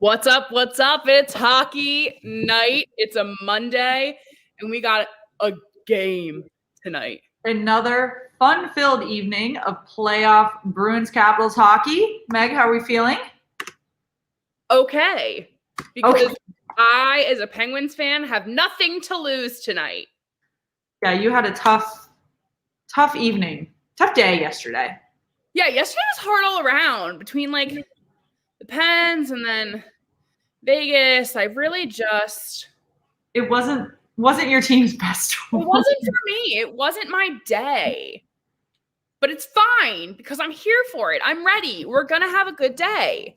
What's up? What's up? It's hockey night. It's a Monday, and we got a game tonight. Another fun-filled evening of playoff Bruins Capitals hockey. Meg, how are we feeling? Okay. Because I, as a Penguins fan, have nothing to lose tonight. Yeah, you had a tough evening. Tough day yesterday. Yeah, yesterday was hard all around. Between, the Pens and then Vegas, I really just... It wasn't your team's best. It wasn't for me. It wasn't my day. But it's fine because I'm here for it. I'm ready. We're going to have a good day.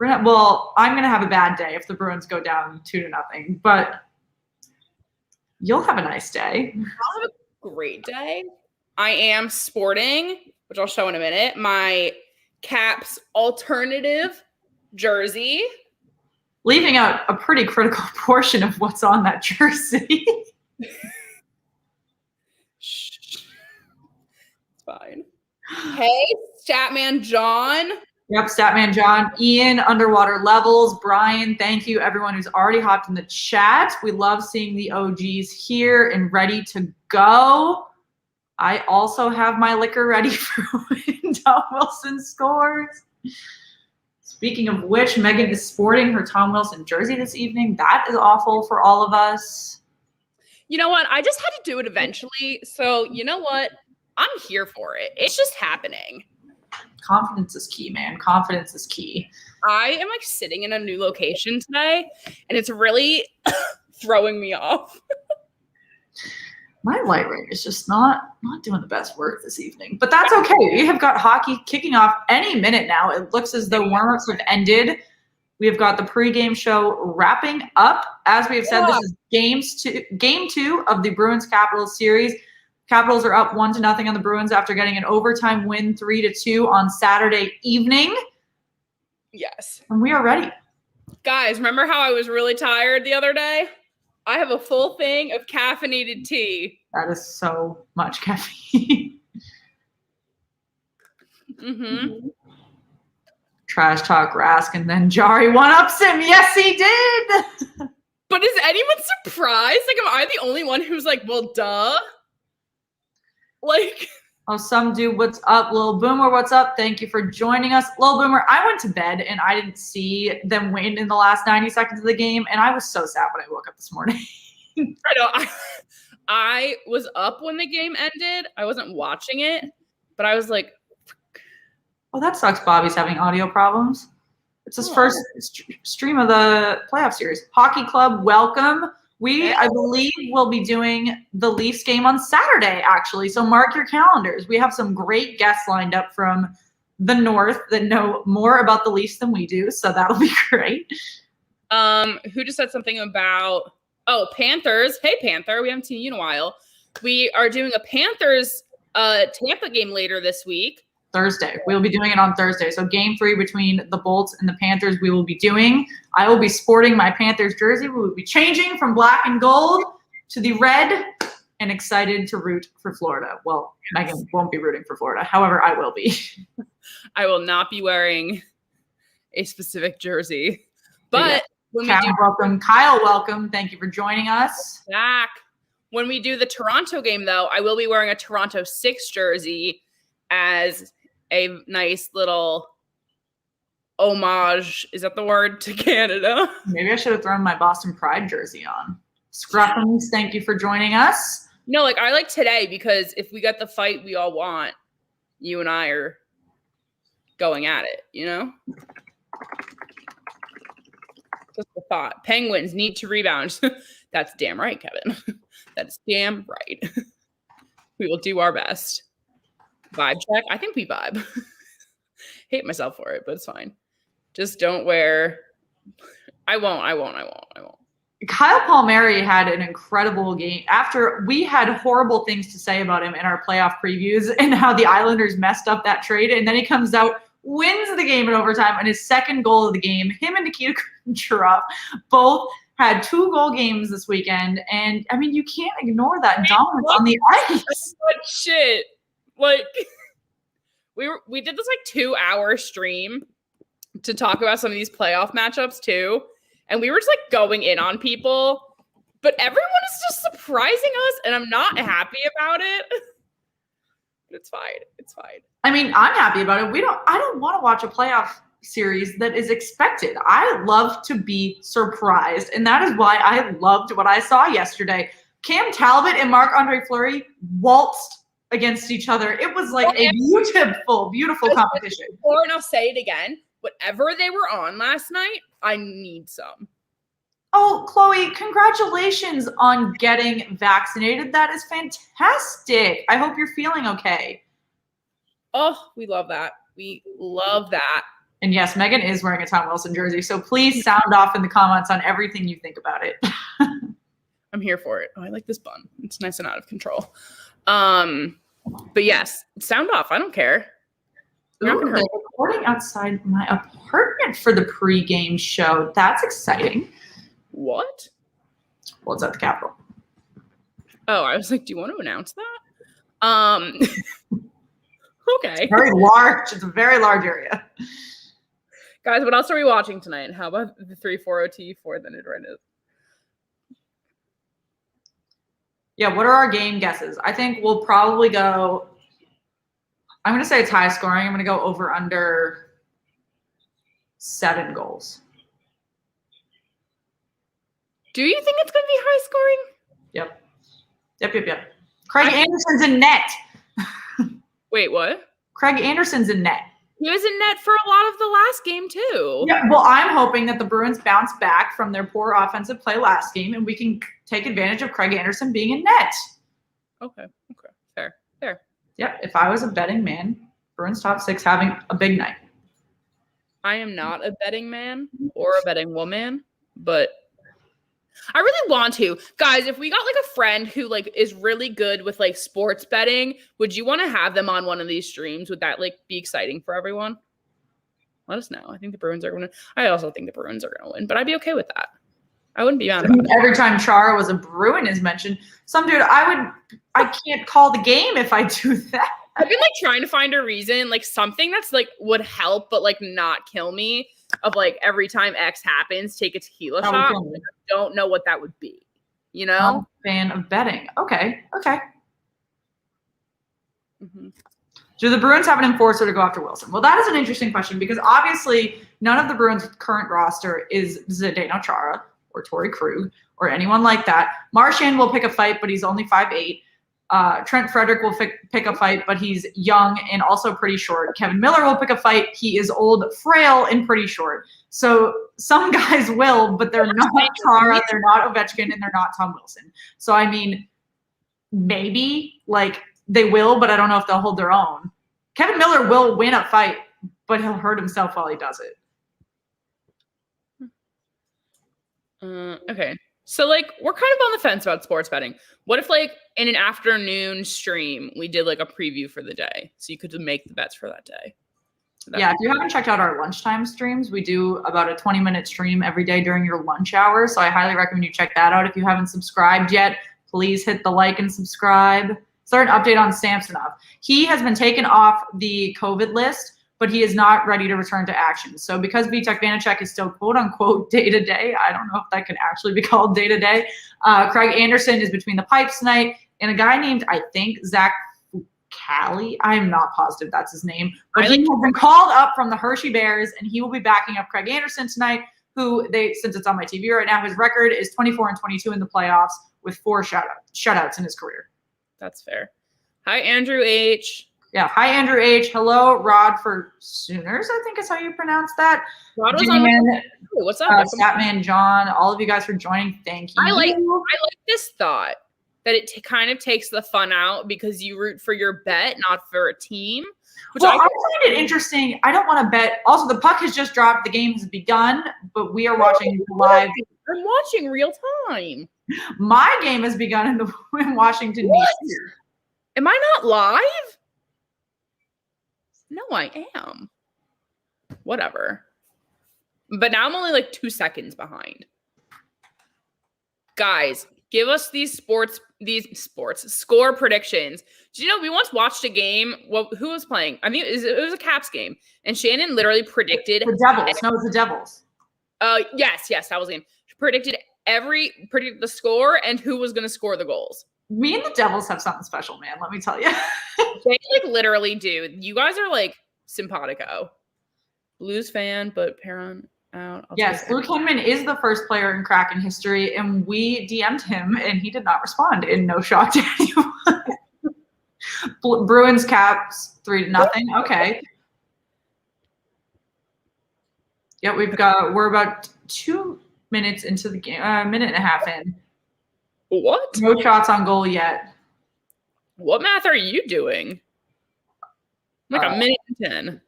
I'm going to have a bad day if the Bruins go down 2-0, but you'll have a nice day. I'll have a great day. I am sporting, which I'll show in a minute, my Caps alternative jersey. Leaving out a pretty critical portion of what's on that jersey. Shh. It's fine. Hey, Statman John. Yep, Statman John. Ian, Underwater Levels. Brian, thank you. Everyone who's already hopped in the chat. We love seeing the OGs here and ready to go. I also have my liquor ready for when Tom Wilson scores. Speaking of which, Megan is sporting her Tom Wilson jersey this evening. That is awful for all of us. You know what? I just had to do it eventually. So, you know what? I'm here for it. It's just happening. Confidence is key, man. Confidence is key. I am sitting in a new location today, and it's really throwing me off. My light ring is just not doing the best work this evening. But that's okay. We have got hockey kicking off any minute now. It looks as though warm-ups have ended. We have got the pregame show wrapping up. As we have said, This is game two of the Bruins Capitals series. Capitals are up 1-0 on the Bruins after getting an overtime win 3-2 on Saturday evening. Yes. And we are ready. Guys, remember how I was really tired the other day? I have a full thing of caffeinated tea. That is so much caffeine. Mm-hmm. Trash talk Rask, and then Jari one-ups him. Yes, he did. But is anyone surprised? Am I the only one who's well, duh? Oh, some dude, what's up? Lil Boomer, what's up? Thank you for joining us. Lil Boomer, I went to bed and I didn't see them win in the last 90 seconds of the game, and I was so sad when I woke up this morning. I know. I was up when the game ended. I wasn't watching it, but I was like, oh, that sucks. Bobby's having audio problems. It's his first stream of the playoff series. Hockey Club, welcome. I believe, will be doing the Leafs game on Saturday, actually. So mark your calendars. We have some great guests lined up from the North that know more about the Leafs than we do. So that'll be great. Who just said something about, Panthers. Hey, Panther. We haven't seen you in a while. We are doing a Panthers Tampa game later this week. Thursday. We'll be doing it on Thursday. So game 3 between the Bolts and the Panthers we will be doing. I will be sporting my Panthers jersey. We will be changing from black and gold to the red and excited to root for Florida. Well, Megan won't be rooting for Florida. However, I will be. I will not be wearing a specific jersey. But when welcome. Kyle, welcome. Thank you for joining us. Back. When we do the Toronto game, though, I will be wearing a Toronto 6 jersey as a nice little homage, is that the word, to Canada? Maybe I should have thrown my Boston Pride jersey on. Scruffums, thank you for joining us. No, I like today because if we get the fight we all want, you and I are going at it, you know? Just a thought. Penguins need to rebound. That's damn right, Kevin. That is damn right. We will do our best. Vibe check. I think we vibe. Hate myself for it, but it's fine. Just don't wear. I won't. Kyle Palmieri had an incredible game. After we had horrible things to say about him in our playoff previews and how the Islanders messed up that trade, and then he comes out, wins the game in overtime, and his second goal of the game. Him and Nikita Kucherov both had 2-goal games this weekend, and I mean you can't ignore that dominance on the ice. What shit. We did this 2-hour stream to talk about some of these playoff matchups too. And we were just like going in on people, but everyone is just surprising us, and I'm not happy about it. It's fine. It's fine. I mean, I'm happy about it. I don't want to watch a playoff series that is expected. I love to be surprised, and that is why I loved what I saw yesterday. Cam Talbot and Marc-Andre Fleury waltzed against each other. It was like a beautiful competition. And I'll say it again. Whatever they were on last night, I need some. Oh, Chloe, congratulations on getting vaccinated. That is fantastic. I hope you're feeling okay. Oh, we love that. We love that. And yes, Megan is wearing a Tom Wilson jersey, so please sound off in the comments on everything you think about it. I'm here for it. Oh, I like this bun. It's nice and out of control. But yes, sound off. I don't care. They're recording outside my apartment for the pregame show. That's exciting. What? Well, it's at the Capitol. Oh, I was like, do you want to announce that? Okay. It's very large. It's a very large area. Guys, what else are we watching tonight? How about the 340 for the Nid right now? Yeah, what are our game guesses? I think we'll probably go, I'm going to say it's high scoring. I'm going to go over under 7 goals. Do you think it's going to be high scoring? Yep. Craig Anderson's in net. Wait, what? Craig Anderson's in net. He was in net for a lot of the last game, too. Yeah, well, I'm hoping that the Bruins bounce back from their poor offensive play last game, and we can take advantage of Craig Anderson being in net. Okay. Fair. Yep, if I was a betting man, Bruins top 6 having a big night. I am not a betting man or a betting woman, but I really want to. Guys, if we got like a friend who like is really good with like sports betting, would you want to have them on one of these streams? Would that like be exciting for everyone? Let us know. I think the Bruins are going to – I also think the Bruins are going to win, but I'd be okay with that. I wouldn't be mad about it. Every time Chara was a Bruin is mentioned, some dude, I can't call the game if I do that. I've been like trying to find a reason, like something that's like would help but like not kill me, of like every time X happens, take a tequila shot. I don't know what that would be, you know? I'm a fan of betting. Okay. Mm-hmm. Do the Bruins have an enforcer to go after Wilson? Well, that is an interesting question because obviously none of the Bruins' current roster is Zdeno Chara or Torrey Krug or anyone like that. Marchand will pick a fight, but he's only 5'8". Trent Frederick will pick a fight, but he's young and also pretty short. Kevin Miller will pick a fight. He is old, frail, and pretty short. So some guys will, but they're not Chara, they're not Ovechkin, and they're not Tom Wilson. So, I mean, maybe, like, they will, but I don't know if they'll hold their own. Kevin Miller will win a fight, but he'll hurt himself while he does it. Okay. So, like, we're kind of on the fence about sports betting. What if, like, in an afternoon stream, we did, like, a preview for the day? So you could make the bets for that day. Yeah, if you haven't checked out our lunchtime streams, we do about a 20-minute stream every day during your lunch hour. So I highly recommend you check that out. If you haven't subscribed yet, please hit the like and subscribe. Start an update on Samsonov. He has been taken off the COVID list, but he is not ready to return to action. So because Vitek Vanacek is still quote-unquote day-to-day, I don't know if that can actually be called day-to-day, Craig Anderson is between the pipes tonight, and a guy named, I think, Zach Callie, I'm not positive that's his name, but he has been called up from the Hershey Bears, and he will be backing up Craig Anderson tonight, who since it's on my TV right now, his record is 24-22 in the playoffs with 4 shutouts in his career. That's fair. Hi, Andrew H. Yeah, hi, Andrew H. Hello, Rod for Sooners, I think is how you pronounce that. Rod was on what's up? Statman John, all of you guys for joining. Thank you. I like this thought that it kind of takes the fun out because you root for your bet, not for a team. Which I find it interesting. I don't want to bet. Also, the puck has just dropped. The game has begun, but we are watching live. I'm watching real time. My game has begun in Washington, D.C. Am I not live? No, I am. Whatever. But now I'm only like 2 seconds behind. Guys, Give us these score predictions. Did you know we once watched a game? Well, who was playing? I mean, it was a Caps game, and Shannon literally predicted the Devils. No, it's the Devils. Yes, that was the game. She predicted the score and who was going to score the goals. Me and the Devils have something special, man. Let me tell you. They literally do. You guys are simpatico. Blues fan, but Perron out. Yes, Luke Hinman is the first player in Kraken history, and we DM'd him, and he did not respond. In no shock to anyone. Bruins Caps 3-0. Okay. Yeah, we're about 2 minutes into the game, minute and a half in. What? No shots on goal yet. What math are you doing? A minute and 10.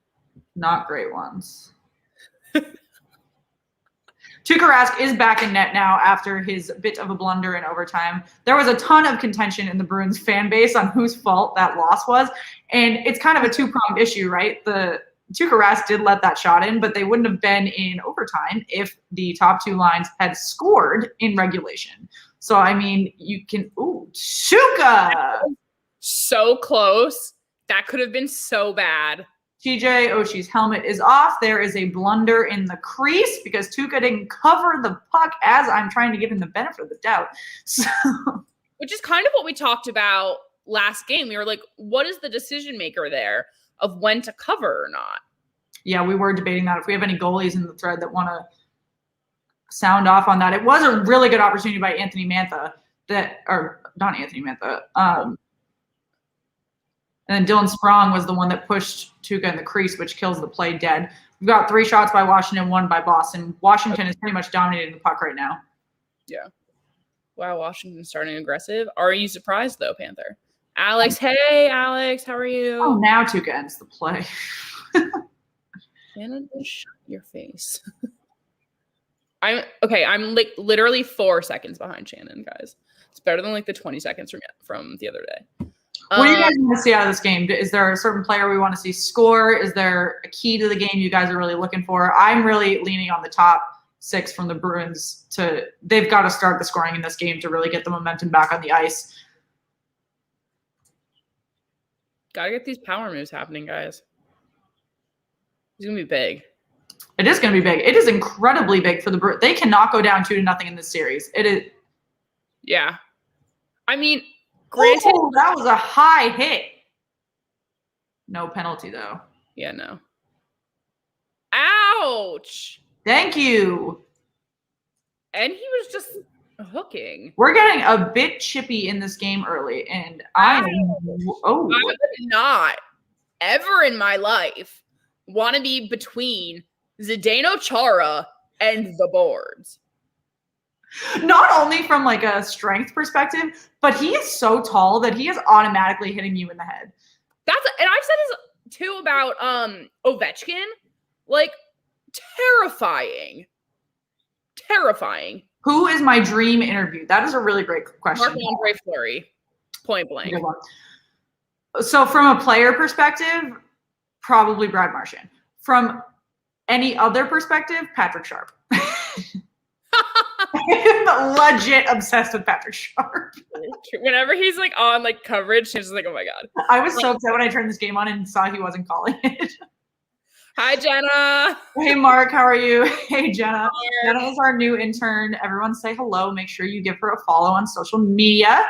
Not great ones. Tuukka Rask is back in net now after his bit of a blunder in overtime. There was a ton of contention in the Bruins fan base on whose fault that loss was. And it's kind of a two-pronged issue, right? The Tuukka Rask did let that shot in, but they wouldn't have been in overtime if the top two lines had scored in regulation. So, I mean, you can – ooh, Tuukka! So close. That could have been so bad. TJ Oshie's helmet is off. There is a blunder in the crease because Tuukka didn't cover the puck as I'm trying to give him the benefit of the doubt. So, which is kind of what we talked about last game. We were like, what is the decision maker there of when to cover or not? Yeah, we were debating that. If we have any goalies in the thread that want to sound off on that. It was a really good opportunity by Anthony Mantha not Anthony Mantha. And then Dylan Sprong was the one that pushed Tuukka in the crease, which kills the play dead. We've got 3 shots by Washington, 1 by Boston. Washington is pretty much dominating the puck right now. Yeah. Wow, Washington's starting aggressive. Are you surprised, though, Panther? Alex, hey, Alex, how are you? Oh, now Tuukka ends the play. Shannon, shut your face. I'm literally 4 seconds behind Shannon, guys. It's better than the 20 seconds from the other day. What do you guys want to see out of this game? Is there a certain player we want to see score? Is there a key to the game you guys are really looking for? I'm really leaning on the top 6 from the Bruins. They've got to start the scoring in this game to really get the momentum back on the ice. Got to get these power moves happening, guys. It's going to be big. It is going to be big. It is incredibly big for the Bruins. They cannot go down 2-0 in this series. It is. Yeah. I mean, granted, that was a high hit. No penalty, though. Yeah, no. Ouch. Thank you. And he was just hooking. We're getting a bit chippy in this game early, and I would not ever in my life want to be between Zdeno Chara and the boards. Not only from a strength perspective, but he is so tall that he is automatically hitting you in the head. And I've said this too about Ovechkin. Terrifying. Who is my dream interview? That is a really great question. Marc-Andre Fleury, point blank. So from a player perspective, probably Brad Marchand. From any other perspective, Patrick Sharp. I'm legit obsessed with Patrick Sharp. Whenever he's on coverage, he's just oh my god. I was so upset when I turned this game on and saw he wasn't calling it. Hi, Jenna. Hey, Mark. How are you? Hey, Jenna. Jenna is our new intern. Everyone say hello. Make sure you give her a follow on social media,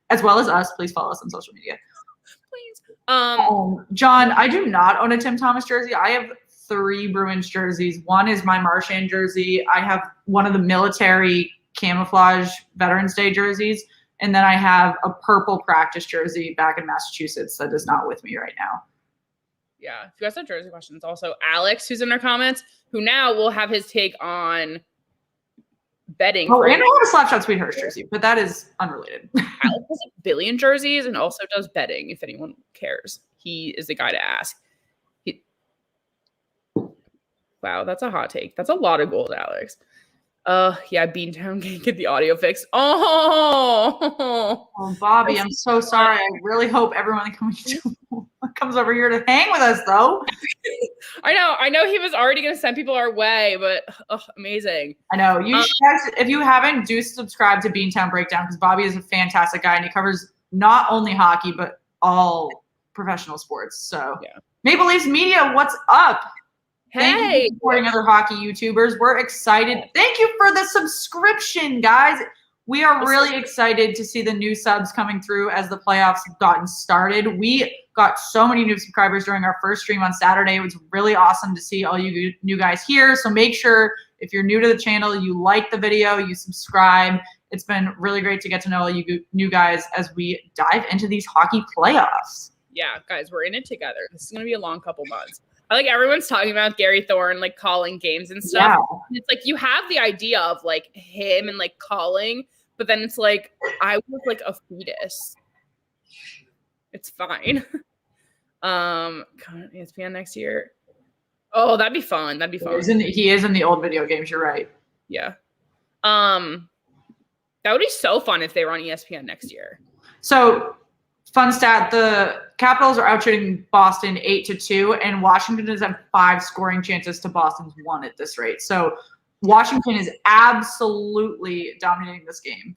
as well as us. Please follow us on social media. Please. John, I do not own a Tim Thomas jersey. I have 3 Bruins jerseys. One is my Marchand jersey. I have one of the military camouflage Veterans Day jerseys. And then I have a purple practice jersey back in Massachusetts that is not with me right now. Yeah. If you guys have jersey questions, also Alex, who's in our comments, who now will have his take on betting. Oh, and I have a Slapshot Sweethearts jersey, but that is unrelated. Alex has 1 billion jerseys and also does betting, if anyone cares. He is the guy to ask. Wow, that's a hot take. That's a lot of gold, Alex. Yeah, Beantown can't get the audio fixed. Oh, Bobby, I'm so sorry. I really hope everyone coming to comes over here to hang with us, though. I know he was already going to send people our way, but amazing. I know. You guys, if you haven't, do subscribe to Beantown Breakdown because Bobby is a fantastic guy and he covers not only hockey, but all professional sports. So, Maple Leafs Media, what's up? Thank you for supporting other hockey YouTubers. We're excited. Thank you for the subscription, guys. We are really excited to see the new subs coming through as the playoffs have gotten started. We got so many new subscribers during our first stream on Saturday. It was really awesome to see all you new guys here. So make sure if you're new to the channel, you like the video, you subscribe. It's been really great to get to know all you new guys as we dive into these hockey playoffs. Yeah, guys, we're in it together. This is going to be a long couple months. I like everyone's talking about Gary Thorne like calling games and stuff. Yeah. And it's like you have the idea of like him and like calling, but then it's like I was like a fetus. It's fine. ESPN next year. Oh, that'd be fun. That'd be fun. He is in the old video games. You're right. Yeah. That would be so fun if they were on ESPN next year. So. Fun stat, the Capitals are outshooting Boston 8-2, and Washington has had 5 scoring chances to Boston's 1 at this rate. So Washington is absolutely dominating this game.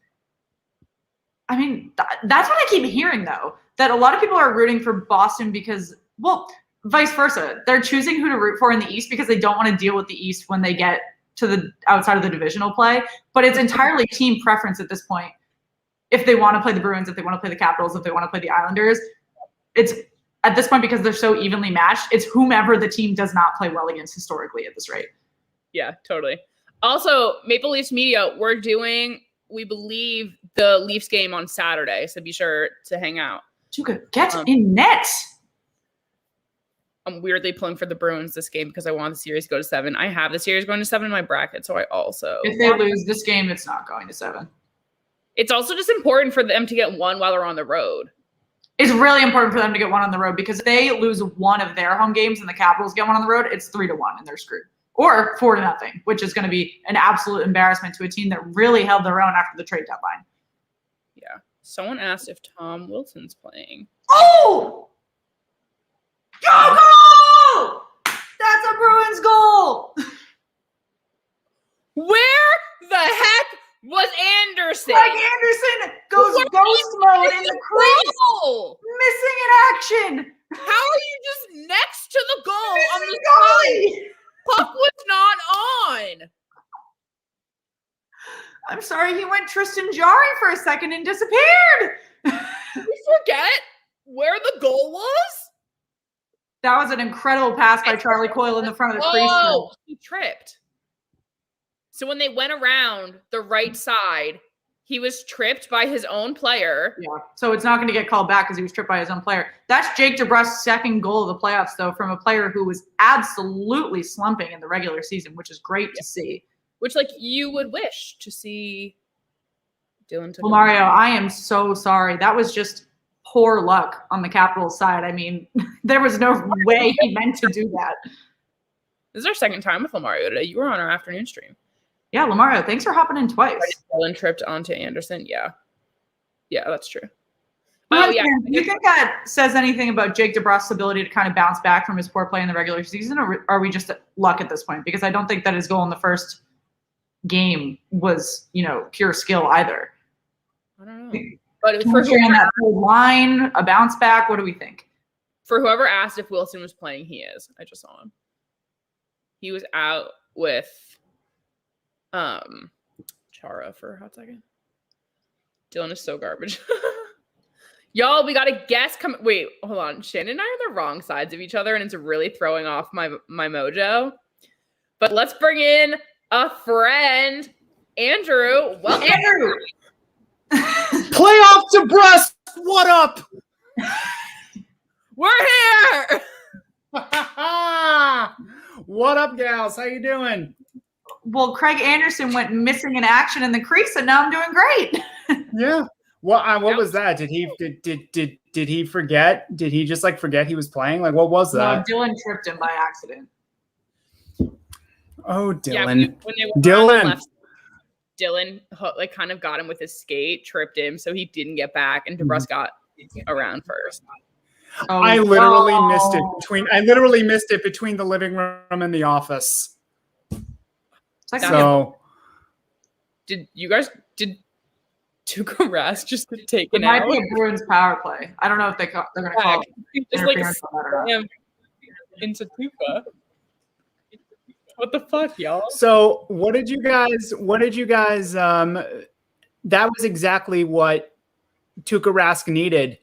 I mean, that's what I keep hearing, though, that a lot of people are rooting for Boston because, well, vice versa. They're choosing who to root for in the East because they don't want to deal with the East when they get to the outside of the divisional play. But it's entirely team preference at this point. If they want to play the Bruins, if they want to play the Capitals, if they want to play the Islanders, it's at this point because they're so evenly matched, it's whomever the team does not play well against historically at this rate. Yeah, totally. Also, Maple Leafs Media, we're doing, we believe, the Leafs game on Saturday, so be sure to hang out. Get in net. I'm weirdly pulling for the Bruins this game because I want the series to go to 7. I have the series going to 7 in my bracket, so I also... If they lose this game, it's not going to 7. It's also just important for them to get 1 while they're on the road. It's really important for them to get 1 on the road because if they lose 1 of their home games and the Capitals get 1 on the road, it's 3-1 and they're screwed. Or 4-0, which is going to be an absolute embarrassment to a team that really held their own after the trade deadline. Yeah. Someone asked if Tom Wilson's playing. Oh! Go! That's a Bruins goal! Where the heck was Anderson? Like Anderson goes ghost mode in the crease. Missing in action. How are you just next to the goal on the side? Puck was not on. I'm sorry, he went Tristan Jarry for a second and disappeared. Did we forget where the goal was? That was an incredible pass by Charlie Coyle in the front of the crease. Oh, he tripped. So when they went around the right side, he was tripped by his own player. Yeah, so it's not going to get called back because he was tripped by his own player. That's Jake DeBrusk's second goal of the playoffs, though, from a player who was absolutely slumping in the regular season, which is great to see. Which, like, you would wish to see Dylan. Well, Mario, I am so sorry. That was just poor luck on the Capitals side. I mean, there was no way he meant to do that. This is our second time with Lamario today. You were on our afternoon stream. Yeah, Lamario, thanks for hopping in twice. Dylan tripped onto Anderson. Yeah. Yeah, that's true. Oh, yeah. Do you think that says anything about Jake DeBrusk's ability to kind of bounce back from his poor play in the regular season, or are we just luck at this point? Because I don't think that his goal in the first game was, pure skill either. I don't know. But for sure on that third line, a bounce back, what do we think? For whoever asked if Wilson was playing, he is. I just saw him. He was out with Chara for a hot second. Dylan is so garbage. Y'all, we got a guest come. Wait, hold on. Shannon and I are the wrong sides of each other, and it's really throwing off my mojo. But let's bring in a friend, Andrew. Welcome. Andrew. Playoff to Brust. What up? We're here. What up, gals? How you doing? Well, Craig Anderson went missing in action in the crease, and now I'm doing great. Yeah. Well, what was that? Did he forget? Did he just forget he was playing? What was that? No, Dylan tripped him by accident. Oh, Dylan. Yeah, when they were Dylan. Left, Dylan kind of got him with his skate, tripped him, so he didn't get back, and DeBrusk got around first. Oh, I literally no. missed it between the living room and the office. So did Tuukka Rask just get it taken might out? be a Bruins power play. I don't know if they're going to call Just like interference on that or not. slam into Tuukka. What the fuck, y'all? So what did you guys that was exactly what Tuukka Rask needed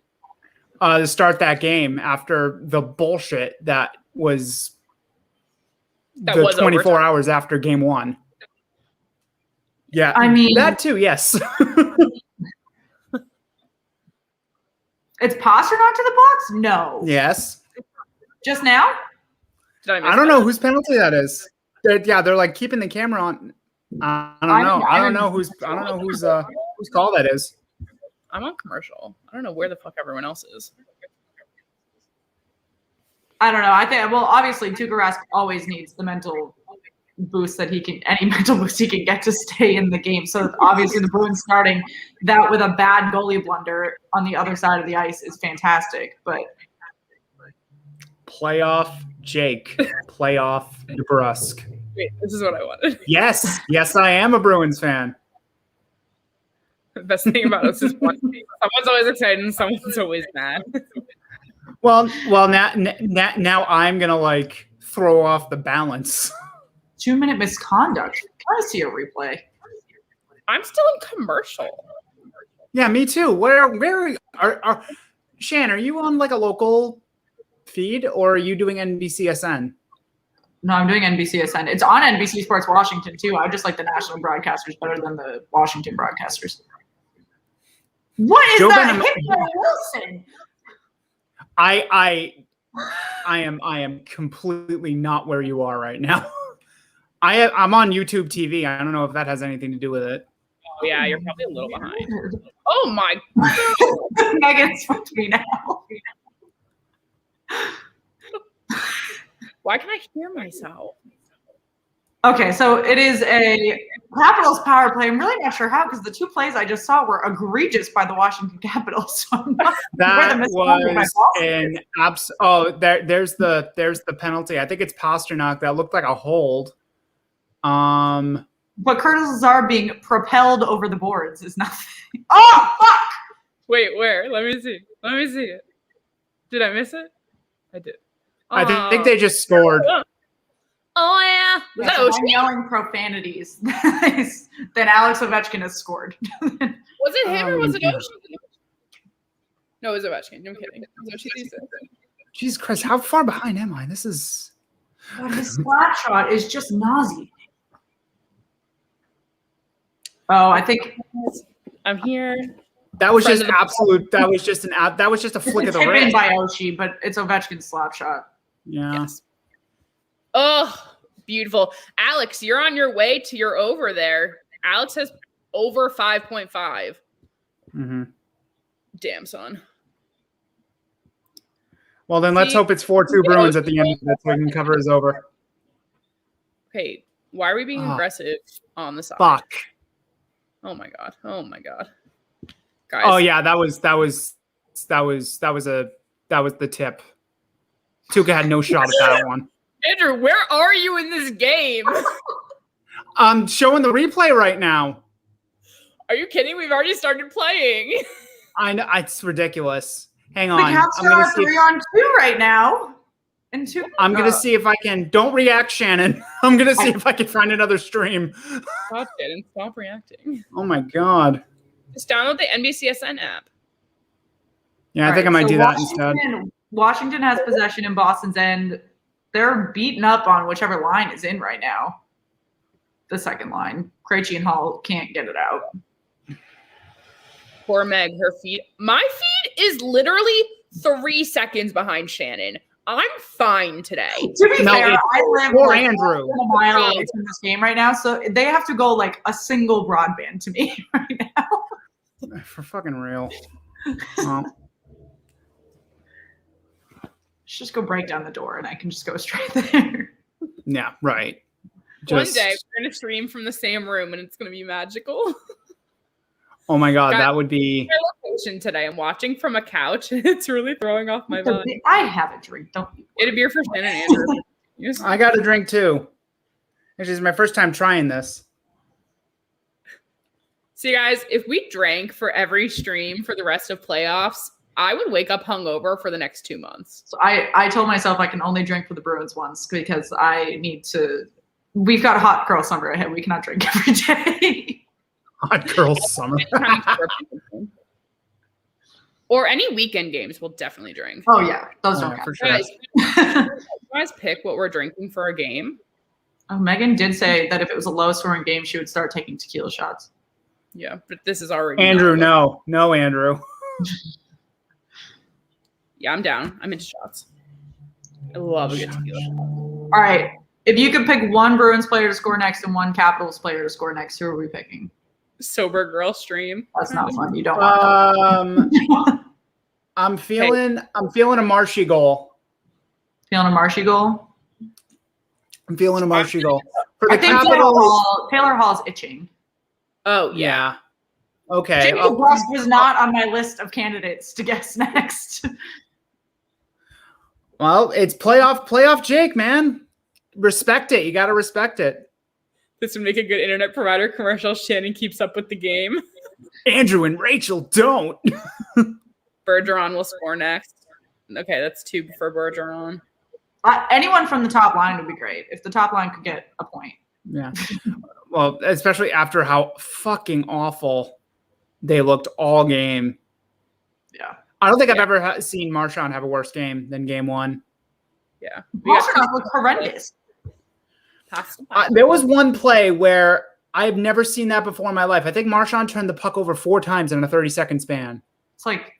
to start that game after the bullshit that was 24 overtime. hours after game 1. Yeah, I mean, that too, yes. It's Pasternak to the box? No. Yes. Just now? I don't know whose penalty that is. They're like keeping the camera on. I don't know whose call that is. I'm on commercial. I don't know where the fuck everyone else is. I don't know. I think, well, obviously, Tuukka Rask always needs the mental boost that any mental boost he can get to stay in the game. So obviously, the Bruins starting that with a bad goalie blunder on the other side of the ice is fantastic. But playoff Jake, playoff DeBrusque. Wait, this is what I wanted. Yes, I am a Bruins fan. The best thing about us is someone's always excited and someone's always mad. Well, now I'm gonna like throw off the balance. 2-minute misconduct. Can I see a replay? I'm still in commercial. Yeah, me too. Where are Shan? Are you on like a local feed or are you doing NBCSN? No, I'm doing NBCSN. It's on NBC Sports Washington too. I just like the national broadcasters better than the Washington broadcasters. What is that? Hitler Wilson. I am completely not where you are right now. I'm on YouTube TV. I don't know if that has anything to do with it. Oh, yeah, you're probably a little behind. Oh my God. Megan's with me now. Why can I hear myself? Okay, so it is a Capitals power play. I'm really not sure how because the 2 plays I just saw were egregious by the Washington Capitals. So that was an there's the penalty. I think it's Pasternak that looked like a hold. But Curtis Lazar being propelled over the boards is nothing. Oh fuck! Wait, where? Let me see it. Did I miss it? I did. I think they just scored. Oh yeah. Was that I'm yelling profanities. Then Alex Ovechkin has scored. Was it him or was it Oshie? No, it was Ovechkin. I'm kidding. It was Oshie. Jesus Christ, how far behind am I? This is. God, his slap shot is just nauseating. Oh, I think I'm here. That was just absolute. That was just a flick of the wrist by Oshie, but it's Ovechkin's slap shot. Yeah. Yes. Oh, beautiful. Alex, you're on your way to your over there. Alex has over 5.5. Mm-hmm. Damn, son. Well, then let's hope it's 4-2 Bruins at the end of it so we can cover his over. Okay, why are we being aggressive on the side? Fuck. Oh my god. Guys. Oh yeah, that was the tip. Tuukka had no shot at that one. Andrew, where are you in this game? I'm showing the replay right now. Are you kidding? We've already started playing. I know it's ridiculous. Hang The on. Caps are 3-on-2 right now. I'm gonna see if I can. Don't react, Shannon. I'm gonna see if I can find another stream. Stop it and stop reacting. Oh my god. Just download the NBCSN app. Yeah, I think I might do that instead. Washington has possession in Boston's end. They're beaten up on whichever line is in right now. The second line. Krejci and Hall can't get it out. Poor Meg, her feed. My feed is literally 3 seconds behind Shannon. I'm fine today. To be fair, I live Andrew. a mile away from this game right now, so they have to go like a single broadband to me right now. For fucking real. Just go break down the door and I can just go straight there. Yeah, right. One day we're going to stream from the same room and it's going to be magical. Oh my god, that would be. situation today. I'm watching from a couch. It's really throwing off my mind. I have a drink. Don't you? Get a beer for Shannon and Andrew. I got a drink too. Actually, it's my first time trying this. See, guys, if we drank for every stream for the rest of playoffs, I would wake up hungover for the next 2 months. So I told myself I can only drink for the Bruins once because I need to. We've got hot girl summer ahead. We cannot drink every day. Hot girl summer. Or any weekend games, we'll definitely drink. Oh yeah, those don't count. For sure. Guys, you guys pick what we're drinking for a game. Oh, Megan did say that if it was a low-scoring game, she would start taking tequila shots. Yeah, but this is already Andrew, no, Andrew. Yeah, I'm down. I'm into shots. I love a good tequila shot. All right. If you could pick one Bruins player to score next and one Capitals player to score next, who are we picking? Sober girl stream. That's not fun. You don't want that. I'm feeling a Marshy goal. Feeling a Marshy goal? I'm feeling a Marshy goal. For the I think Capitals. Taylor Hall's itching. Oh, Yeah. Okay. Jacob Rust was not on my list of candidates to guess next. Well, it's playoff Jake, man. Respect it. You got to respect it. This would make a good internet provider commercial. Shannon keeps up with the game. Andrew and Rachel don't. Bergeron will score next. Okay, that's 2 for Bergeron. Anyone from the top line would be great if the top line could get a point. Yeah. Well, especially after how fucking awful they looked all game. Yeah. I don't think I've ever seen Marchand have a worse game than game 1. Yeah. Marchand looked horrendous. There was one play where I've never seen that before in my life. I think Marchand turned the puck over 4 times in a 30-second span. It's like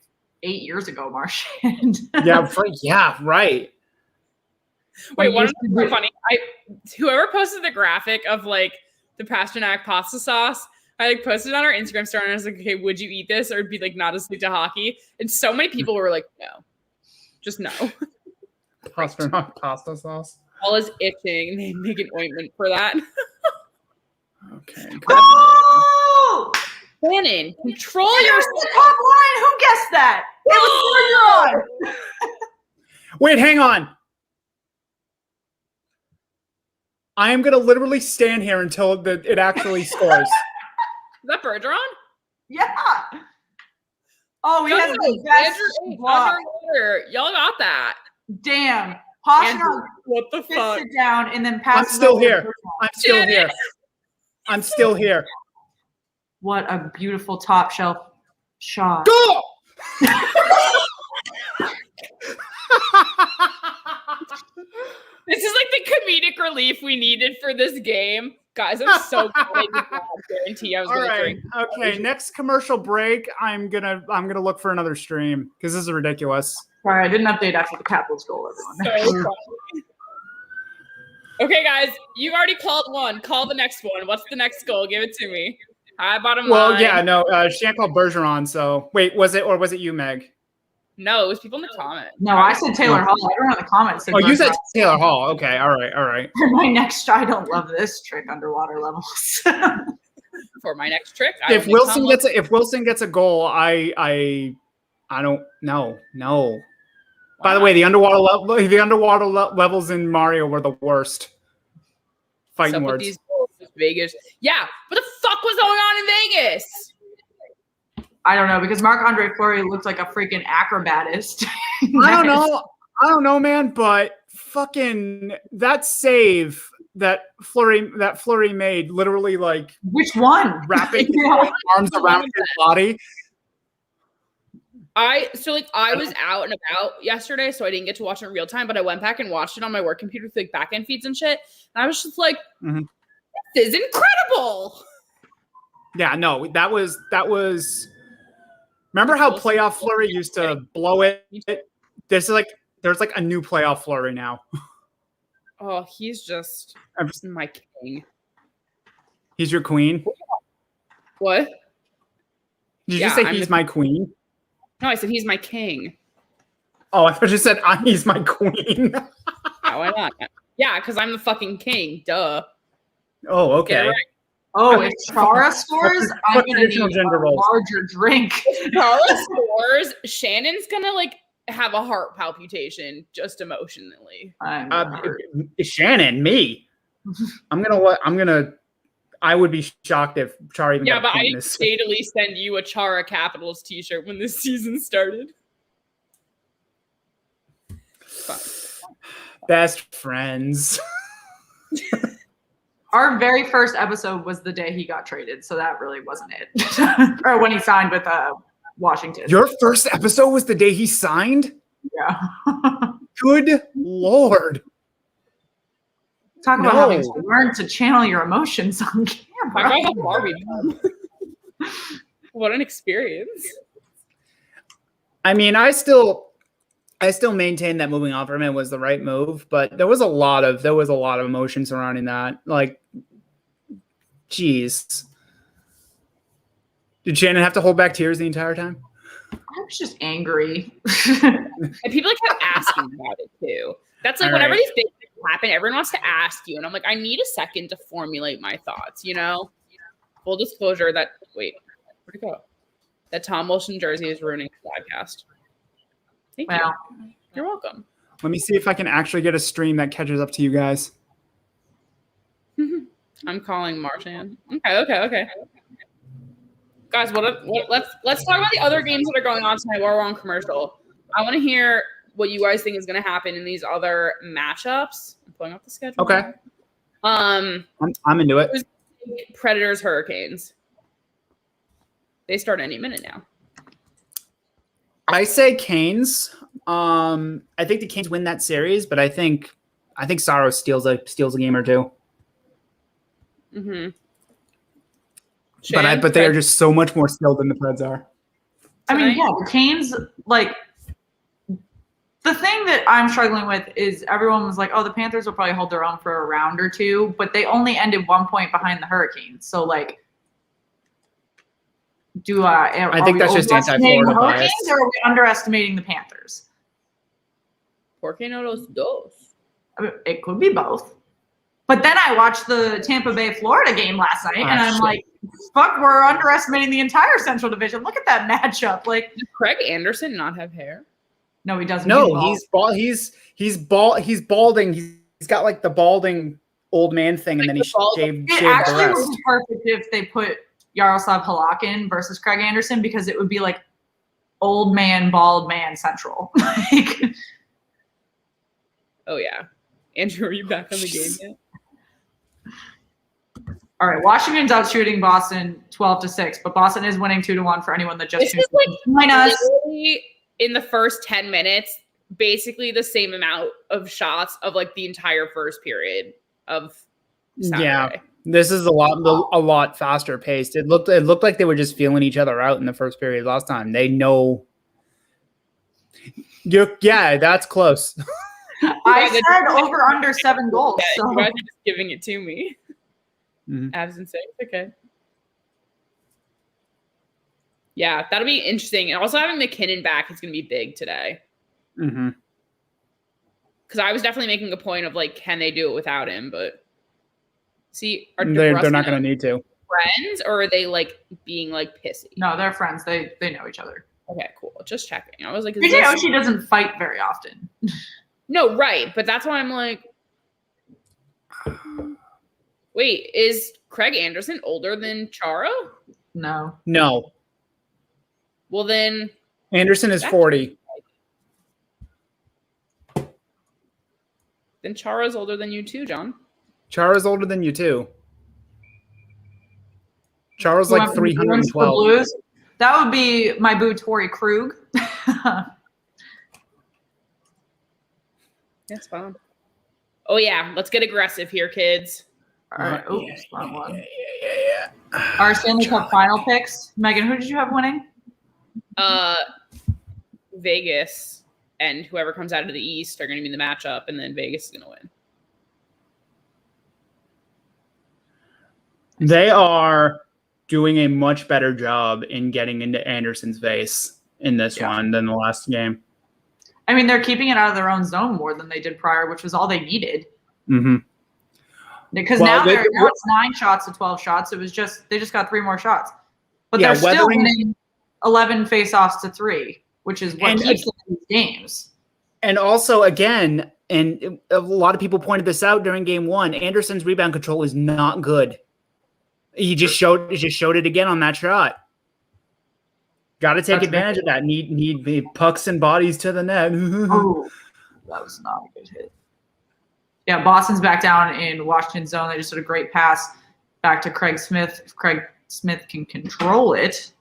8 years ago, Marchand. Yeah, right. Wait, one of them funny. Whoever posted the graphic of like the Pasternak pasta sauce, I like posted it on our Instagram story and I was like, okay, would you eat this or be like not as sweet to hockey? And so many people were like, no, just no. Pasternak pasta sauce. All is itching and they make an ointment for that. Okay. Oh! Shannon, control You're your the top line. Who guessed that? It was Bergeron. Wait, hang on. I am going to literally stand here until it actually scores. Is that Bergeron? Yeah. Oh, he has the best block. Underwater. Y'all got that. Damn. Pasternak What the fuck? sits it down and then passes. I'm still over here. to I'm still here. I'm still here. What a beautiful top shelf shot. Go! This is like the comedic relief we needed for this game. Guys, I'm so glad I did not guarantee I was going to drink. Okay, next commercial break, I'm gonna look for another stream because this is ridiculous. Sorry, I didn't update after the Capitals goal, everyone. So funny. Okay, guys, you already called one. Call the next one. What's the next goal? Give it to me. Hi, bottom line. Well, yeah, no, Shan called Bergeron. So wait, was it you, Meg? No, it was people in the comments. No, I said Taylor Hall. Everyone in the comments said You said Bergeron. Taylor Hall. Okay, all right. For my next try, I don't love this trick underwater levels. For my next trick, If Wilson gets a goal, I don't know. No. By the way, the underwater levels in Mario were the worst. Fighting words. These goals in Vegas. Yeah, what the fuck was going on in Vegas? I don't know, because Marc-Andre Fleury looked like a freaking acrobatist. I don't know, man, but fucking that save that Fleury made, literally like which one? Wrapping his arms around his body. I was out and about yesterday, so I didn't get to watch it in real time, but I went back and watched it on my work computer with like back end feeds and shit. And I was just like, This is incredible. Yeah, no, that was remember how playoff Fleury used to blow it? There's like a new playoff Fleury now. Oh, he's just my king. He's your queen? What? Did you say he's my queen? No, I said he's my king. Oh, I thought you said he's my queen. Why not? Yeah, because I'm the fucking king. Duh. Oh, okay. Oh, if Chara scores, I'm What's gonna traditional need gender a roles? larger drink. Chara scores, Shannon's gonna like have a heart palpitation just emotionally. I'm gonna hurt. Shannon, me. I would be shocked if Chara even Yeah, got a but I point in didn't this. fatally send you a Chara Capitals t-shirt when this season started. Fine. Best friends. Our very first episode was the day he got traded, so that really wasn't it. Or when he signed with Washington. Your first episode was the day he signed? Yeah. Good Lord. Talk about having to learn to channel your emotions on camera. I got a Barbie done. What an experience. I mean, I still maintain that moving on from him was the right move, but there was a lot of emotion surrounding that. Like, geez. Did Shannon have to hold back tears the entire time? I was just angry. And people kept asking about it too. That's like whenever these big things happen, everyone wants to ask you. And I'm like, I need a second to formulate my thoughts, you know? Full disclosure that, where'd it go? That Tom Wilson jersey is ruining the podcast. Thank you. You're welcome. Let me see if I can actually get a stream that catches up to you guys. I'm calling Marchand. Okay. Guys, let's talk about the other games that are going on tonight while we're on commercial. I want to hear what you guys think is going to happen in these other matchups. I'm pulling up the schedule. Okay. I'm into it. Predators, Hurricanes. They start any minute now. I say Canes. I think the Canes win that series, but I think Saros steals a game or two. Mm-hmm. But they are just so much more skilled than the Preds are. I mean, yeah, the Canes, like, the thing that I'm struggling with is everyone was like, oh, the Panthers will probably hold their own for a round or two, but they only ended 1 point behind the Hurricanes. So, like, I think that's just anti-Florida bias. Or are we underestimating the Panthers? ¿Por qué no los dos? I mean, it could be both. But then I watched the Tampa Bay, Florida game last night, and I'm like, fuck, we're underestimating the entire Central Division. Look at that matchup. Like, does Craig Anderson not have hair? No, he doesn't. No, he's balding. He's got like the balding old man thing, and then he shaved the rest. It actually would be perfect if they put Yaroslav Halak versus Craig Anderson, because it would be like old man, bald man central. Like, oh yeah. Andrew, are you back on the game yet? All right, Washington's out shooting Boston 12-6, but Boston is winning 2-1 for anyone that just tuned in. In the first 10 minutes, basically the same amount of shots of like the entire first period of Saturday. Yeah. This is a lot faster paced. It looked like they were just feeling each other out in the first period last time. They know. Yeah, that's close. I said over under 7 goals. Yeah, so. You guys are just giving it to me. Mm-hmm. Avs and 6, okay. Yeah, that'll be interesting. And also having McKinnon back is going to be big today. Mm-hmm. Because I was definitely making a point of like, can they do it without him? But see, they're not going to need to. Friends, or are they like being like pissy? No, they're friends. They know each other. Okay, cool. Just checking. I was like, she doesn't fight very often. No, right. But that's why I'm like, wait, is Craig Anderson older than Chara? No. Well, then Anderson is 40. Then Chara's older than you too, John. Chara's older than you too. Chara's like 312. That would be my boo, Torrey Krug. That's fine. Oh yeah, let's get aggressive here, kids. All right. Oops, wrong one. Yeah. Our Stanley Cup final picks. Megan, who did you have winning? Vegas and whoever comes out of the East are going to be the matchup, and then Vegas is going to win. They are doing a much better job in getting into Anderson's face in this one than the last game. I mean, they're keeping it out of their own zone more than they did prior, which was all they needed. Mm-hmm. Because now it's 9 shots to 12 shots. They just got 3 more shots. But they're still winning 11 faceoffs to 3, which is what keeps them in these games. And also, again, and a lot of people pointed this out during game 1, Anderson's rebound control is not good. He just showed it again on that shot. Got to take advantage of that. Need pucks and bodies to the net. Oh, that was not a good hit. Yeah, Boston's back down in Washington zone. They just did a great pass back to Craig Smith. If Craig Smith can control it.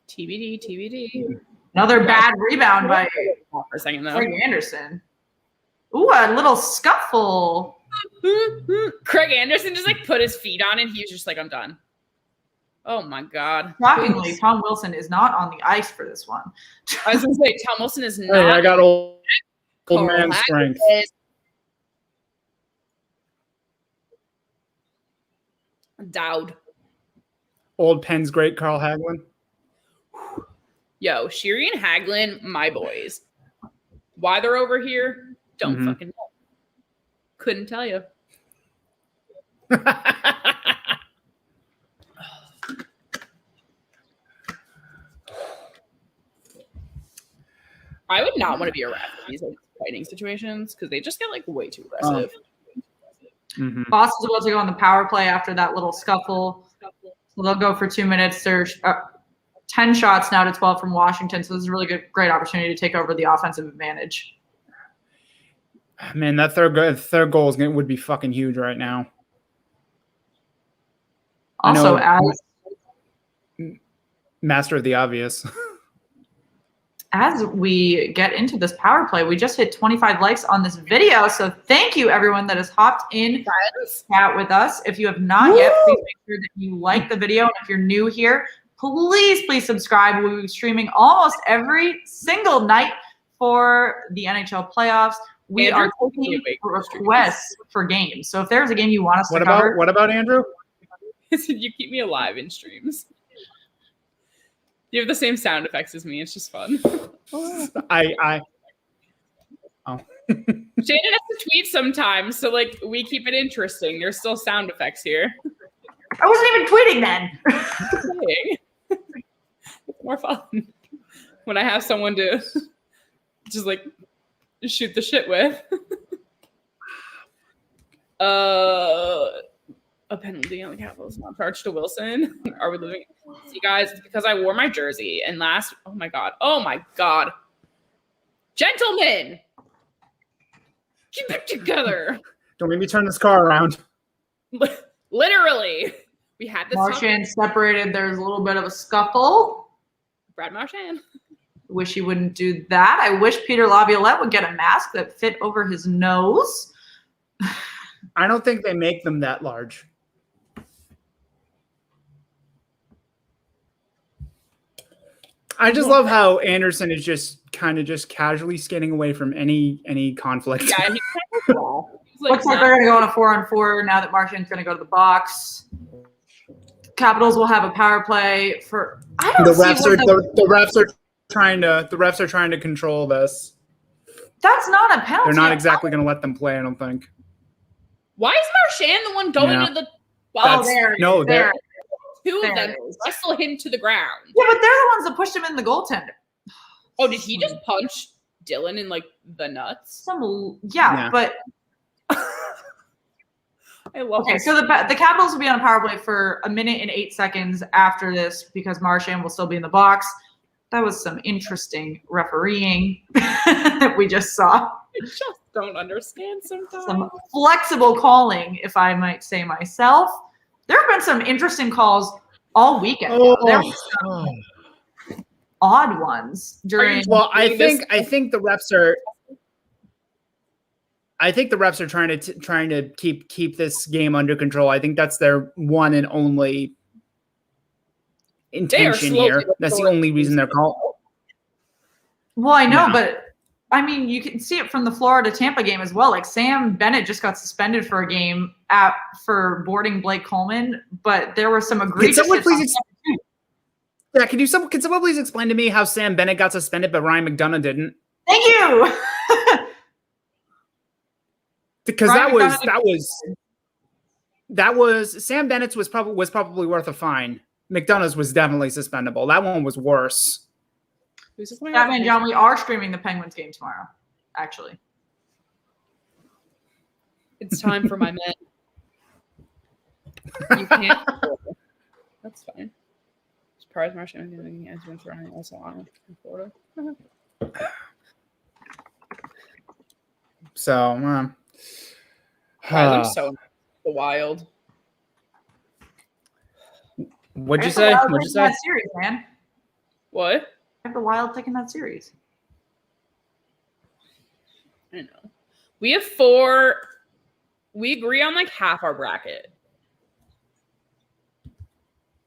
TBD. Another bad rebound by for a second, though. Craig Anderson. Ooh, a little scuffle. Craig Anderson just put his feet on and he was just like, I'm done. Oh my God. Shockingly, Tom Wilson is not on the ice for this one. I was going to say, Tom Wilson is not. Hey, I got old man strength. Dowd. Old Penn's great, Carl Hagelin. Yo, Sheary and Hagelin, my boys. Why they're over here, don't fucking know. Couldn't tell you. I would not want to be a ref in these fighting situations because they just get way too aggressive. Boston's about to go on the power play after that little scuffle. So they'll go for 2 minutes. There's 10 shots now to 12 from Washington. So this is a really great opportunity to take over the offensive advantage. Man, that third goal would be fucking huge right now. Also, master of the obvious. As we get into this power play, we just hit 25 likes on this video. So thank you, everyone that has hopped in chat with us. If you have not yet, please make sure that you like the video. And if you're new here, please subscribe. We'll be streaming almost every single night for the NHL playoffs. We are taking requests for games. So if there's a game you want us to cover. What about Andrew? You keep me alive in streams. You have the same sound effects as me. It's just fun. Oh. Shannon has to tweet sometimes, so we keep it interesting. There's still sound effects here. I wasn't even tweeting then. It's more fun when I have someone to just shoot the shit with. A penalty on the Capitals not charged to Wilson. Are we living? See, guys, it's because I wore my jersey and oh my god, gentlemen, keep it together. Don't make me turn this car around. Literally, we had this. Marchand separated. There's a little bit of a scuffle. Brad Marchand. Wish he wouldn't do that. I wish Peter Laviolette would get a mask that fit over his nose. I don't think they make them that large. I just love how Anderson is just casually skating away from any conflict. Yeah, he's looks like they're going to go on a 4-on-4 now that Marchand's going to go to the box. Capitals will have a power play for. I don't the see refs the refs are trying to control this. That's not a penalty. They're not exactly going to let them play. I don't think. Why is Marchand the one going to the? Oh, there. No, there. Two of them wrestle him to the ground. Yeah, but they're the ones that pushed him in the goaltender. Oh, did he just punch Dylan in the nuts? Yeah, but I love. Okay, so the Capitals will be on a power play for 1 minute and 8 seconds after this because Marchand will still be in the box. That was some interesting refereeing that we just saw. I just don't understand sometimes. Some flexible calling, if I might say myself. There have been some interesting calls all weekend. There were some odd ones during. Well, I think the refs are. I think the refs are trying to keep this game under control. I think that's their one and only intention here. That's the only reason they're calling. Well, I know, but I mean, you can see it from the Florida Tampa game as well. Sam Bennett just got suspended for a game for boarding Blake Coleman, but there were some egregious. Can someone please explain to me how Sam Bennett got suspended, but Ryan McDonough didn't? Thank you. Because that was That was Sam Bennett's was probably worth a fine. McDonough's was definitely suspendable. That one was worse. Yeah, man, John, we are streaming the Penguins game tomorrow, actually. It's time for my men. You can't. That's fine. Surprise Martian as went for also on in Florida. So, I'm so the Wild. What'd you say? What'd you say? That series, man. What? I have the Wild taking that series. I know. We have 4. We agree on like half our bracket.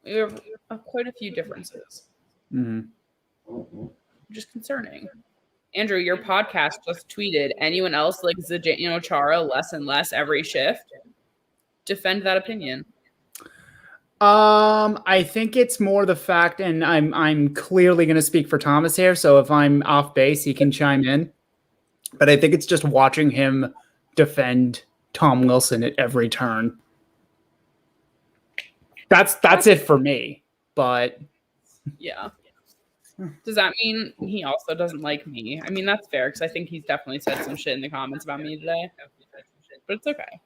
We have quite a few differences. Mm-hmm. Just concerning. Andrew, your podcast just tweeted, anyone else likes Zdeno Chara less and less every shift? Defend that opinion. I think it's more the fact, and I'm clearly going to speak for Thomas here, so if I'm off base, he can chime in. But I think it's just watching him defend Tom Wilson at every turn. That's it for me. But yeah. Does that mean he also doesn't like me? I mean, that's fair because I think he's definitely said some shit in the comments about me today. But it's okay.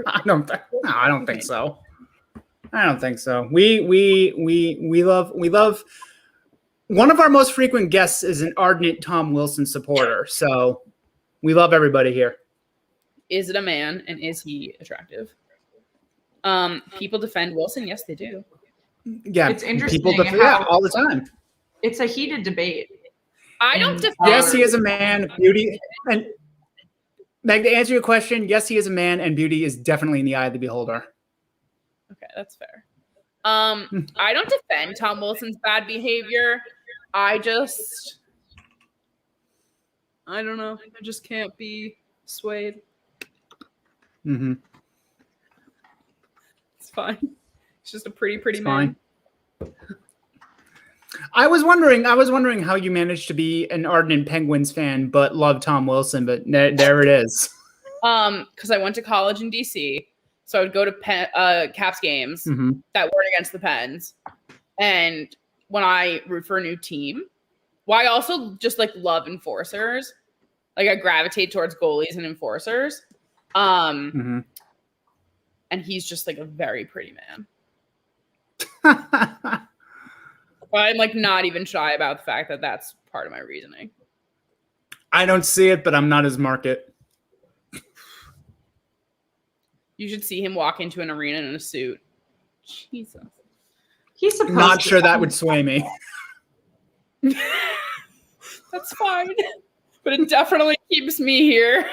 I don't think so. I don't think so. We love one of our most frequent guests is an ardent Tom Wilson supporter. So we love everybody here. Is it a man and is he attractive? People defend Wilson. Yes, they do. Yeah, it's interesting. People defend all the time. It's a heated debate. I don't defend. Yes, he is a man. Beauty and Meg, to answer your question, yes, he is a man, and beauty is definitely in the eye of the beholder. Okay, that's fair. I don't defend Tom Wilson's bad behavior. I don't know. I just can't be swayed. Mm-hmm. It's fine. It's just a pretty man. Fine. I was wondering how you managed to be an ardent Penguins fan but love Tom Wilson, but there it is. Because I went to college in DC, so I would go to Caps games that weren't against the Pens, and when I root for a new team, I also just like love enforcers. Like I gravitate towards goalies and enforcers. And he's just like a very pretty man. But I'm like not even shy about the fact that that's part of my reasoning. I don't see it, but I'm not his market. You should see him walk into an arena in a suit. Jesus. He's supposed not sure that would sway me. That's fine. But it definitely keeps me here.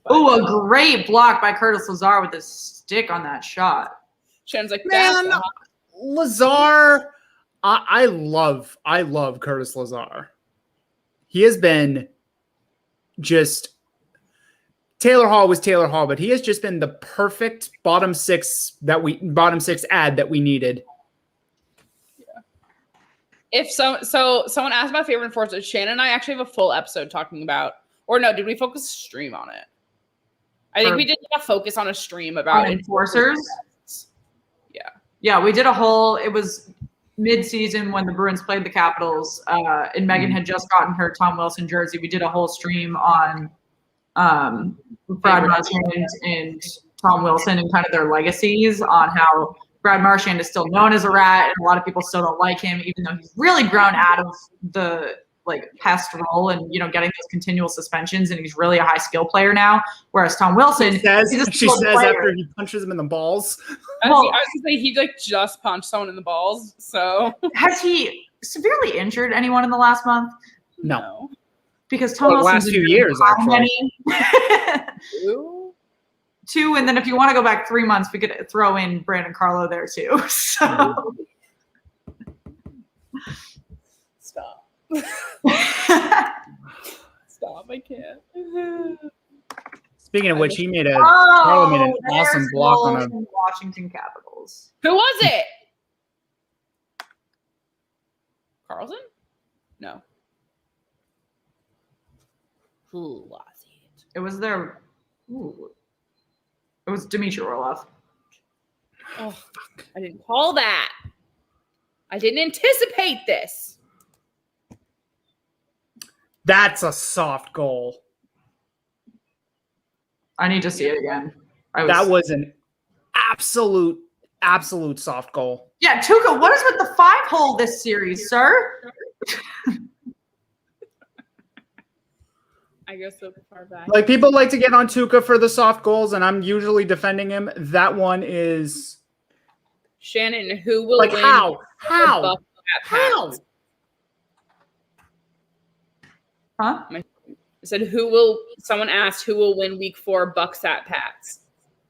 Oh, a great block by Curtis Lazar with his stick on that shot. Shen's like, man, Lazar. I love Curtis Lazar. He has been just Taylor Hall was Taylor Hall, but he has just been the perfect bottom six ad that we needed. Yeah. If someone asked my favorite enforcer, Shannon and I actually have a full episode talking about, or no, did we focus a stream on it? I think we did a focus on a stream about enforcers. Yeah. Yeah, we did a whole, it was mid-season when the Bruins played the Capitals, and Megan had just gotten her Tom Wilson jersey. We did a whole stream on Brad Marchand and Tom Wilson and kind of their legacies, on how Brad Marchand is still known as a rat and a lot of people still don't like him, even though he's really grown out of the pest role and getting those continual suspensions, and he's really a high skill player now. Whereas Tom Wilson, she says after he punches him in the balls. I was gonna say he just punched someone in the balls. So has he severely injured anyone in the last month? No. Because Tom Wilson's last 2 years actually. Two, and then if you want to go back 3 months, we could throw in Brandon Carlo there too. So stop. Stop! I can't. Speaking of which, he made Carlo made an awesome block on a Washington Capitals. Who was it? Carlson? No. Who was it? It was their. Ooh. It was Dmitry Orlov. Oh, fuck. I didn't call that. I didn't anticipate this. That's a soft goal. I need to see it again. That was an absolute soft goal. Yeah, Tuukka, what is with the 5-hole this series, sir? I go so far back. Like, people like to get on Tuukka for the soft goals, and I'm usually defending him. That one is Shannon, who will like win? how? Huh? I said, someone asked who will win week 4 Bucks at Pats.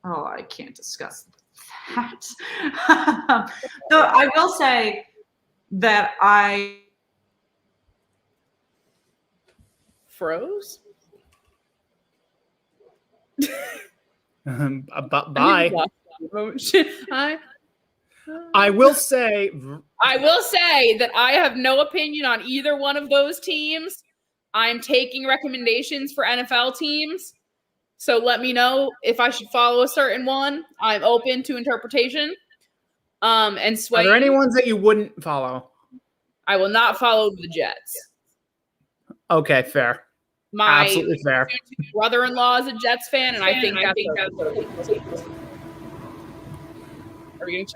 Oh, I can't discuss that. So I will say that I froze. Bye. I will say that I have no opinion on either one of those teams. I'm taking recommendations for NFL teams. So let me know if I should follow a certain one. I'm open to interpretation. And Sway, are there any ones that you wouldn't follow? I will not follow the Jets. Okay, fair. My absolutely fair. brother-in-law is a Jets fan, and I think that's Are we going to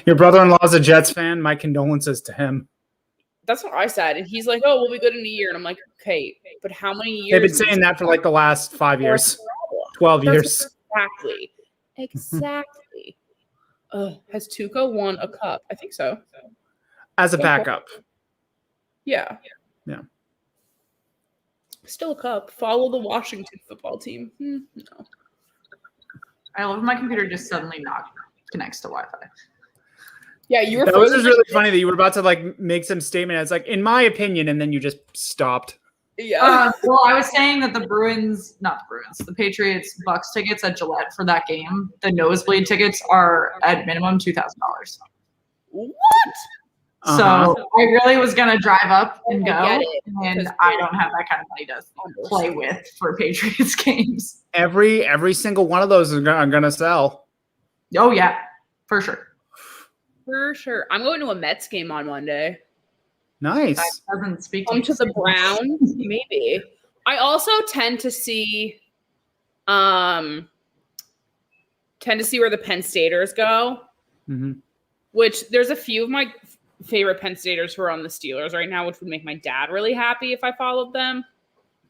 Your brother-in-law is a Jets fan. My condolences to him. That's what I said. And he's like, oh, we'll be good in a year. And I'm like, okay, but how many years? They've been saying that for like the last 5 years, 12 years. Exactly. Has Tuukka won a cup? I think so. As a backup. Yeah. Yeah. Still a cup. Follow the Washington football team. No. I love my computer just suddenly not connects to Wi-Fi. Yeah, you were. That was just really funny that you were about to like make some statement. It's like, in my opinion, and then you just stopped. Yeah. Well, I was saying that the Patriots Bucks tickets at Gillette for that game, the nosebleed tickets are at minimum $2,000. What? So I really was gonna drive up and go, and I don't have that kind of money to play with for Patriots games. Every single one of those are gonna sell. Oh yeah, for sure. For sure. I'm going to a Mets game on Monday. Nice. That doesn't speak to the Browns, maybe. I also tend to see where the Penn Staters go. Mm-hmm. Which there's a few of my favorite Penn Staters who are on the Steelers right now, which would make my dad really happy if I followed them.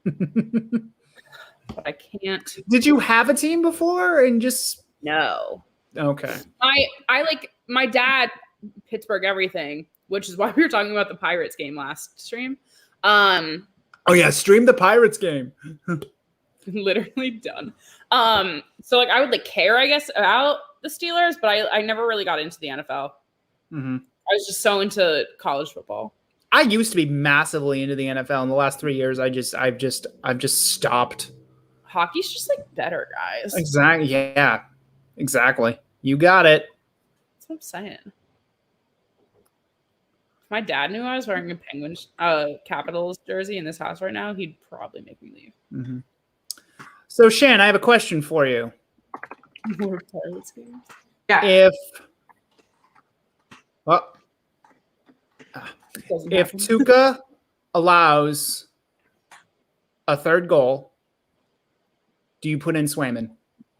But I can't. Did you have a team before and just no? Okay. I like my dad, Pittsburgh everything, which is why we were talking about the Pirates game last stream. Oh yeah, stream the Pirates game. Literally done. So like I would like care, I guess, about the Steelers, but I never really got into the NFL. Mm-hmm. I was just so into college football. I used to be massively into the NFL. In the last 3 years, I've just stopped. Hockey's just like better, guys. Exactly. Yeah. Exactly. You got it. That's what I'm saying. If my dad knew I was wearing a Penguins Capitals jersey in this house right now, he'd probably make me leave. Mm-hmm. So, Shan, I have a question for you. More Pirates games. Yeah. If Tuukka allows a third goal, do you put in Swayman?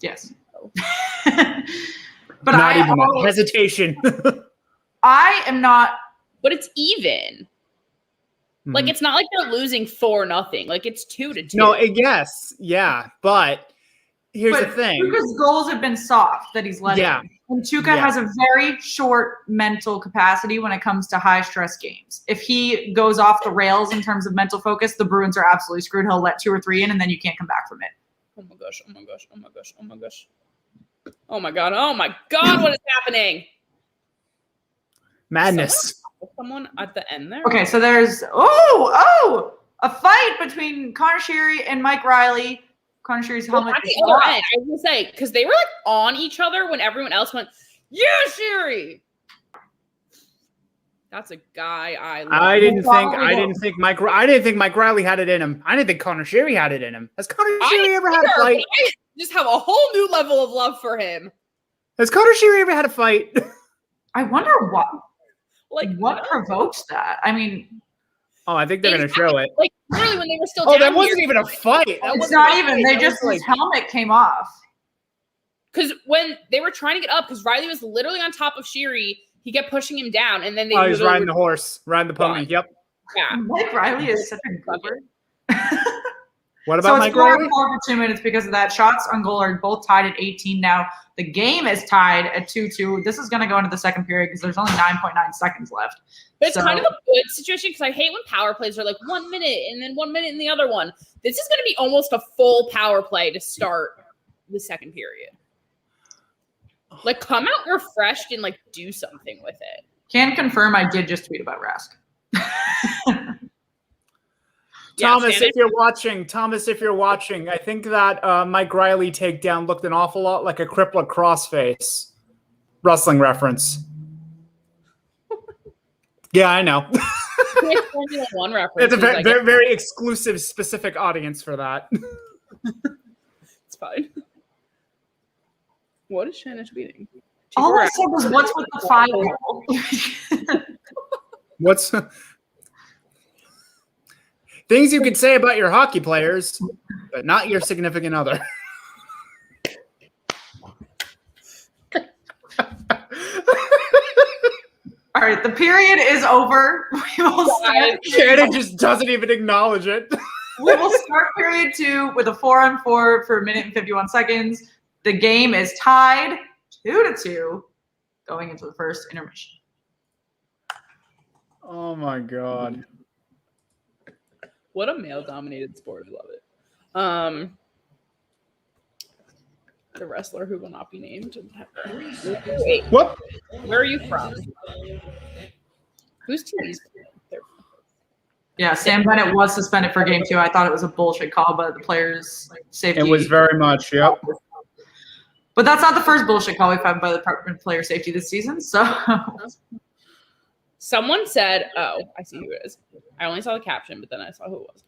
Yes. But not even a hesitation. I am not. But it's even. Mm-hmm. Like, it's not like they're losing 4-0. Like, it's 2-2. No, yes. Yeah. But here's the thing. Tuukka's goals have been soft that he's letting. Yeah. And Tuukka has a very short mental capacity when it comes to high-stress games. If he goes off the rails in terms of mental focus, the Bruins are absolutely screwed. He'll let 2 or 3 in, and then you can't come back from it. Oh, my gosh. Oh, my gosh. Oh, my gosh. Oh, my gosh. Oh, my God. Oh, my God. What is happening? Madness. Someone at the end there? Okay, so there's a fight between Connor Sheary and Mike Riley. Connor Sheary's helmet. At the other end, I was gonna say, because they were like on each other when everyone else went, yeah, Sheary. That's a guy I love. I didn't think Mike Riley had it in him. I didn't think Connor Sheary had it in him. Has Connor Sheary ever had a fight? I just have a whole new level of love for him. Has Connor Sheary ever had a fight? I wonder what provoked that. I mean, I think they're going to show it. Like literally when they were still down that wasn't here, even a fight. It's not even. They just his helmet came off. Because when they were trying to get up, because Riley was literally on top of Sheary, he kept pushing him down, and then they. He was riding the horse, riding the pony. Yep. Yeah. Mike Riley is such a goober. What about Mike Riley? So it's 4-4 for 2 minutes because of that. Shots on goal are both tied at 18 now. The game is tied at 2-2. This is going to go into the second period because there's only 9.9 seconds left. But it's kind of a good situation because I hate when power plays are like 1 minute and then 1 minute in the other one. This is going to be almost a full power play to start the second period. Like, come out refreshed and, like, do something with it. Can confirm I did just tweet about Rask. Thomas, if you're watching, I think that Mike Riley takedown looked an awful lot like a crippler crossface. Wrestling reference. Yeah, I know. One reference. It's a very, very, very exclusive, specific audience for that. It's fine. What is Shannon tweeting? All I said was, what's with the 5-hole? What's... Things you could say about your hockey players, but not your significant other. All right, the period is over. We will start. Shannon just doesn't even acknowledge it. We will start period 2 with a 4-on-4 for a minute and 51 seconds. The game is tied 2-2 going into the first intermission. Oh my God. What a male-dominated sport. I love it. The wrestler who will not be named. Wait, what? Where are you from? Whose team is there? Yeah, Sam Bennett was suspended for game 2. I thought it was a bullshit call, but the players' safety. It was very much, yep. But that's not the first bullshit call we've had by the Department of Player Safety this season. So someone said, "Oh, I see who it is." I only saw the caption, but then I saw who it was.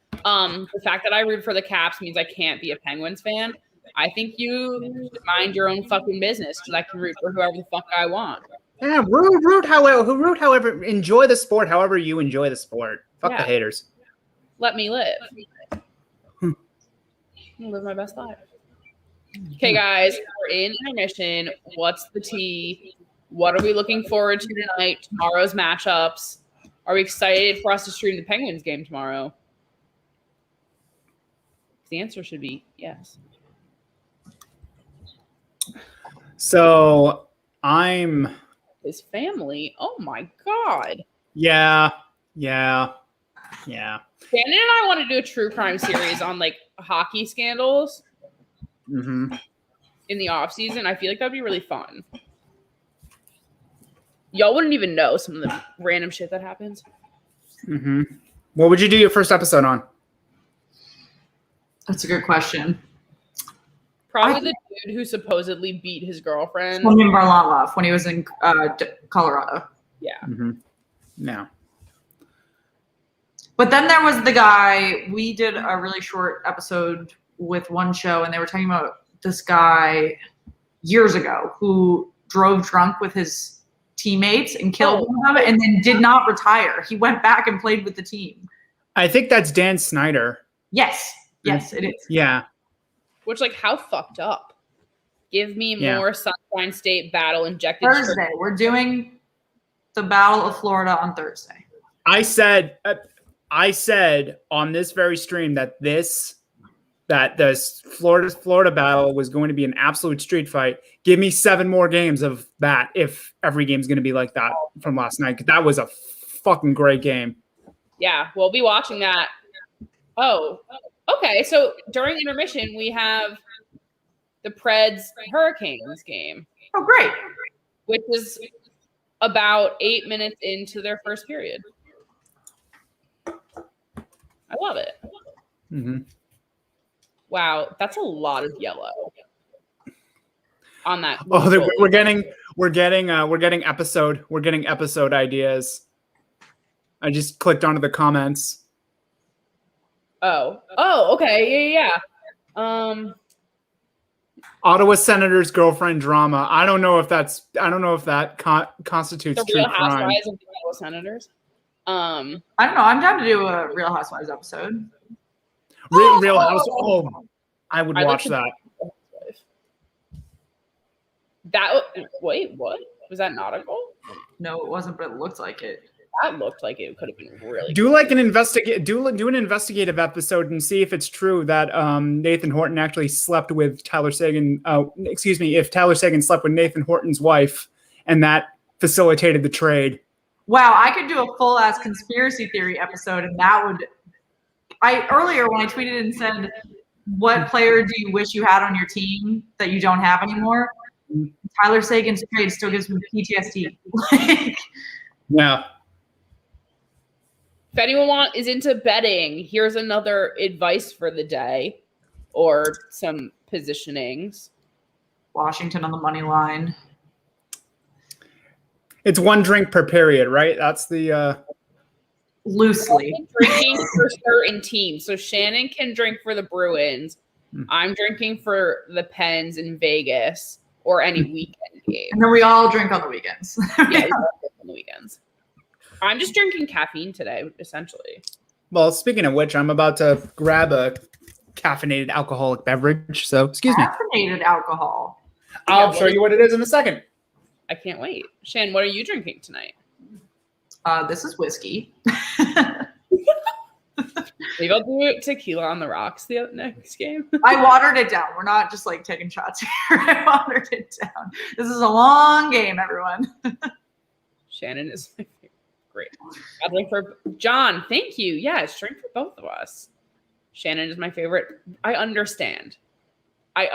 The fact that I root for the Caps means I can't be a Penguins fan. I think you should mind your own fucking business because I can root for whoever the fuck I want. Yeah, root however, enjoy the sport however you enjoy the sport. Fuck the haters. Let me live. I'm gonna live my best life. Okay, guys, we're in intermission. What's the tea? What are we looking forward to tonight? Tomorrow's matchups. Are we excited for us to stream the Penguins game tomorrow? The answer should be yes. So I'm his family. Oh my God. Yeah. Shannon and I want to do a true crime series on like hockey scandals in the off season. I feel like that'd be really fun. Y'all wouldn't even know some of the random shit that happens. What would you do your first episode on? That's a good question. Probably the dude who supposedly beat his girlfriend. William Varlamov when he was in Colorado. Yeah. No. But then there was the guy, we did a really short episode with one show, and they were talking about this guy years ago who drove drunk with his teammates and killed them and then did not retire. He went back and played with the team. I think that's Dan Snyder. Yes, it is. Yeah. Which, like, how fucked up? Give me more Sunshine State battle injected. Thursday. We're doing the Battle of Florida on Thursday. I said on this very stream that this Florida battle was going to be an absolute street fight. Give me 7 more games of that if every game's going to be like that from last night. 'Cause that was a fucking great game. Yeah, we'll be watching that. Oh, okay. So during intermission, we have the Preds Hurricanes game. Oh, great. Which is about 8 minutes into their first period. I love it. Wow, that's a lot of yellow on that. Oh, we're getting episode ideas. I just clicked onto the comments. Oh, okay, yeah. Ottawa Senator's girlfriend drama. I don't know if that constitutes The true Real crime. Housewives of the Ottawa Senators. I don't know. I'm down to do a Real Housewives episode. Real House. Oh, I would watch that. Wait, what? Was that not a goal? No, it wasn't, but it looked like it. That looked like it could have been really. Do like an investigative episode and see if it's true that Nathan Horton actually slept with Tyler Seguin. If Tyler Seguin slept with Nathan Horton's wife, and that facilitated the trade. Wow, I could do a full ass conspiracy theory episode, and that would. Earlier when I tweeted and said, "What player do you wish you had on your team that you don't have anymore?" Tyler Seguin's trade still gives me PTSD. Yeah. If anyone is into betting, here's another advice for the day, or some positionings. Washington on the money line. It's one drink per period, right? That's the loosely drinking for certain teams. So Shannon can drink for the Bruins. I'm drinking for the Pens in Vegas or any weekend game. And then we all drink on the weekends. Yeah, we all drink on the weekends. I'm just drinking caffeine today, essentially. Well, speaking of which, I'm about to grab a caffeinated alcoholic beverage. So, excuse me. Caffeinated alcohol. I'll show you what it is in a second. I can't wait. Shan, what are you drinking tonight? This is whiskey. Maybe I'll do tequila on the rocks the next game. I watered it down. We're not just like taking shots here. I watered it down. This is a long game, everyone. Shannon is my favorite. Great. I'll drink for John. Thank you. Yes, drink for both of us. Shannon is my favorite. I understand. I'm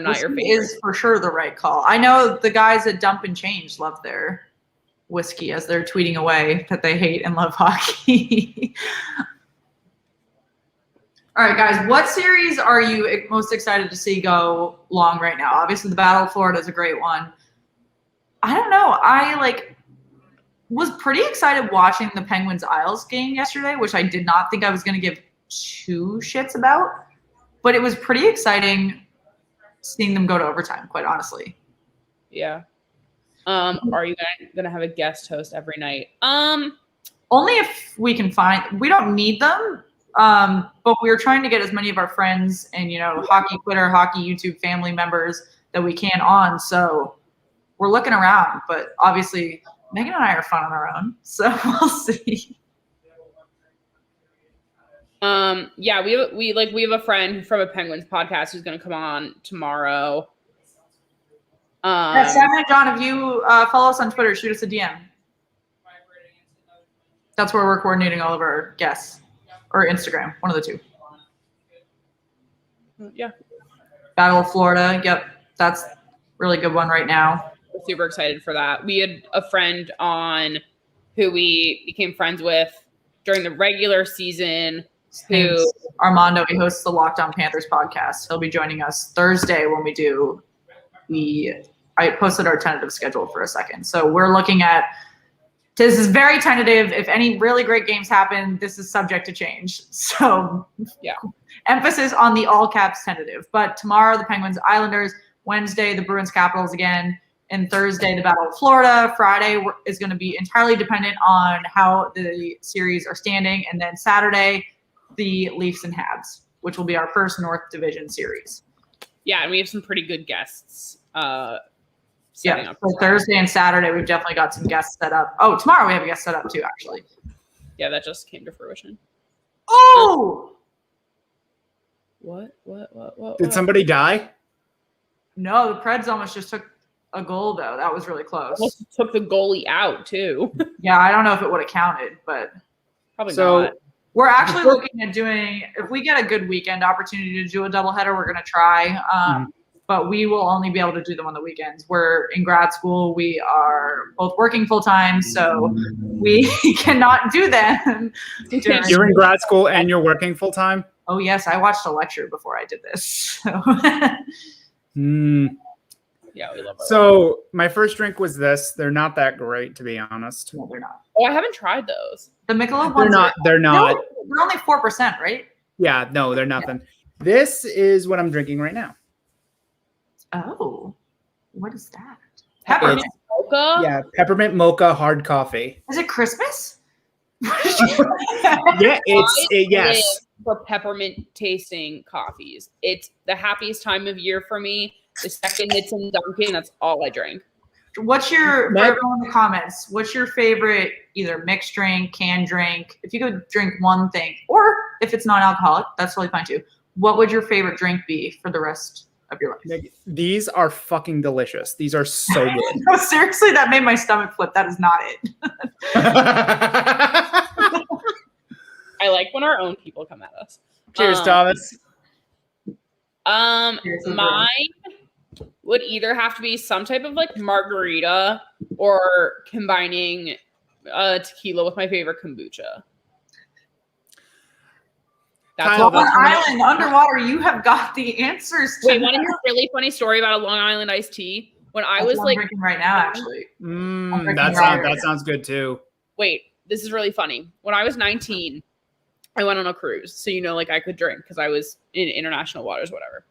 not your favorite. Is for sure the right call. I know the guys at Dump and Change love their whiskey as they're tweeting away that they hate and love hockey. All right, guys, what series are you most excited to see go long right now? Obviously, the Battle of Florida is a great one. I don't know. I was pretty excited watching the Penguins Isles game yesterday, which I did not think I was going to give two shits about. But it was pretty exciting seeing them go to overtime, quite honestly. Yeah. Are you gonna have a guest host every night? Only if we can find. We don't need them, but we're trying to get as many of our friends and hockey Twitter, hockey YouTube family members that we can on. So we're looking around, but obviously Megan and I are fun on our own, so we'll see. Yeah, we have a friend from a Penguins podcast who's going to come on tomorrow. Sam and John, if you follow us on Twitter, shoot us a DM. That's where we're coordinating all of our guests, or Instagram, one of the two. Yeah. Battle of Florida. Yep, that's a really good one right now. We're super excited for that. We had a friend on who we became friends with during the regular season. Who Armando, he hosts the Locked On Panthers podcast. He'll be joining us Thursday when we do I posted our tentative schedule for a second. So we're looking at, this is very tentative. If any really great games happen, this is subject to change. So yeah, emphasis on the all caps tentative. But tomorrow, the Penguins Islanders. Wednesday, the Bruins Capitals again. And Thursday, the Battle of Florida. Friday is going to be entirely dependent on how the series are standing. And then Saturday, the Leafs and Habs, which will be our first North Division series. Yeah, and we have some pretty good guests. Yeah, so Thursday and Saturday, we've definitely got some guests set up. Oh, tomorrow we have a guest set up too, actually. Yeah, that just came to fruition. Oh! What? Did somebody die? No, the Preds almost just took a goal, though. That was really close. Almost took the goalie out, too. Yeah, I don't know if it would have counted, but probably not. We're actually looking at doing, if we get a good weekend opportunity to do a doubleheader, we're going to try. But we will only be able to do them on the weekends. We're in grad school. We are both working full time, so we cannot do them. You're in grad school and you're working full time? Oh, yes. I watched a lecture before I did this. So. Yeah, we love our So my first drink was this. They're not that great, to be honest. No, they're not. Oh, I haven't tried those. The Michelob They're ones. not. They're not. They're only 4%, right? Yeah, no, they're nothing. This is what I'm drinking right now. Oh, what is that? Peppermint Peppermint. mocha? Yeah, peppermint mocha hard coffee. Is it Christmas? Yeah, yes. For peppermint tasting coffees. It's the happiest time of year for me. The second it's in Dunkin', that's all I drink. What's your, for everyone in the comments, what's your favorite either mixed drink, canned drink? If you could drink one thing, or if it's non-alcoholic, that's totally fine too. What would your favorite drink be for the rest of your life? These are fucking delicious. These are so good. No, seriously, that made my stomach flip. That is not it. I like when our own people come at us. Cheers, Thomas. Mine would either have to be some type of like margarita or combining tequila with my favorite kombucha. That's Kyle, Long Island, underwater, you have got the answers to Wait, want to hear a really funny story about a Long Island iced tea? When I was like drinking right now, actually. That sounds good too. Wait, this is really funny. When I was 19, I went on a cruise. So, like I could drink because I was in international waters, whatever.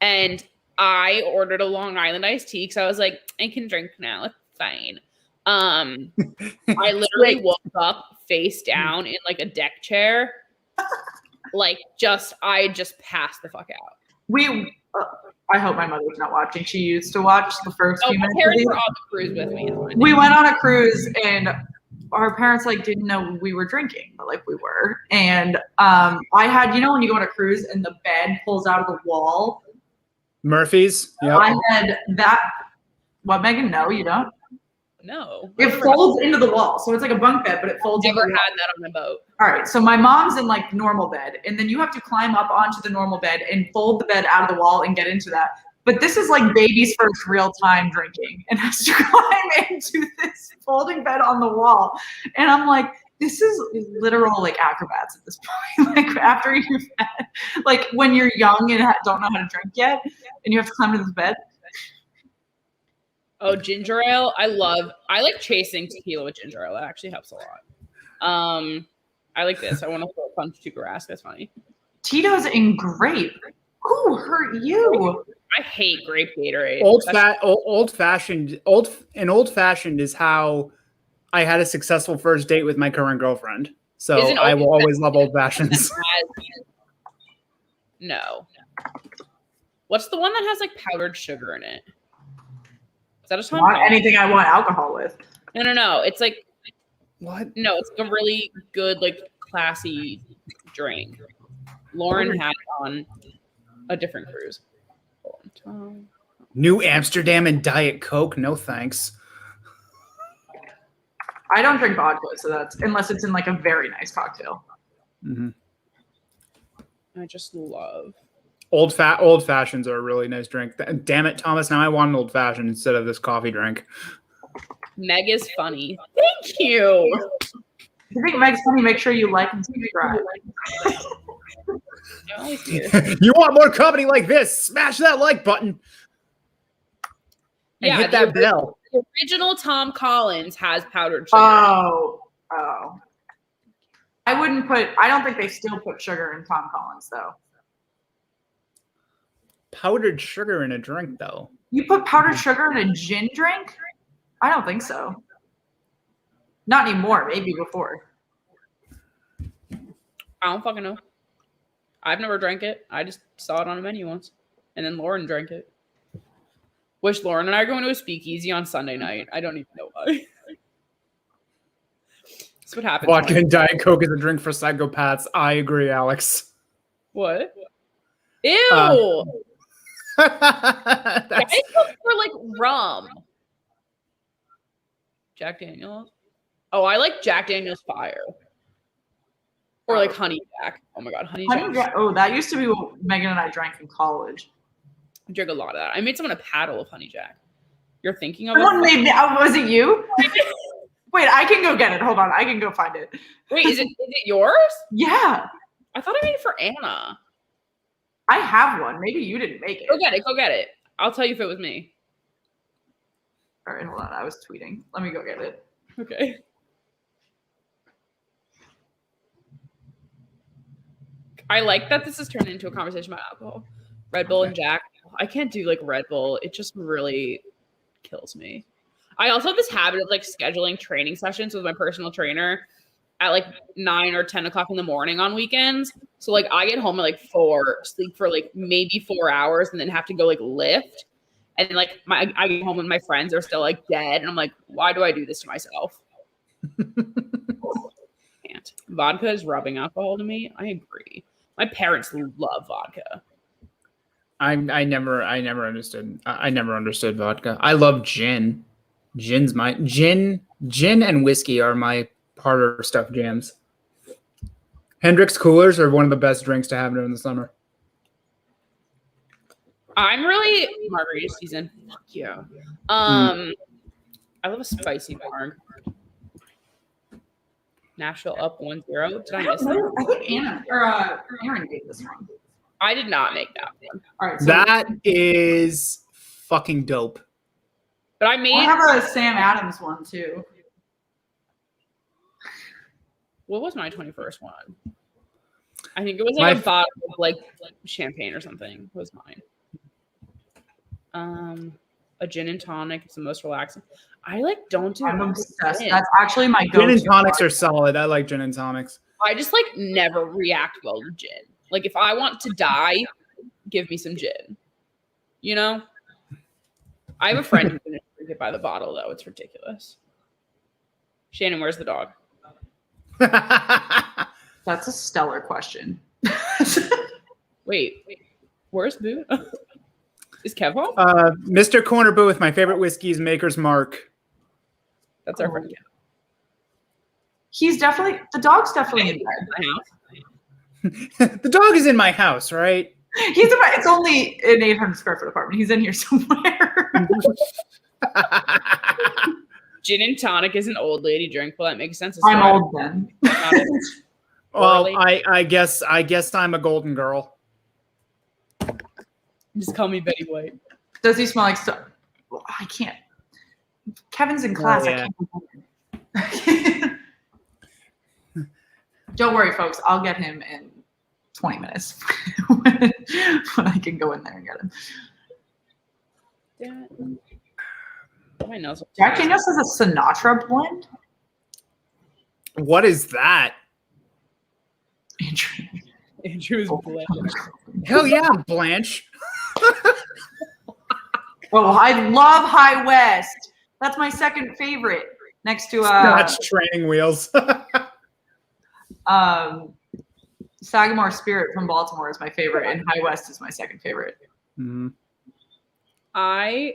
And I ordered a Long Island iced tea because I was like, I can drink now. It's fine. I literally woke up face down in like a deck chair. I just passed the fuck out. I hope my mother's not watching. She used to watch the first few minutes. My parents were on the cruise with me. We went on a cruise and our parents didn't know we were drinking, but we were. And I had, when you go on a cruise and the bed pulls out of the wall. Murphy's. Yep. I had that. What, Megan? No, you don't. No. It folds into the wall. So it's like a bunk bed, but it folds into the wall. Never had that on my boat. All right. So my mom's in normal bed. And then you have to climb up onto the normal bed and fold the bed out of the wall and get into that. But this is baby's first real time drinking and has to climb into this folding bed on the wall. And I'm like, this is literal acrobats at this point. After you've had, when you're young and don't know how to drink yet and you have to climb into this bed. Oh, ginger ale. I like chasing tequila with ginger ale. That actually helps a lot. I like this. I want to throw a punch to grass. That's funny. Tito's in grape. Who hurt you? I hate grape Gatorade. Old fashioned is how I had a successful first date with my current girlfriend. So I will always love old fashions. No. What's the one that has powdered sugar in it? Is that a Tom? Not anything I want alcohol with. No. It's what? No, it's a really good, classy drink. Lauren had it on a different cruise. New Amsterdam and Diet Coke? No thanks. I don't drink vodka, so that's unless it's in a very nice cocktail. Mm-hmm. I just love old fashions are a really nice drink. Damn it, Thomas! Now I want an old fashioned instead of this coffee drink. Meg is funny. Thank you. If you think Meg's funny, make sure you like and subscribe. You want more comedy like this? Smash that like button. And hit that bell. The original Tom Collins has powdered sugar. Oh. I don't think they still put sugar in Tom Collins, though. Powdered sugar in a drink, though. You put powdered sugar in a gin drink? I don't think so. Not anymore. Maybe before. I don't fucking know. I've never drank it. I just saw it on a menu once. And then Lauren drank it. Which Lauren and I are going to a speakeasy on Sunday night. I don't even know why. That's what happens. Vodka and Diet Coke is a drink for psychopaths. I agree, Alex. What? Ew! Diet Coke for rum. Jack Daniels. Oh, I like Jack Daniels Fire. Or Honey Jack. Oh my god, Honey Jack. Oh, that used to be what Megan and I drank in college. I drank a lot of that. I made someone a paddle of Honey Jack. You're thinking of it? Was it you? Wait, I can go get it. Hold on, I can go find it. Wait, is it yours? Yeah. I thought I made it for Anna. I have one. Maybe you didn't make it. Go get it. I'll tell you if it was me. All right, hold on. I was tweeting. Let me go get it. Okay. I like that this has turned into a conversation about alcohol. Red Bull and Jack. I can't do like Red Bull. It just really kills me. I also have this habit of like scheduling training sessions with my personal trainer at like 9 or 10 o'clock in the morning on weekends. So like I get home at like 4, sleep for like maybe 4 hours, and then have to go like lift. And like I get home and my friends are still like dead, and I'm like, why do I do this to myself? Can't. Vodka is rubbing alcohol to me. I agree. My parents love vodka. I never understood. I never understood vodka. I love gin. Gin and whiskey are my harder stuff jams. Hendrick's coolers are one of the best drinks to have during the summer. I'm really margarita season. Fuck yeah. I love a spicy bar. Nashville up 1-0. Did I miss that? I think Aaron gave this one. I did not make that one. All right, so That is fucking dope. But I made. I have a Sam Adams one too. What was my 21st one? I think it was like a bottle of like champagne or something was mine. A gin and tonic is the most relaxing. I like don't do. I'm obsessed. gin. That's actually my go-to. Gin and tonics are solid. I like gin and tonics. I just like never react well to gin. Like if I want to die, give me some gin. You know? I have a friend who can drink it by the bottle though. It's ridiculous. Shannon, where's the dog? That's a stellar question. Wait. Where's Boo? Is Kev home? Mr. Corner Booth, my favorite whiskey is Maker's Mark. That's our friend. He's definitely the dog's definitely in bed. The dog is in my house, right? It's only an 800 square foot apartment. He's in here somewhere. Gin and tonic is an old lady drink. Well, that makes sense. I'm old then. Well, I guess I'm a golden girl. Just call me Betty White. Does he smell like well, I can't. Kevin's in class. Yeah. I can't. Don't worry, folks. I'll get him in 20 minutes when I can go in there and get him. Damn it. My nose. Jack Daniels has a Sinatra blend. What is that? Andrew's blend. Hell yeah, Blanche. Oh, I love High West. That's my second favorite, next to Scotch training wheels. Sagamore Spirit from Baltimore is my favorite, and High West is my second favorite. Mm-hmm.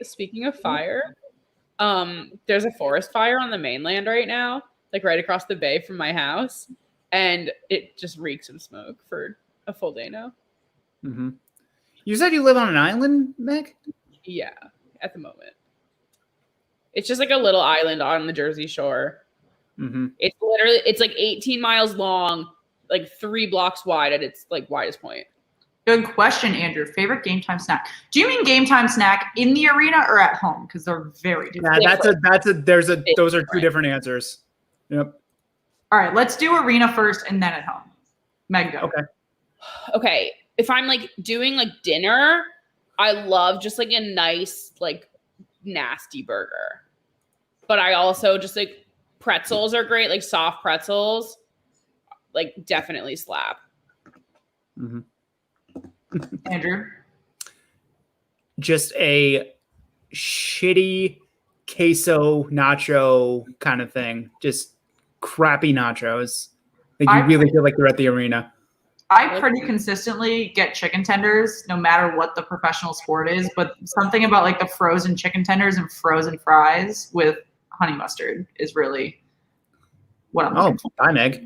Speaking of fire, there's a forest fire on the mainland right now, like right across the bay from my house, and it just reeks of smoke for a full day now. Mm-hmm. You said you live on an island, Meg? Yeah, at the moment. It's just like a little island on the Jersey Shore. Mm-hmm. It's like 18 miles long, like 3 blocks wide at its like widest point. Good question, Andrew. Favorite game time snack? Do you mean game time snack in the arena or at home? Because they're very different. Yeah, those are two different answers. Yep. All right, let's do arena first and then at home. Meg, go. Okay. If I'm like doing like dinner, I love just like a nice, like nasty burger. But I also just like pretzels are great, like soft pretzels, like definitely slap. Mm-hmm. Andrew? Just a shitty queso nacho kind of thing. Just crappy nachos. Like you really feel like you're at the arena. I pretty consistently get chicken tenders no matter what the professional sport is, but something about like the frozen chicken tenders and frozen fries with honey mustard is really what I'm looking for. Hi, Meg.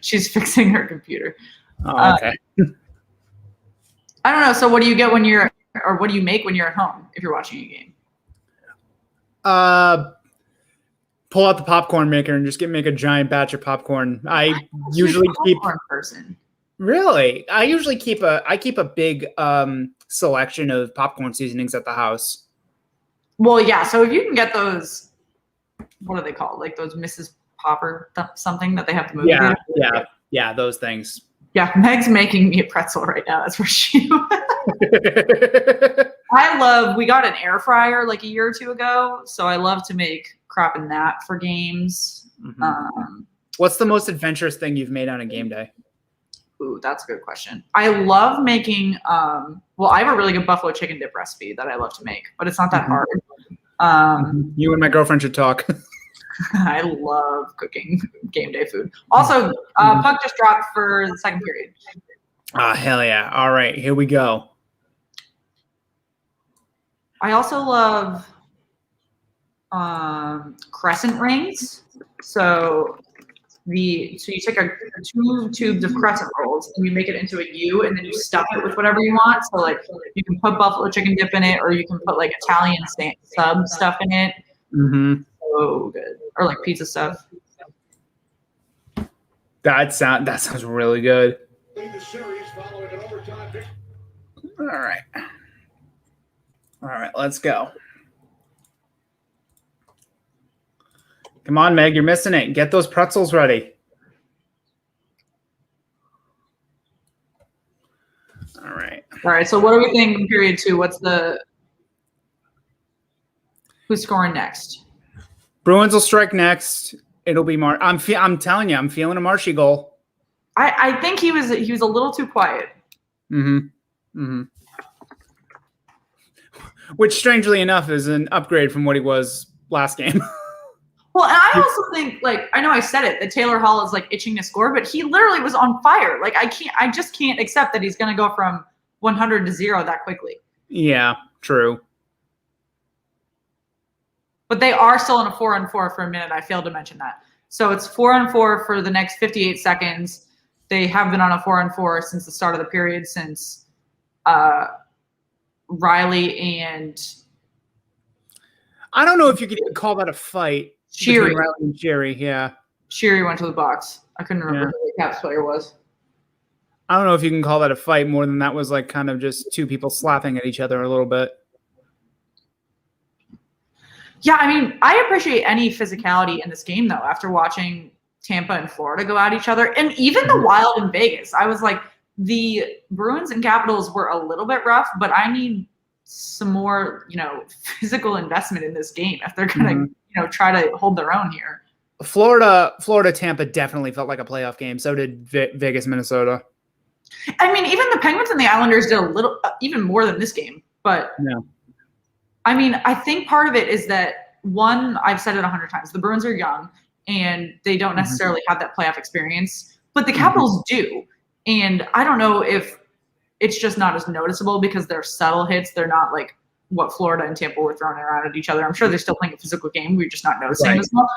She's fixing her computer. Oh, okay. I don't know. So what do you get what do you make when you're at home if you're watching a game? Pull out the popcorn maker and just make a giant batch of popcorn. I usually keep person. Really? I usually keep a big selection of popcorn seasonings at the house. Well, yeah. So if you can get those, what are they called? Like those Mrs. Popper something that they have the movie. Yeah, those things. Yeah, Meg's making me a pretzel right now. That's where she. We got an air fryer like a year or two ago, so I love to make crap in that for games. Mm-hmm. What's the most adventurous thing you've made on a game day? Ooh, that's a good question. I love making. Well, I have a really good buffalo chicken dip recipe that I love to make, but it's not that hard. You and my girlfriend should talk. I love cooking game day food. Also, puck just dropped for the second period. Ah, hell yeah. All right, here we go. I also love crescent rings. So you take 2 tubes of crescent rolls and you make it into a U, and then you stuff it with whatever you want. So like you can put buffalo chicken dip in it, or you can put like Italian sub stuff in it. Mm-hmm. So good. Or like pizza stuff. That sounds really good. All right, let's go. Come on, Meg, you're missing it. Get those pretzels ready. All right. So what are we thinking period 2? Who's scoring next? Bruins will strike next. It'll be I'm telling you, I'm feeling a Marshy goal. I think he was a little too quiet. Which, strangely enough, is an upgrade from what he was last game. Well, and I also think, like, I know I said it, that Taylor Hall is like itching to score, but he literally was on fire. Like, I just can't accept that he's going to go from 100 to 0 that quickly. Yeah, true. But they are still in a 4-on-4 for a minute. I failed to mention that. So it's 4-on-4 for the next 58 seconds. They have been on a 4-on-4 since the start of the period, since Riley and I don't know if you could even call that a fight. Sheary. Riley and Sheary, yeah. Sheary went to the box. I couldn't remember who the Caps player was. I don't know if you can call that a fight more than that was like kind of just two people slapping at each other a little bit. Yeah, I mean, I appreciate any physicality in this game, though, after watching Tampa and Florida go at each other. And even the Wild in Vegas. I was like, the Bruins and Capitals were a little bit rough, but I need some more, physical investment in this game if they're going to, try to hold their own here. Florida, Tampa definitely felt like a playoff game. So did Vegas, Minnesota. I mean, even the Penguins and the Islanders did a little, even more than this game. But I mean, I think part of it is that, one, I've said it 100 times, the Bruins are young and they don't necessarily have that playoff experience, but the Capitals do. And I don't know if it's just not as noticeable because they're subtle hits. They're not like what Florida and Tampa were throwing around at each other. I'm sure they're still playing a physical game. We're just not noticing it as well.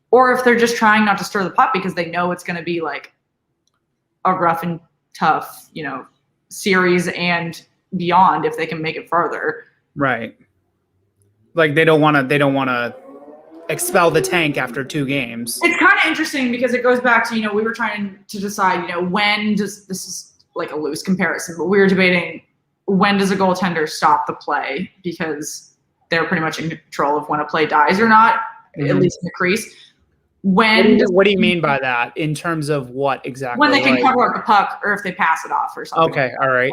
Or if they're just trying not to stir the pot because they know it's going to be like a rough and tough, series and beyond if they can make it farther. Right. Like they don't want to expel the tank after 2 games. It's kind of interesting because it goes back to, we were trying to decide, when does, this is like a loose comparison, but we were debating when does a goaltender stop the play because they're pretty much in control of when a play dies or not, at least in the crease. What do you mean by that in terms of what exactly? When they can cover up the puck or if they pass it off or something. Okay, all right.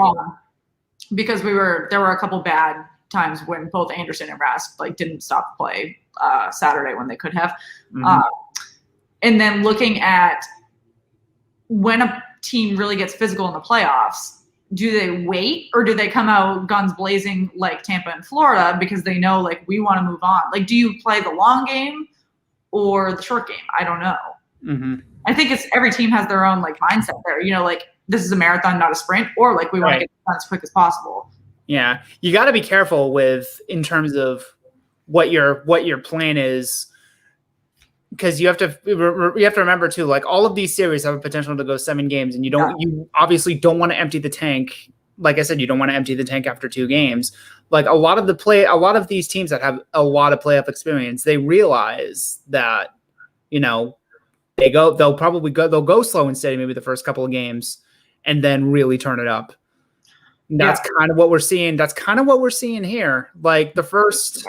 Because there were a couple bad times when both Anderson and Rask didn't stop the play Saturday when they could have. And then looking at when a team really gets physical in the playoffs, do they wait or do they come out guns blazing like Tampa and Florida because they know we want to move on? Do you play the long game or the short game? I don't know. I think it's every team has their own mindset there. This is a marathon, not a sprint, or we want to get it done as quick as possible. Yeah, you got to be careful in terms of what your plan is, because you have to remember too. All of these series have a potential to go 7 games, and you obviously don't want to empty the tank. Like I said, you don't want to empty the tank after 2 games. A lot of these teams that have a lot of playoff experience, they realize that they'll go slow and steady maybe the first couple of games, and then really turn it up. That's kind of what we're seeing. That's kind of what we're seeing here. Like the first,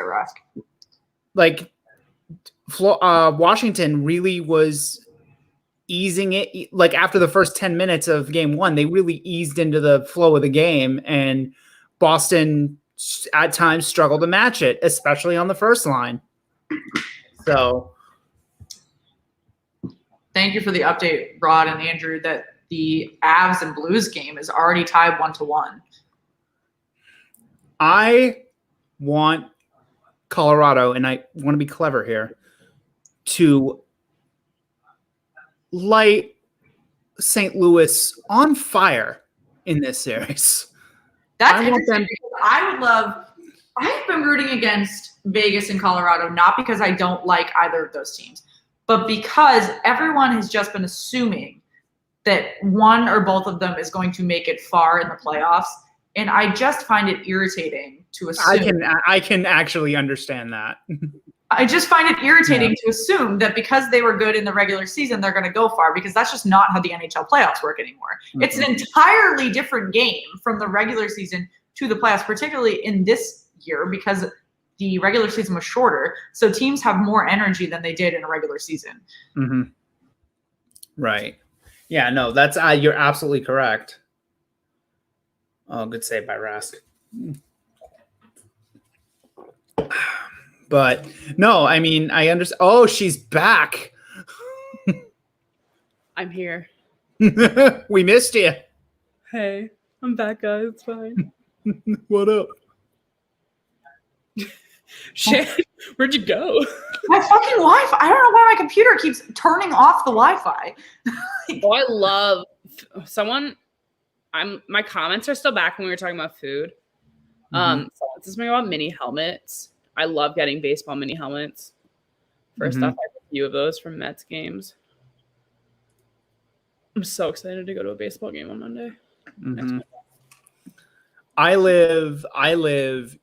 like Washington really was easing it. Like after the first 10 minutes of game one, they really eased into the flow of the game, and Boston at times struggled to match it, especially on the first line. So thank you for the update, Rod and Andrew, that the Avs and Blues game is already tied 1-1. I want Colorado, and I want to be clever here, to light St. Louis on fire in this series. That's interesting because I would love – I've been rooting against Vegas and Colorado, not because I don't like either of those teams, but because everyone has just been assuming that one or both of them is going to make it far in the playoffs. And I just find it irritating to assume. I can actually understand that. I just find it irritating to assume that because they were good in the regular season, they're going to go far, because that's just not how the NHL playoffs work anymore. Mm-hmm. It's an entirely different game from the regular season to the playoffs, particularly in this year, because the regular season was shorter. So teams have more energy than they did in a regular season. Mm-hmm. Right. Yeah, no, that's you're absolutely correct. Oh, good save by Rask. But no, I mean, I understand. Oh, she's back. I'm here. We missed you. Hey, I'm back, guys. It's fine. What up? Shit, where'd you go? My fucking Wi-Fi. I don't know why my computer keeps turning off the Wi-Fi. Oh, I love someone. My comments are still back when we were talking about food. Someone says something about mini helmets. I love getting baseball mini helmets. First off, I have a few of those from Mets games. I'm so excited to go to a baseball game on Monday. Mm-hmm. I live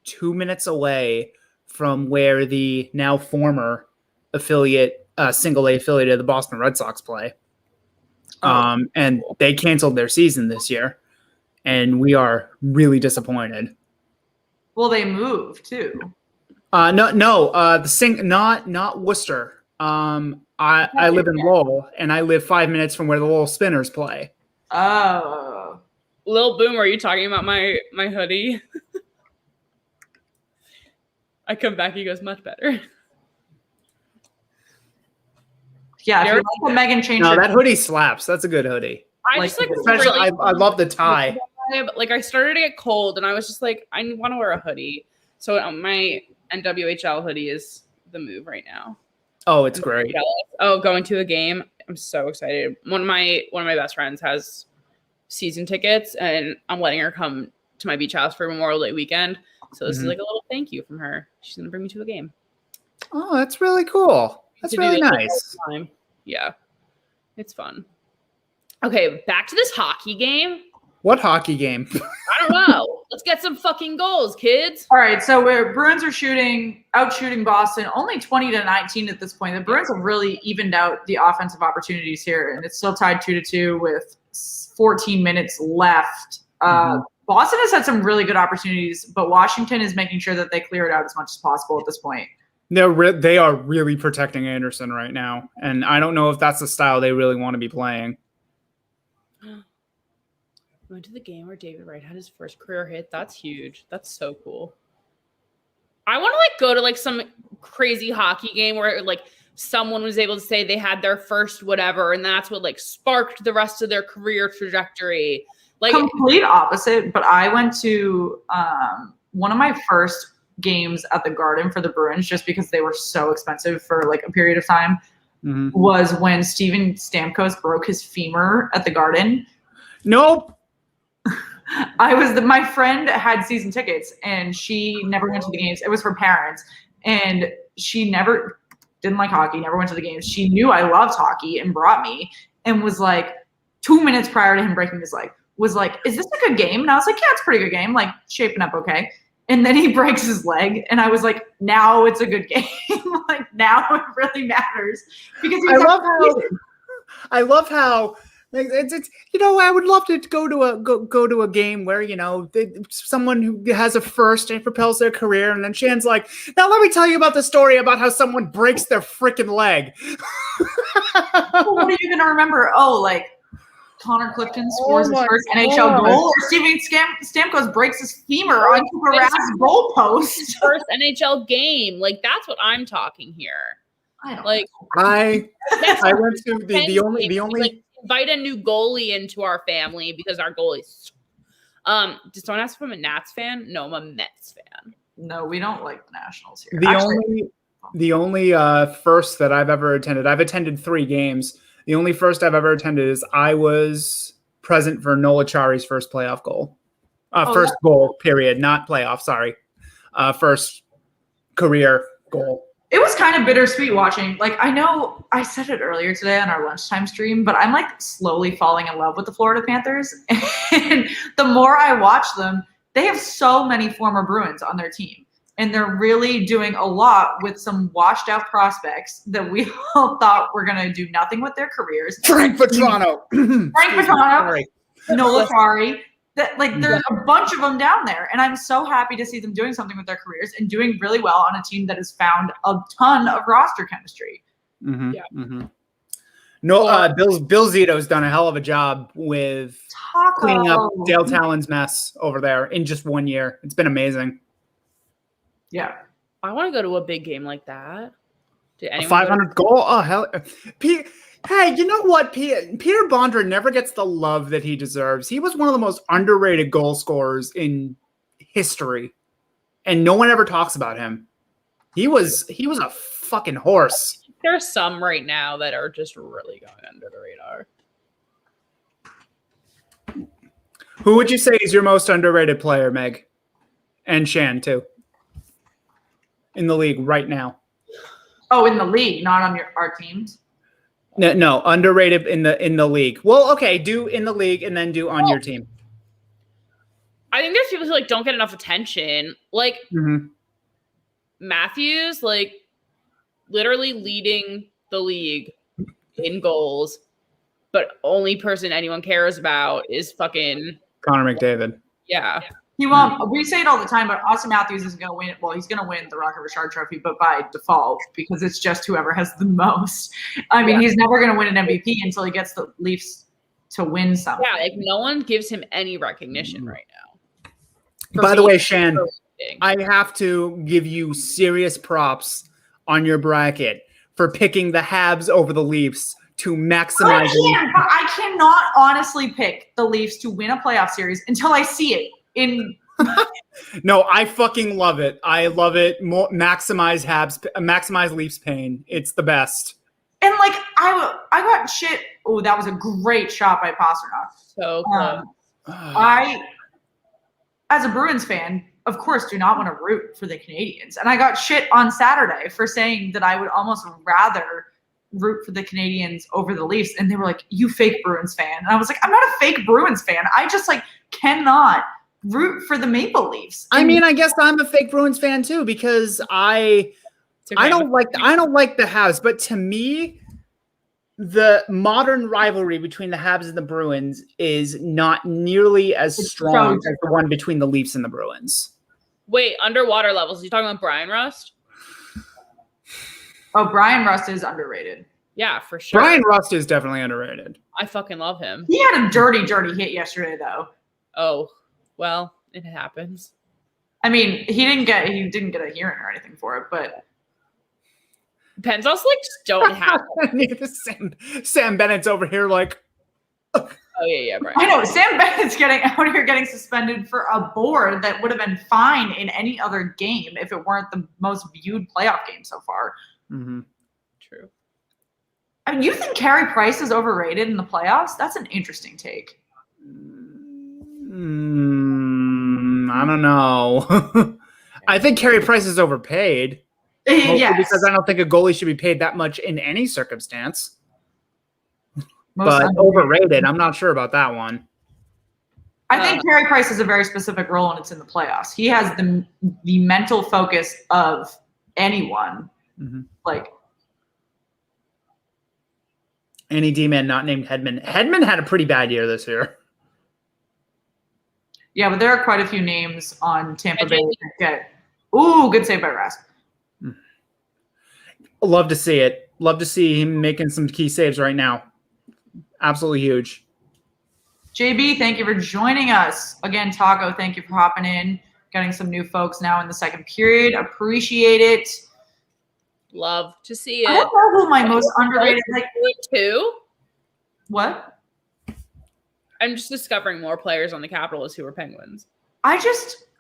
2 minutes away from where the now former affiliate, single A affiliate of the Boston Red Sox play. And they canceled their season this year, and we are really disappointed. Well, they moved too. Not Worcester. I live in Lowell, and I live 5 minutes from where the Lowell Spinners play. Oh, Lil Boom, are you talking about my hoodie? I come back, he goes, much better. Yeah, if you like what Megan changed. No, that hoodie slaps. That's a good hoodie. I love the tie. Like I started to get cold, and I was just like, I want to wear a hoodie. So my NWHL hoodie is the move right now. Oh, it's great. Oh, going to a game. I'm so excited. One of my best friends has season tickets, and I'm letting her come to my beach house for Memorial Day weekend. So this is like a little thank you from her. She's gonna bring me to a game. Oh, that's really cool. That's really nice. Yeah, it's fun. Okay, back to this hockey game. What hockey game? I don't know. Let's get some fucking goals, kids. All right, so Bruins are outshooting Boston, only 20-19 at this point. The Bruins have really evened out the offensive opportunities here, and it's still tied 2-2 with 14 minutes left. Boston has had some really good opportunities, but Washington is making sure that they clear it out as much as possible at this point. They are really protecting Anderson right now, and I don't know if that's the style they really want to be playing. Went to the game where David Wright had his first career hit. That's huge. That's so cool. I want to go to some crazy hockey game where someone was able to say they had their first whatever, and that's what sparked the rest of their career trajectory. Complete opposite, but I went to one of my first games at the Garden for the Bruins just because they were so expensive for a period of time was when Steven Stamkos broke his femur at the Garden. Nope. My friend had season tickets and she never went to the games. It was her parents, and she never didn't like hockey, never went to the games. She knew I loved hockey and brought me, and was 2 minutes prior to him breaking his leg, was is this a good game? And I was like, yeah, it's a pretty good game, shaping up okay. And then he breaks his leg, and I was like, now it's a good game. Now it really matters. Because I love how Like it's I would love to go to a game where someone who has a first and propels their career, and then Shan's like, now let me tell you about the story about how someone breaks their freaking leg. Well, what are you gonna remember? Oh, like Connor Clifton scores his first NHL goal, or Steven Stamkos breaks his femur onto a Raps goalpost. First NHL game, like that's what I'm talking here. I don't like know. I went to the only like, invite a new goalie into our family because our goalie's. Does someone ask if I'm a Nats fan? No, I'm a Mets fan. No, we don't like the Nationals here. The only first that I've ever attended, I've attended 3 games. The only first I've ever attended is I was present for Noel Acciari's first playoff goal. First goal, period, not playoff, sorry. First career goal. It was kind of bittersweet watching. Like, I know I said it earlier today on our lunchtime stream, but I'm like slowly falling in love with the Florida Panthers. And the more I watch them, they have so many former Bruins on their team. And they're really doing a lot with some washed out prospects that we all thought were going to do nothing with their careers. Frank Petrano. Noel Acciari. There's a bunch of them down there. And I'm so happy to see them doing something with their careers and doing really well on a team that has found a ton of roster chemistry. Mm-hmm. Yeah. Mm-hmm. No, Bill Zito's done a hell of a job with cleaning up Dale Talon's mess over there in just 1 year. It's been amazing. Yeah. I want to go to a big game like that. A 500 goal? Oh, hell. Hey, you know what? Peter Bondra never gets the love that he deserves. He was one of the most underrated goal scorers in history, and no one ever talks about him. He was a fucking horse. There's some right now that are just really going under the radar. Who would you say is your most underrated player, Meg? And Shan, too. In the league right now. Oh, in the league, not on our teams? No, underrated in the league. Well, okay, do in the league and then do on your team. I think there's people who don't get enough attention. Like Matthews, literally leading the league in goals, but only person anyone cares about is fucking Connor McDavid. Yeah. He won't. We say it all the time, but Austin Matthews isn't going to win it. Well, he's going to win the Rocket Richard Trophy, but by default, because it's just whoever has the most. I mean, he's never going to win an MVP until he gets the Leafs to win something. Yeah, no one gives him any recognition right now. By the way, Shan, I have to give you serious props on your bracket for picking the Habs over the Leafs to maximize. I cannot honestly pick the Leafs to win a playoff series until I see it. No, I fucking love it. I love it. Maximize Leafs pain. It's the best. And I got shit. Oh, that was a great shot by Pasternak. So close. I, as a Bruins fan, of course, do not want to root for the Canadiens. And I got shit on Saturday for saying that I would almost rather root for the Canadiens over the Leafs. And they were like, you fake Bruins fan. And I was like, I'm not a fake Bruins fan. I just cannot root for the Maple Leafs. I mean, I guess I'm a fake Bruins fan too, because I don't like the Habs, but to me, the modern rivalry between the Habs and the Bruins is not nearly as strong as the one between the Leafs and the Bruins. Wait, underwater levels. Are you talking about Brian Rust? Oh, Brian Rust is underrated. Yeah, for sure. Brian Rust is definitely underrated. I fucking love him. He had a dirty hit yesterday, though. Oh. Well, it happens. I mean, he didn't get a hearing or anything for it, but Pens also just don't have Sam Bennett's over here oh yeah, right. I know Sam Bennett's getting suspended for a board that would have been fine in any other game if it weren't the most viewed playoff game so far. Mm-hmm. True. I mean, you think Carey Price is overrated in the playoffs? That's an interesting take. I don't know. I think Carey Price is overpaid. Yes. Because I don't think a goalie should be paid that much in any circumstance. But overrated, I'm not sure about that one. I think Carey Price has a very specific role, and it's in the playoffs. He has the mental focus of anyone. Mm-hmm. Any D-man not named Hedman. Hedman had a pretty bad year this year. Yeah, but there are quite a few names on Tampa Bay that get. Ooh, good save by Rask. Love to see it. Love to see him making some key saves right now. Absolutely huge. JB, thank you for joining us. Again, Taco, thank you for hopping in. Getting some new folks now in the second period. Appreciate it. Love to see it. I don't know who my most underrated too. What? I'm just discovering more players on the Capitals who are Penguins.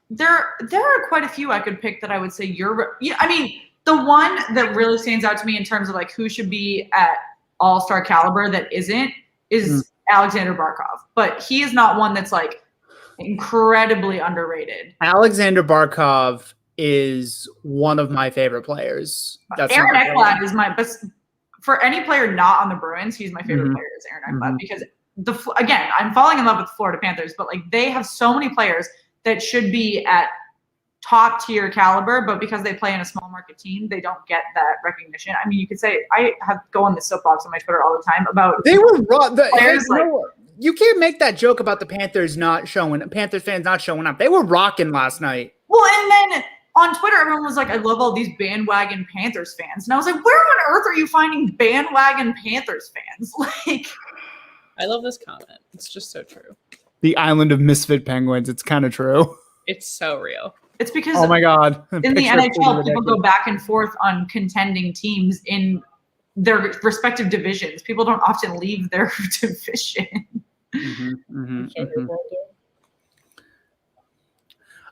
There are quite a few I could pick that I would say the one that really stands out to me in terms of like who should be at all-star caliber that isn't is Alexander Barkov. But he is not one that's like incredibly underrated. Alexander Barkov is one of my favorite players. Aaron Ekblad is my best. For any player not on the Bruins, he's my favorite player is Aaron Ekblad because again, I'm falling in love with the Florida Panthers, but like they have so many players that should be at top tier caliber, but because they play in a small market team, they don't get that recognition. I mean, you could say I have go on this soapbox on my Twitter all the time about they were players you can't make that joke about the Panthers fans not showing up. They were rocking last night. Well, and then on Twitter, everyone was like, I love all these bandwagon Panthers fans. And I was like, where on earth are you finding bandwagon Panthers fans? Like, I love this comment. It's just so true. The island of misfit penguins. It's kind of true. It's so real. It's because oh my God. In the NHL, people go back and forth on contending teams in their respective divisions. People don't often leave their division.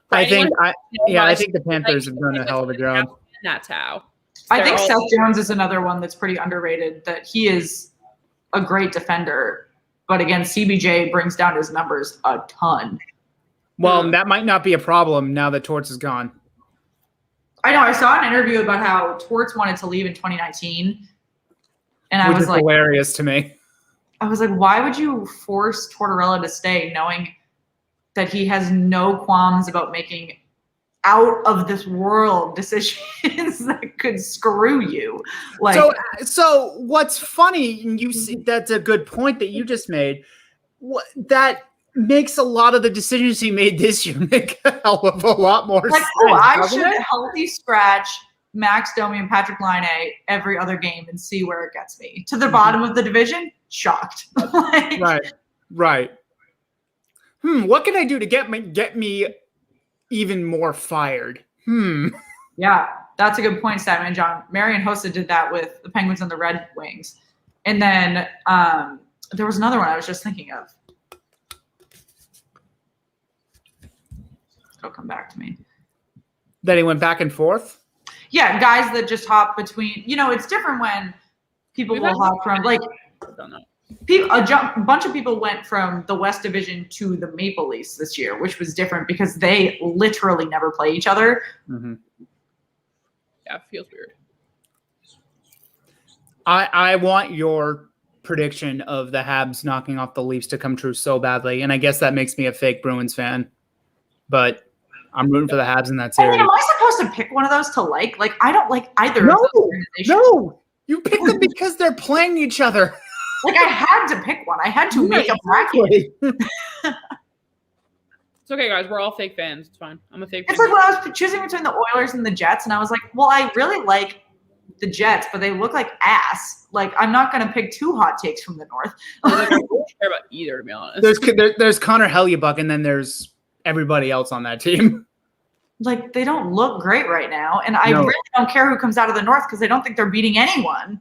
I think the Panthers have done a hell of a job. That's how. I think Seth Jones is another one that's pretty underrated, that he is a great defender. But again, CBJ brings down his numbers a ton. Well, that might not be a problem now that Torts is gone. I know. I saw an interview about how Torts wanted to leave in 2019. And I was like, hilarious to me. I was like, why would you force Tortorella to stay knowing that he has no qualms about making out of this world decisions that could screw you? Like, so what's funny, and you see that's a good point that you just made. That makes a lot of the decisions he made this year make a hell of a lot more sense. I should healthy scratch Max Domi and Patrick Laine every other game and see where it gets me. To the bottom of the division, shocked. Right. What can I do to get me even more fired? Yeah, that's a good point, Statman John. Marian Hossa did that with the Penguins and the Red Wings. And then there was another one I was just thinking of. It'll come back to me. That he went back and forth? Yeah, guys that just hop between. It's different when people will hop from, like, a bunch of people went from the West Division to the Maple Leafs this year, which was different because they literally never play each other. Yeah, it feels weird. I want your prediction of the Habs knocking off the Leafs to come true so badly, and I guess that makes me a fake Bruins fan, but I'm rooting for the Habs in that series. Am I supposed to pick one of those to like? Like, I don't like either of those organizations. No, you pick them because they're playing each other. Like, I had to pick one. I had to make a bracket. It's okay, guys. We're all fake fans. It's fine. I'm a fake fan. It's like when I was choosing between the Oilers and the Jets, and I was like, well, I really like the Jets, but they look like ass. Like, I'm not going to pick two hot takes from the North. I don't care about either, to be honest. There's Connor Hellebuyck, and then there's everybody else on that team. Like, they don't look great right now, and I really don't care who comes out of the North because I don't think they're beating anyone.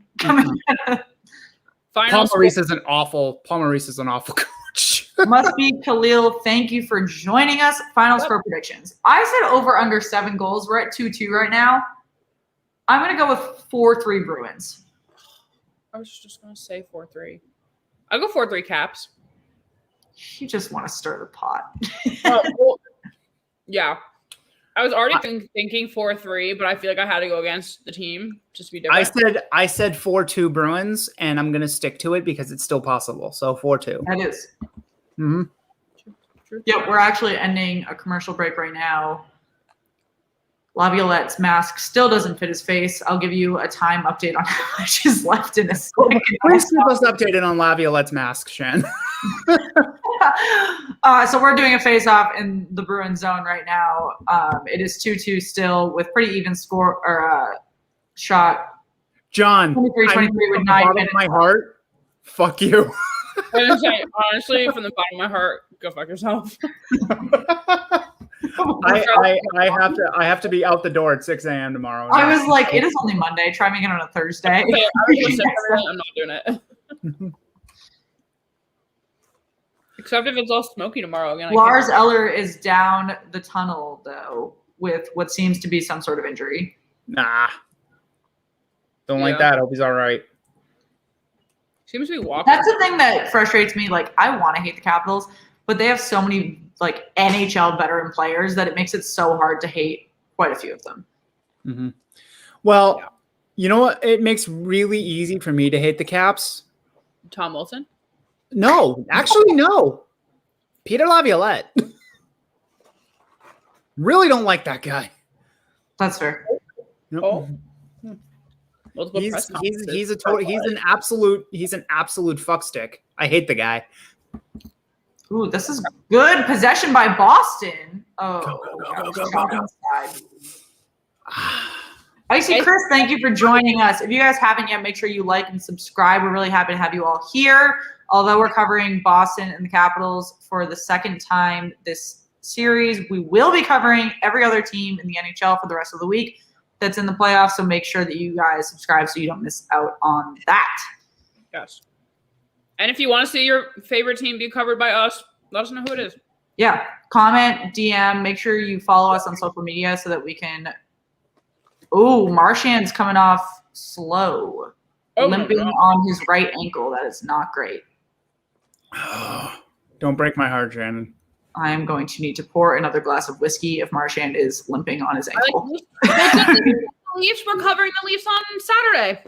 Paul Maurice is an awful coach. Must be Khalil. Thank you for joining us. Final score predictions. I said over under 7 goals. We're at 2-2 right now. I'm going to go with 4-3 Bruins. I was just going to say 4-3. I'll go 4-3 Caps. You just want to stir the pot. Yeah. I was already thinking 4-3, but I feel like I had to go against the team just to be different. I said 4-2 Bruins, and I'm going to stick to it because it's still possible. So 4-2. That is. True. Yeah, we're actually ending a commercial break right now. Laviolette's mask still doesn't fit his face. I'll give you a time update on how much is left in a second. Please keep us updated on Laviolette's mask, Shan. So we're doing a face-off in the Bruins zone right now. It is 2-2 still with pretty even score or shot. John, 23-23 with 9 bottom minutes. of my heart, fuck you. I was gonna say, honestly, from the bottom of my heart, go fuck yourself. I have to be out the door at 6 a.m. tomorrow. I was like, it is only Monday. Try making it on a Thursday. Okay, I was gonna say, I'm not doing it. Except if it's all smoky tomorrow again. Lars Eller is down the tunnel, though, with what seems to be some sort of injury. Nah. Don't like that. Hope he's all right. Seems to be walking. That's the thing that frustrates me. Like, I want to hate the Capitals, but they have so many like NHL veteran players that it makes it so hard to hate quite a few of them. Mm-hmm. Well, you know what? It makes really easy for me to hate the Caps. Tom Wilson? No, actually, no. Peter Laviolette. Really don't like that guy. That's fair. Nope. Oh. He's an absolute fuckstick. I hate the guy. Ooh, this is good possession by Boston. Oh, go. Icy Chris, thank you for joining us. If you guys haven't yet, make sure you like and subscribe. We're really happy to have you all here. Although we're covering Boston and the Capitals for the second time this series, we will be covering every other team in the NHL for the rest of the week that's in the playoffs. So make sure that you guys subscribe so you don't miss out on that. Yes. And if you want to see your favorite team be covered by us, let us know who it is. Yeah. Comment, DM, make sure you follow us on social media so that we can. Oh, Marchand's coming off slow. Limping on his right ankle. That is not great. Don't break my heart, Shannon. I am going to need to pour another glass of whiskey if Marchand is limping on his ankle. The Leafs, we're covering the Leafs on Saturday.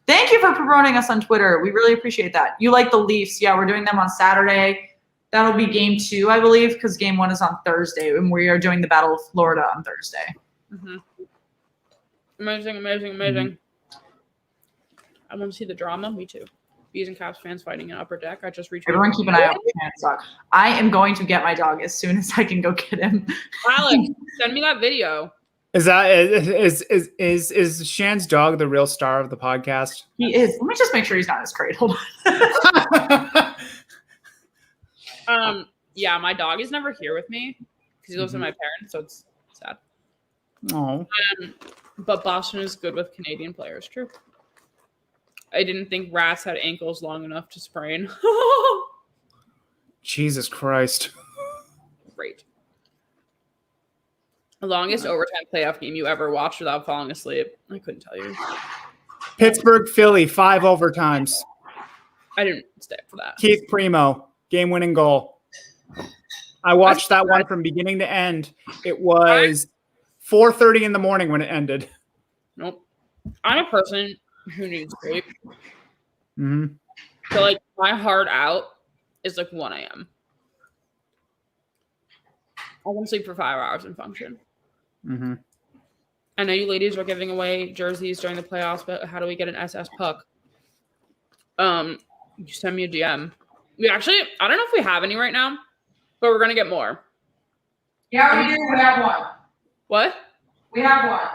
Thank you for promoting us on Twitter. We really appreciate that. You like the Leafs. Yeah, we're doing them on Saturday. That'll be game 2, I believe, because game 1 is on Thursday, and we are doing the Battle of Florida on Thursday. Mm-hmm. Amazing. Mm-hmm. I want to see the drama. Me too. Bees and Caps fans fighting in Upper Deck. I just retweeted. Everyone keep an eye out for Shannon's dog. I am going to get my dog as soon as I can go get him. Alex, send me that video. Is Shan's dog the real star of the podcast? He is. Let me just make sure he's not in his crate. Hold on. Yeah, my dog is never here with me because he lives with my parents, so it's sad. Oh. But Boston is good with Canadian players. True. I didn't think Rats had ankles long enough to sprain. Jesus Christ. Great. The longest overtime playoff game you ever watched without falling asleep. I couldn't tell you. Pittsburgh, Philly, 5 overtimes. I didn't stay up for that. Keith Primo, game-winning goal. I watched that one from beginning to end. It was 4:30 in the morning when it ended. Nope. I'm a person who needs sleep. Mm-hmm. So, like, my heart out is like 1 a.m. I can sleep for 5 hours and function. Mm-hmm. I know you ladies are giving away jerseys during the playoffs, but how do we get an SS puck? You send me a DM. We actually, I don't know if we have any right now, but we're gonna get more. Yeah, we do. We have one. What? We have one.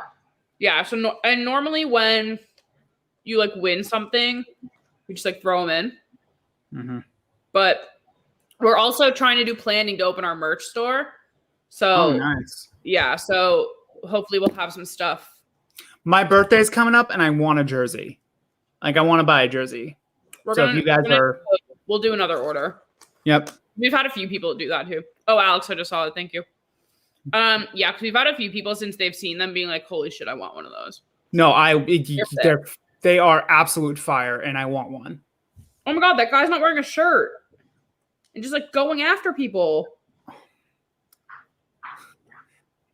Yeah. So and normally when you like win something, we just like throw them in. Mm-hmm. But we're also trying to do planning to open our merch store. So nice. Yeah. So hopefully we'll have some stuff. My birthday's coming up, and I want a jersey. Like I want to buy a jersey. If you guys are, we'll do another order. Yep. We've had a few people do that too. Oh, Alex, I just saw it. Thank you. Yeah, because we've had a few people since they've seen them being like, "Holy shit, I want one of those." No, they are absolute fire, and I want one. Oh my god, that guy's not wearing a shirt and just like going after people.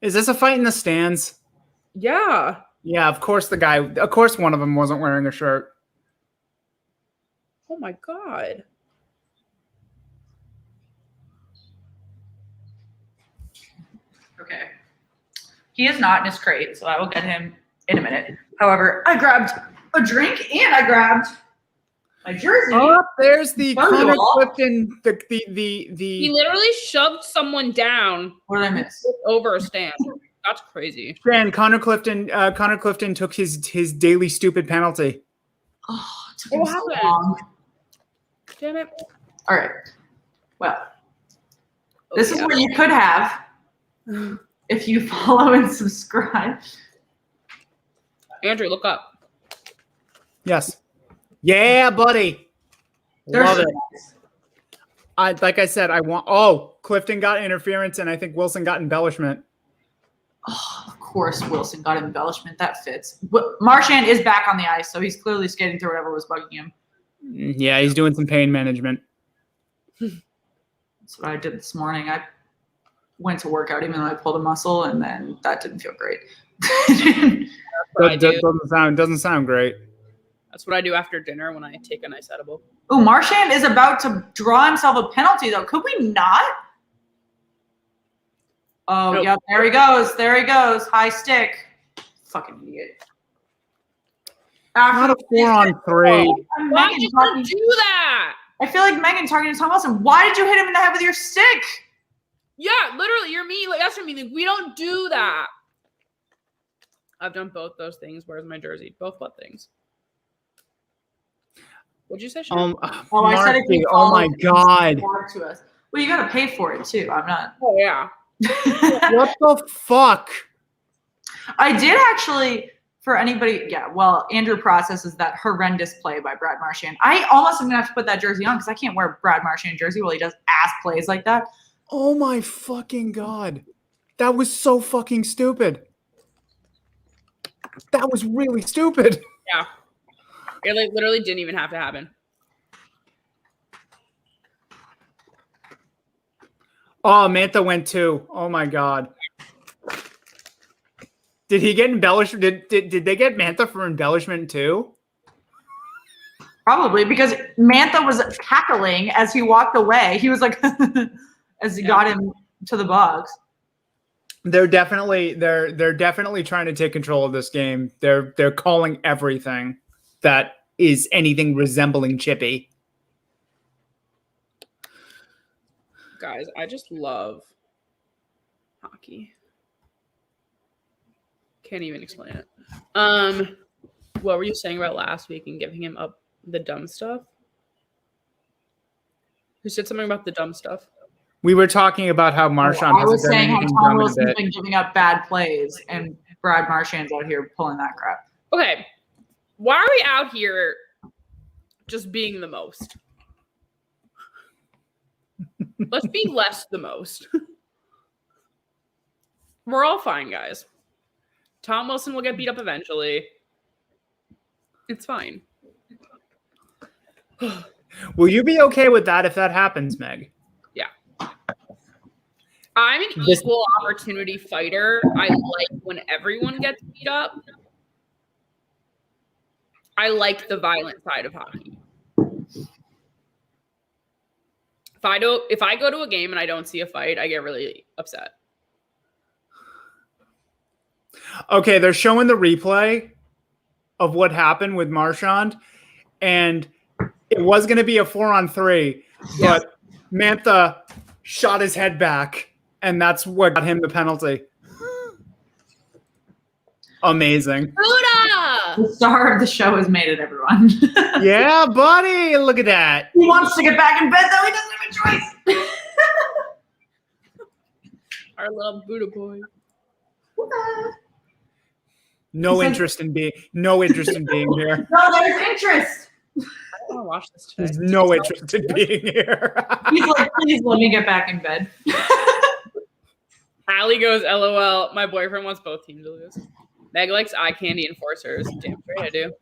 Is this a fight in the stands? Yeah. Yeah, of course one of them wasn't wearing a shirt. Oh my god. Okay. He is not in his crate, so I will get him in a minute. However, I grabbed a drink and I grabbed my jersey. Oh, there's the First of Connor all- Clifton. He literally shoved someone down What did I miss? over a stand. That's crazy. And Connor Clifton took his daily stupid penalty. Oh, it took him What so happened? long. Damn it. All right. Well, Oh, this is yeah. what you could have if you follow and subscribe. Andrew, look up. Yes. Yeah, buddy. Love it. Like I said, I want. Oh, Clifton got interference, and I think Wilson got embellishment. Oh, of course, Wilson got embellishment. That fits. Marchand is back on the ice, so he's clearly skating through whatever was bugging him. Yeah, he's doing some pain management. That's what I did this morning. I went to work out even though I pulled a muscle, and then that didn't feel great. What I do. Doesn't sound great. That's what I do after dinner when I take a nice edible. Oh, Marchand is about to draw himself a penalty, though. Could we not? Oh, Nope. yeah, there he goes. There he goes. High stick. Fucking idiot. Not a 4-on-3. Why did you do that? I feel like Megan talking to Tom Wilson. Why did you hit him in the head with your stick? Yeah, literally, you're me. Like, that's what I mean. Like, we don't do that. I've done both those things. Where's my jersey? Both what things? What'd you say, Sean? I said if you Oh my God. to us. Well, you got to pay for it too. I'm not. Oh, yeah. What the fuck? I did actually, for anybody, yeah, well, Andrew processes that horrendous play by Brad Marchand. I almost am going to have to put that jersey on because I can't wear a Brad Marchand jersey while he does ass plays like that. Oh my fucking God. That was so fucking stupid. That was really stupid. Yeah. It like literally didn't even have to happen. Oh, Mantha went too. Oh my God. Did he get embellished? Did they get Mantha for embellishment too? Probably because Mantha was cackling as he walked away. He was like, as he got him to the box. They're definitely trying to take control of this game. They're calling everything that is anything resembling chippy. Guys, I just love hockey. Can't even explain it. What were you saying about last week and giving him up the dumb stuff? Who said something about the dumb stuff? We were talking about how Marchand. I was saying how hasn't Tom done anything Wilson's dumb in a bit. been giving up bad plays, and Brad Marchand's out here pulling that crap. Okay. Why are we out here just being the most? Let's be less the most. We're all fine, guys. Tom Wilson will get beat up eventually. It's fine. Will you be okay with that if that happens, Meg? Yeah. I'm an equal opportunity fighter. I like when everyone gets beat up. I like the violent side of hockey. If I go to a game and I don't see a fight, I get really upset. Okay, they're showing the replay of what happened with Marchand, and it was going to be a 4-on-3, but Mantha shot his head back, and that's what got him the penalty. Amazing. Buddha! The star of the show has made it, everyone. Yeah, buddy. Look at that. He wants to get back in bed, though. He doesn't have a choice. Our little Buddha boy. No interest in being here. No, there's interest. I don't want to watch this today. There's no interest in being here. He's like, please let me get back in bed. Allie goes, LOL. My boyfriend wants both teams to lose. Meg likes eye candy enforcers. Damn straight I do.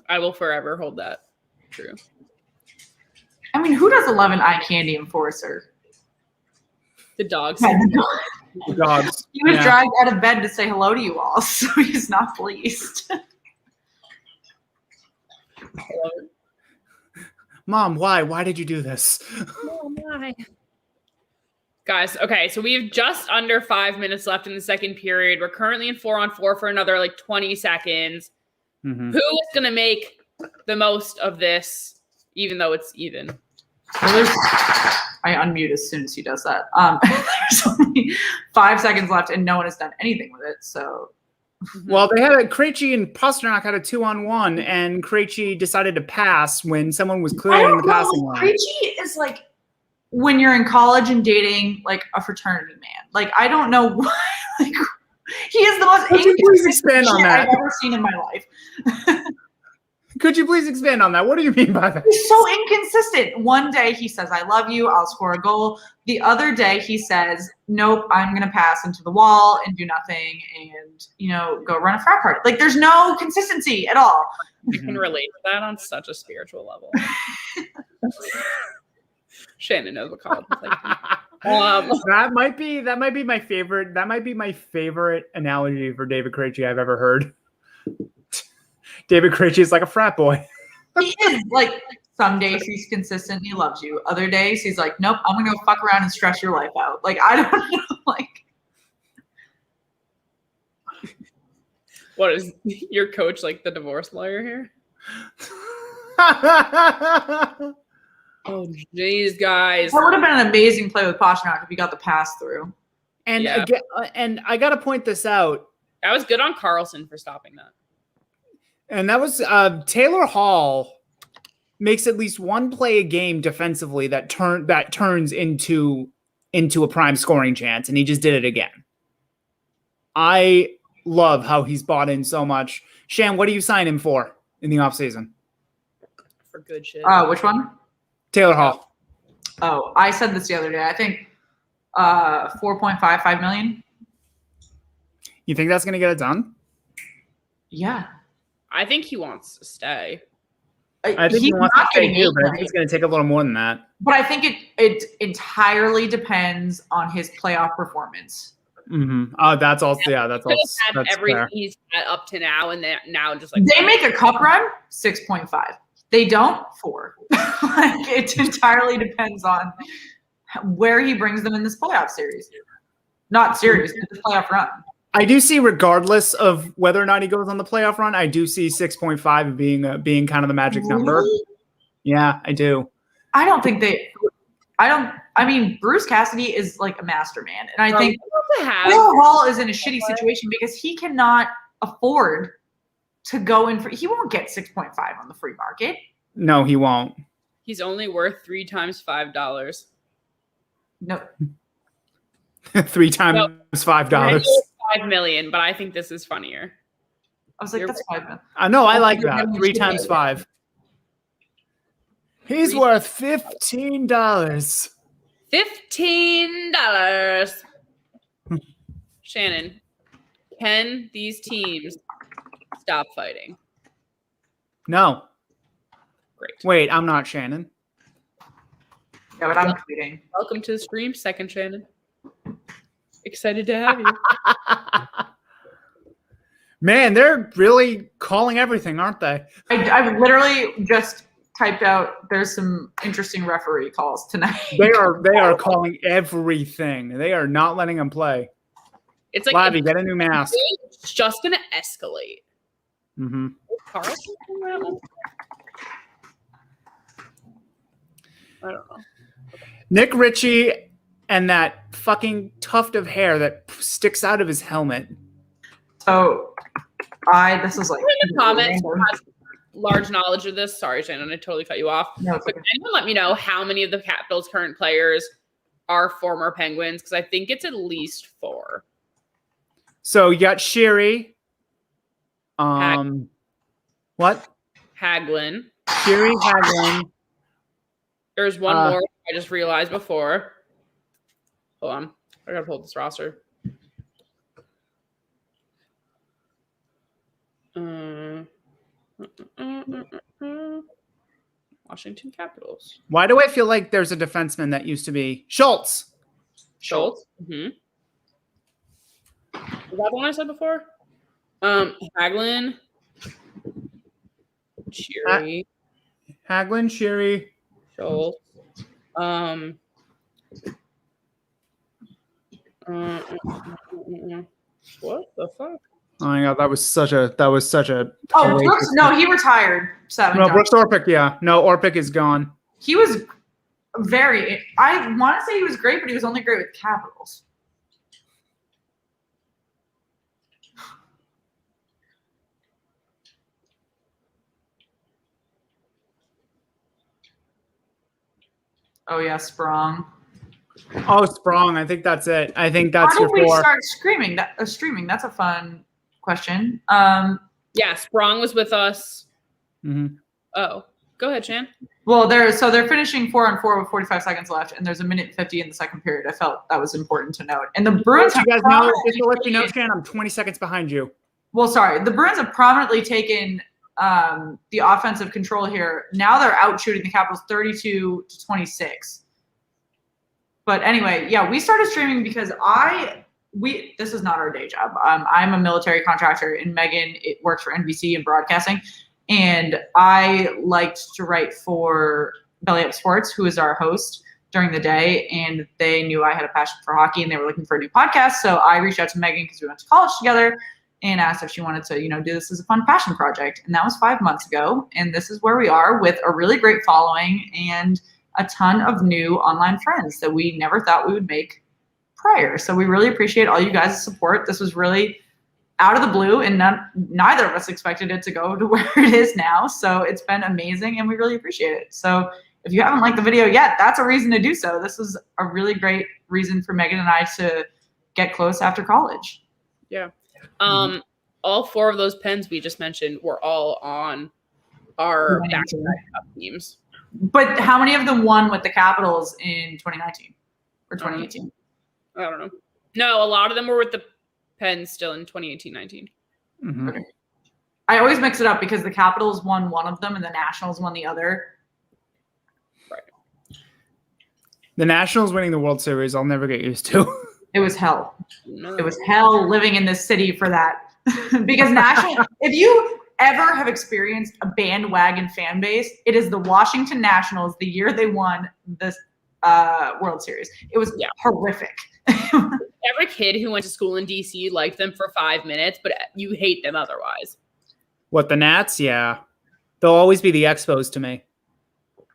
I will forever hold that true. I mean, who doesn't love an eye candy enforcer? The dogs. Dogs. He was dragged out of bed to say hello to you all, so he's not pleased. Mom, why? Why did you do this? Oh my. Guys, okay, so we have just under 5 minutes left in the second period. We're currently in 4-on-4 for another 20 seconds. Mm-hmm. Who is going to make the most of this, even though it's even? I unmute as soon as he does that. There's only 5 seconds left, and no one has done anything with it. So, well, they had Krejci and Pastrnak had a 2-on-1, and Krejci decided to pass when someone was clearly in the passing line. Krejci is when you're in college and dating a fraternity man. I don't know why. He is the most inconsistent shit I've ever seen in my life. Could you please expand on that? What do you mean by that? He's so inconsistent. One day he says, I love you, I'll score a goal. The other day he says, nope, I'm going to pass into the wall and do nothing and, go run a frat party. There's no consistency at all. I can relate to that on such a spiritual level. Shannon knows what college is like. That might be my favorite. That might be my favorite analogy for David Krejci I've ever heard. David Krejci is like a frat boy. He is. Some days he's consistent, he loves you. Other days he's like, nope, I'm gonna go fuck around and stress your life out. I don't know. What is your coach the divorce lawyer here? Oh, jeez, guys. That would have been an amazing play with Pastrnak if he got the pass through. And again, and I got to point this out. That was good on Carlson for stopping that. And that was Taylor Hall makes at least one play a game defensively that turns into a prime scoring chance, and he just did it again. I love how he's bought in so much. Shan, what do you sign him for in the offseason? For good shit. Which one? Taylor Hall. Oh, I said this the other day. I think $4.55 million. You think that's going to get it done? Yeah. I think he wants to stay. I think he wants to stay too, but I think it's going to take a little more than that. But I think it entirely depends on his playoff performance. Mm-hmm. That's also that's everything fair. He's had up to now, and now just they make a cup run 6.5. They don't 4. It entirely depends on where he brings them in this playoff series. Not series, but this playoff run. I do see, regardless of whether or not he goes on the playoff run, I do see 6.5 being kind of the magic number. Really? Yeah, I do. I don't think I mean, Bruce Cassidy is a master man. And I think Will Hall is in a shitty situation because he cannot afford to go in for, he won't get 6.5 on the free market. No, he won't. He's only worth 3 times $5. No. 3 times $5. $5 million, but I think this is funnier. I was like, that's $5 million. I know, I like that. 3 times 5. He's worth $15. $15. Shannon, can these teams stop fighting? No. Great. Wait, I'm not Shannon. Yeah, but I'm tweeting. Welcome to the stream, second Shannon. Excited to have you. Man, they're really calling everything, aren't they? I've literally just typed out, there's some interesting referee calls tonight. They are calling everything. They are not letting them play. It's like Lavi, get a new mask. It's just gonna escalate. Mm-hmm. Carlson? I don't know. Nick Ritchie and that fucking tuft of hair that sticks out of his helmet. So, this is in the comments who has large knowledge of this. Sorry, Shannon, I totally cut you off. No, it's but okay. can anyone let me know how many of the Capitals' current players are former Penguins? Because I think it's at least 4. So you got Sherry. What? Hagelin. Sherry, Hagelin. There's one more I just realized before. Hold on. I gotta pull up this roster. Washington Capitals. Why do I feel like there's a defenseman that used to be Schultz? Schultz. Mm-hmm. Is that the one I said before? Hagelin. Cheery. Hagelin, Sherry. Schultz. What the fuck? Oh my god, that was such a. Oh, Brooks, no, he retired. No, Brooks Orpik, yeah. No, Orpik is gone. He was I want to say he was great, but he was only great with Capitals. Oh yeah, Sprong. Oh, Sprong. I think that's it. I think that's your 4. How did we start streaming? That's a fun question. Yeah, Sprong was with us. Mm-hmm. Oh, go ahead, Chan. Well, they're finishing 4-on-4 with 45 seconds left, and there's a minute 50 in the second period. I felt that was important to note. And the Bruins, you guys know, just to let you know, Chan, I'm 20 seconds behind you. Well, sorry, the Bruins have prominently taken the offensive control here. Now they're out shooting the Capitals 32-26. But anyway, yeah, we started streaming because this is not our day job. I'm a military contractor, and Megan works for NBC in broadcasting. And I liked to write for Belly Up Sports, who is our host during the day. And they knew I had a passion for hockey, and they were looking for a new podcast. So I reached out to Megan because we went to college together and asked if she wanted to, do this as a fun passion project. And that was 5 months ago. And this is where we are with a really great following and a ton of new online friends that we never thought we would make prior. So we really appreciate all you guys' support. This was really out of the blue, and neither of us expected it to go to where it is now. So it's been amazing, and we really appreciate it. So if you haven't liked the video yet, that's a reason to do so. This was a really great reason for Megan and I to get close after college. Yeah. All 4 of those pens we just mentioned were all on our back-to-back teams. But how many of them won with the Capitals in 2019 or 2018? I don't know. No, a lot of them were with the Pens still in 2018-19. Mm-hmm. Okay. I always mix it up because the Capitals won one of them and the Nationals won the other. Right. The Nationals winning the World Series, I'll never get used to. It was hell. No. It was hell living in this city for that. Because if you ever have experienced a bandwagon fan base, it is the Washington Nationals the year they won this World Series. It was horrific. Every kid who went to school in DC liked them for 5 minutes, but you hate them otherwise. What, the Nats? Yeah. They'll always be the Expos to me.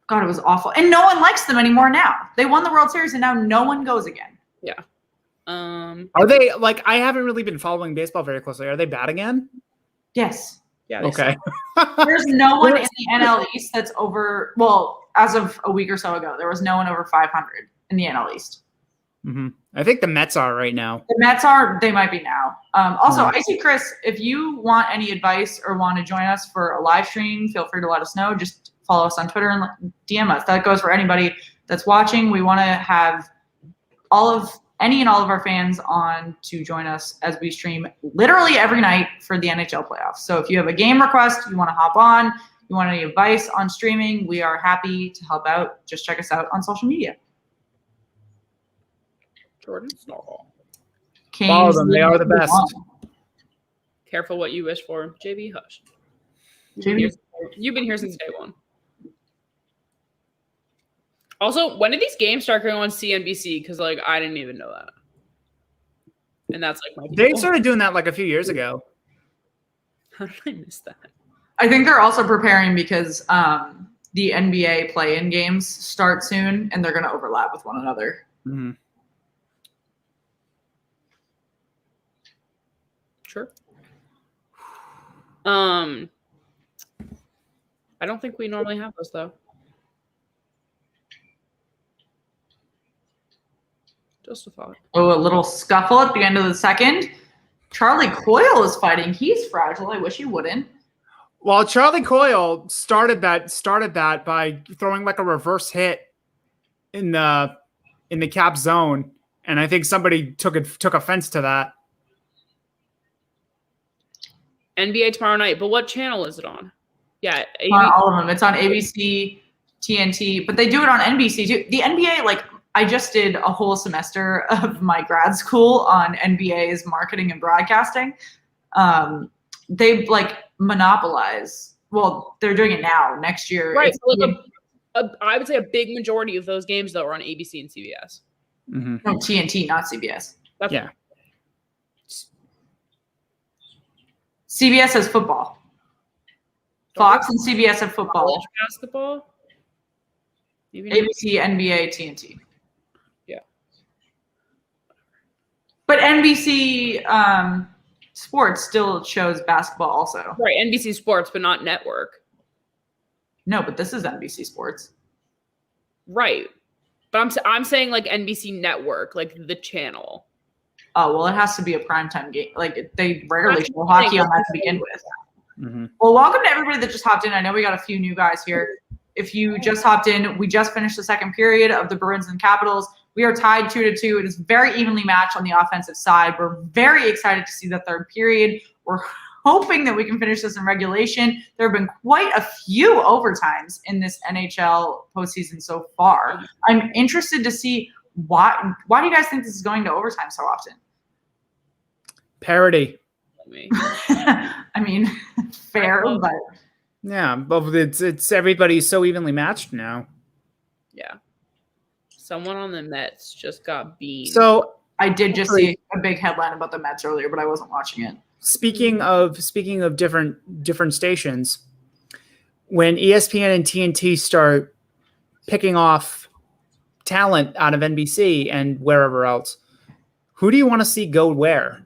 God, it was awful. And no one likes them anymore now. They won the World Series, and now no one goes again. Yeah. Are they, I haven't really been following baseball very closely. Are they bad again? Yes. Yeah. Okay. There's no one in the NL East that's over, as of a week or so ago, there was no one over 500 in the NL East. Mm-hmm. I think the Mets are right now. The Mets they might be now. Also, I see, Chris, if you want any advice or want to join us for a live stream, feel free to let us know. Just follow us on Twitter and DM us. That goes for anybody that's watching. We want to have any and all of our fans on to join us as we stream literally every night for the NHL playoffs. So if you have a game request, you want to hop on, you want any advice on streaming, we are happy to help out. Just check us out on social media. Jordan Snowball. Follow them. They are the best. Careful what you wish for. JB, hush. JB. You've been here since day one. Also, when did these games start going on CNBC? Because, I didn't even know that. And that's, my people. They started doing that, a few years ago. How did I miss that? I think they're also preparing because the NBA play-in games start soon, and they're going to overlap with one another. Mm-hmm. Sure. I don't think we normally have those, though. Just a thought. Oh, a little scuffle at the end of the second. Charlie Coyle is fighting. He's fragile. I wish he wouldn't. Well, Charlie Coyle started that by throwing a reverse hit in the cap zone, and I think somebody took offense to that. NBA tomorrow night, but what channel is it on? Yeah, on all of them. It's on ABC, TNT, but they do it on NBC too. The NBA, I just did a whole semester of my grad school on NBA's marketing and broadcasting. They monopolize. Well, they're doing it now. Next year, right? So I would say a big majority of those games though are on ABC and CBS. Mm-hmm. No, TNT, not CBS. That's Yeah. CBS has football. Fox and CBS have football. college basketball. Maybe not. ABC, NBA, TNT. Yeah. But NBC Sports still shows basketball also. Right, NBC Sports, but not network. No, but this is NBC Sports. Right. But I'm saying like NBC Network, like the channel. Oh, well, it has to be a primetime game. Like, they rarely show hockey on that to begin with. Mm-hmm. Well, welcome to everybody that just hopped in. I know we got a few new guys here. If you just hopped in, we just finished the second period of the Bruins and Capitals. We are tied 2-2. It is very evenly matched on the offensive side. We're very excited to see the third period. We're hoping that we can finish this in regulation. There have been quite a few overtimes in this NHL postseason so far. I'm interested to see why do you guys think this is going to overtime so often? Parody. I mean, fair, but Yeah, but it's everybody's so evenly matched now. Yeah. Someone on the Mets just got beamed. So I did just see a big headline about the Mets earlier, but I wasn't watching it. speaking of different stations, when ESPN and TNT start picking off talent out of NBC and wherever else, who do you want to see go where?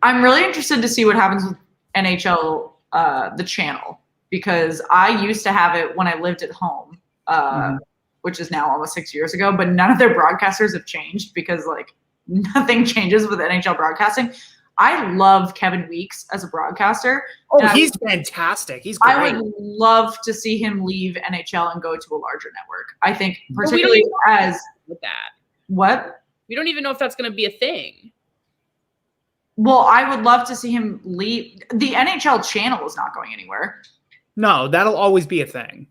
I'm really interested to see what happens with NHL, the channel, because I used to have it when I lived at home, which is now almost 6 years ago, but none of their broadcasters have changed because like nothing changes with NHL broadcasting. I love Kevin Weeks as a broadcaster. Oh, he's fantastic. He's great. I would love to see him leave NHL and go to a larger network. I think particularly as with that. What? We don't even know if that's going to be a thing. Well, I would love to see him leave. The NHL channel is not going anywhere. No, that'll always be a thing.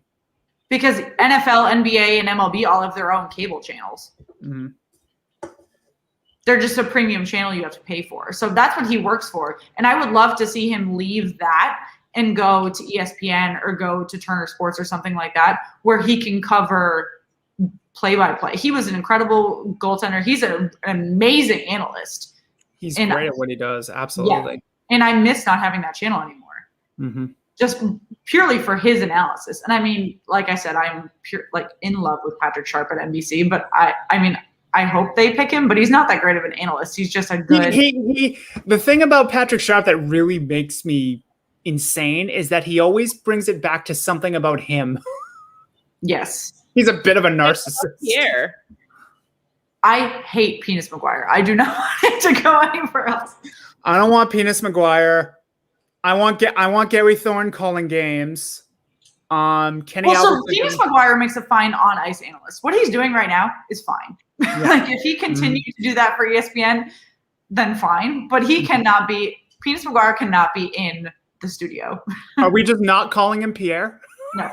Because NFL, NBA, and MLB all have their own cable channels. Mm-hmm. They're just a premium channel you have to pay for. So that's what he works for. And I would love to see him leave that and go to ESPN or go to Turner Sports or something like that, where he can cover play-by-play. He was an incredible goaltender. He's an amazing analyst. He's great at what he does. Absolutely. Yeah. And I miss not having that channel anymore. Mm-hmm. Just purely for his analysis. And I mean, like I said, I'm in love with Patrick Sharp at NBC, but I mean, I hope they pick him, but he's not that great of an analyst. He's just a good. The thing about Patrick Sharp that really makes me insane is that he always brings it back to something about him. Yes. He's a bit of a narcissist. Yeah. I hate Penis McGuire. I do not want him to go anywhere else. I don't want Penis McGuire. I want Gary Thorne calling games. Kenny So Penis McGuire makes a fine on ice analyst. What he's doing right now is fine. Yeah. Like if he continues to do that for ESPN, then fine. But he cannot be. Penis McGuire cannot be in the studio. Are we just not calling him Pierre? No.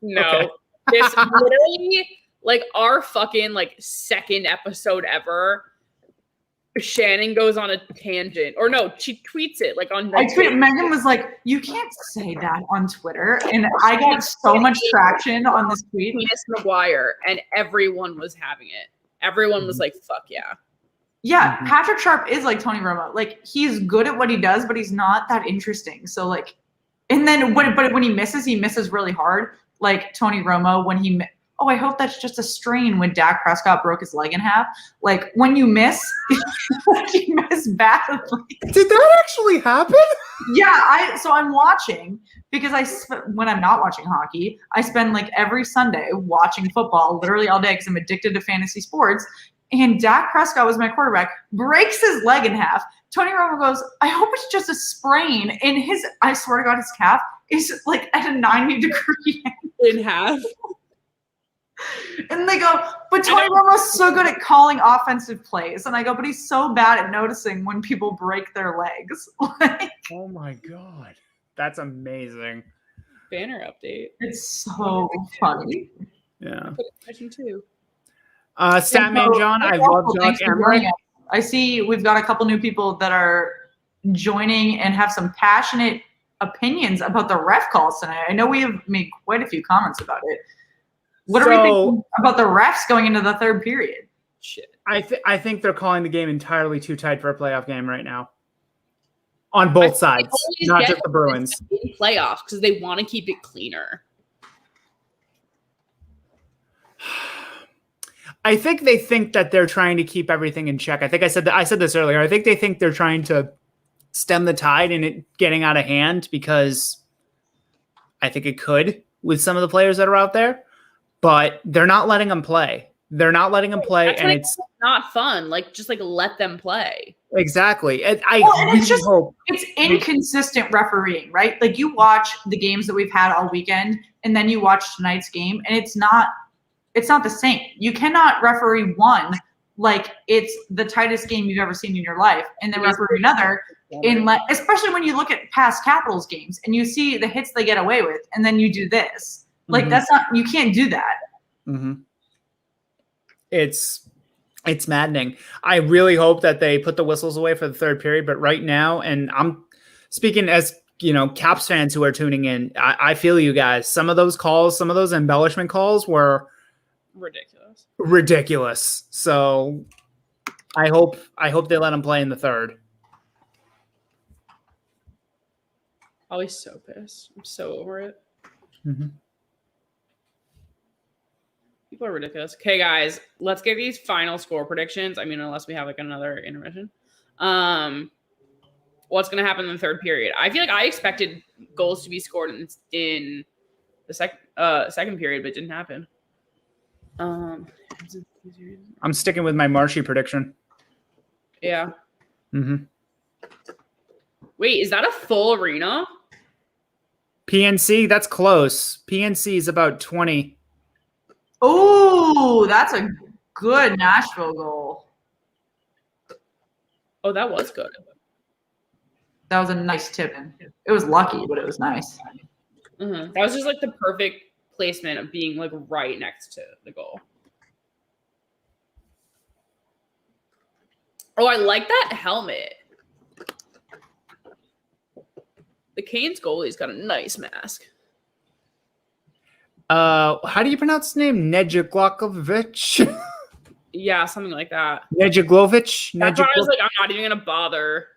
Okay. This literally, like our fucking like second episode ever. Shannon goes on a tangent, or no, she tweets it like on. Megan was like, "You can't say that on Twitter," and I got so much traction on this tweet. Penis McGuire, and everyone was having it. Everyone was like, "Fuck yeah." Yeah, Patrick Sharp is like Tony Romo. Like he's good at what he does, but he's not that interesting. So like, and then when he misses really hard. Like Tony Romo when he. Oh, I hope that's just a strain when Dak Prescott broke his leg in half. Like when you miss, you miss badly. Did that actually happen? Yeah, so I'm watching because when I'm not watching hockey, I spend like every Sunday watching football, literally all day because I'm addicted to fantasy sports. And Dak Prescott was my quarterback, breaks his leg in half. Tony Romo goes, I hope it's just a sprain. And I swear to God, his calf is like at a 90-degree in half. And they go, but Tony Romo's so good at calling offensive plays. And I go, but he's so bad at noticing when people break their legs. Oh my God. That's amazing. Banner update. It's so funny. Yeah. Too. Statman John, I love Josh Emmerich. I see we've got a couple new people that are joining and have some passionate opinions about the ref calls tonight. I know we have made quite a few comments about it. What are we thinking about the refs going into the third period? Shit. I think they're calling the game entirely too tight for a playoff game right now. On both sides, not just the Bruins. Playoffs because they want to keep it cleaner. I think they think that they're trying to keep everything in check. I think I said this earlier. I think they think they're trying to stem the tide and it getting out of hand because I think it could with some of the players that are out there, but they're not letting them play. They're not letting them play, and it's not fun. Like, just let them play. Exactly. And it's inconsistent refereeing, right? Like, you watch the games that we've had all weekend, and then you watch tonight's game, and it's not the same. You cannot referee one like it's the tightest game you've ever seen in your life, and then referee another especially when you look at past Capitals games and you see the hits they get away with, and then you do this. Like, you can't do that. Mm-hmm. It's maddening. I really hope that they put the whistles away for the third period, but right now, and I'm speaking as, Caps fans who are tuning in, I feel you guys. Some of those calls, some of those embellishment calls were ridiculous. So I hope they let them play in the third. Always so pissed. I'm so over it. Mm-hmm. People are ridiculous. Okay, guys, let's get these final score predictions. I mean, unless we have another intermission. What's going to happen in the third period? I feel like I expected goals to be scored in the second period, but it didn't happen. I'm sticking with my Marshy prediction. Yeah. Mm-hmm. Wait, is that a full arena? PNC, that's close. PNC is about 20. Oh, that's a good Nashville goal. Oh, that was good. That was a nice tip in. It was lucky, but it was nice. Mm-hmm. That was just the perfect placement of being right next to the goal. Oh, I like that helmet. The Canes goalie's got a nice mask. How do you pronounce his name? Nedjaglovic? Yeah, something like that. Nedjaglovic? That's why I was I'm not even gonna bother.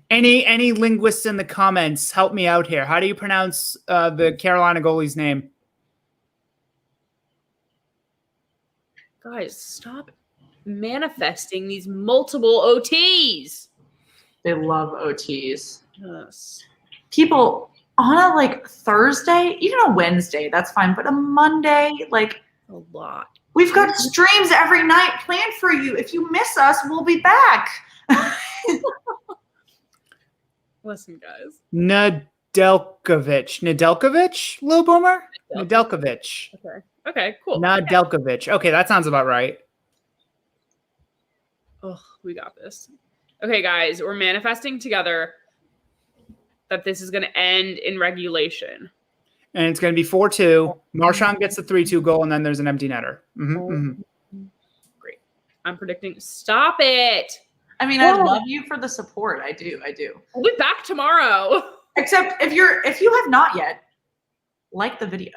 Any linguists in the comments, help me out here. How do you pronounce the Carolina goalie's name? Guys, stop manifesting these multiple OTs. They love OTs. Yes. People on a Thursday, even a Wednesday, that's fine. But a Monday, a lot. We've got streams every night planned for you. If you miss us, we'll be back. Listen, guys. Nedeljkovic, Lil Boomer? Nedeljkovic. Okay, cool. Nedeljkovic. Okay, that sounds about right. Oh, we got this. Okay, guys, we're manifesting together that this is going to end in regulation. And it's going to be 4-2. Marchand gets the 3-2 goal, and then there's an empty netter. Mm-hmm, mm-hmm. Great. I'm predicting. Stop it. I mean, I love you for the support. I do. We'll be back tomorrow. Except if you have not yet, like the video.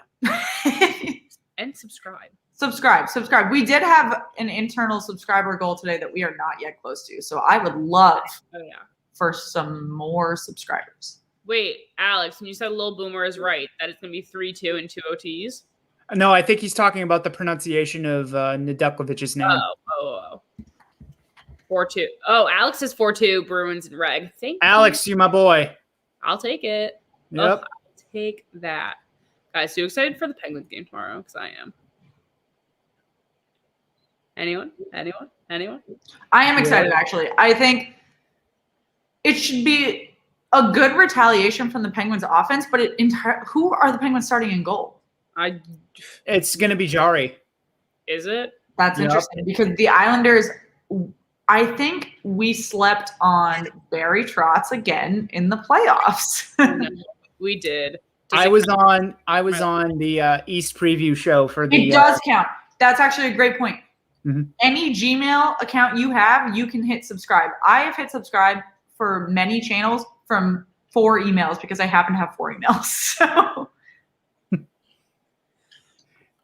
And subscribe. Subscribe. We did have an internal subscriber goal today that we are not yet close to. So I would love for some more subscribers. Wait, Alex, when you said Lil Boomer is right, that it's going to be 3-2 and 2 OTs? No, I think he's talking about the pronunciation of Nedeljkovic's name. Oh. 4-2. Oh, Alex is 4-2, Bruins and Reg. Thank Alex, you my boy. I'll take it. Yep. I'll take that. Guys, you excited for the Penguins game tomorrow? Because I am. Anyone? I am excited, actually. I think it should be a good retaliation from the Penguins offense, but who are the Penguins starting in goal? It's going to be Jari. Is it? That's interesting because the Islanders, I think we slept on Barry Trotz again in the playoffs. No, we did. I was on the East preview show for the. It does count. That's actually a great point. Mm-hmm. Any Gmail account you have, you can hit subscribe. I have hit subscribe for many channels from 4 emails because I happen to have 4 emails. So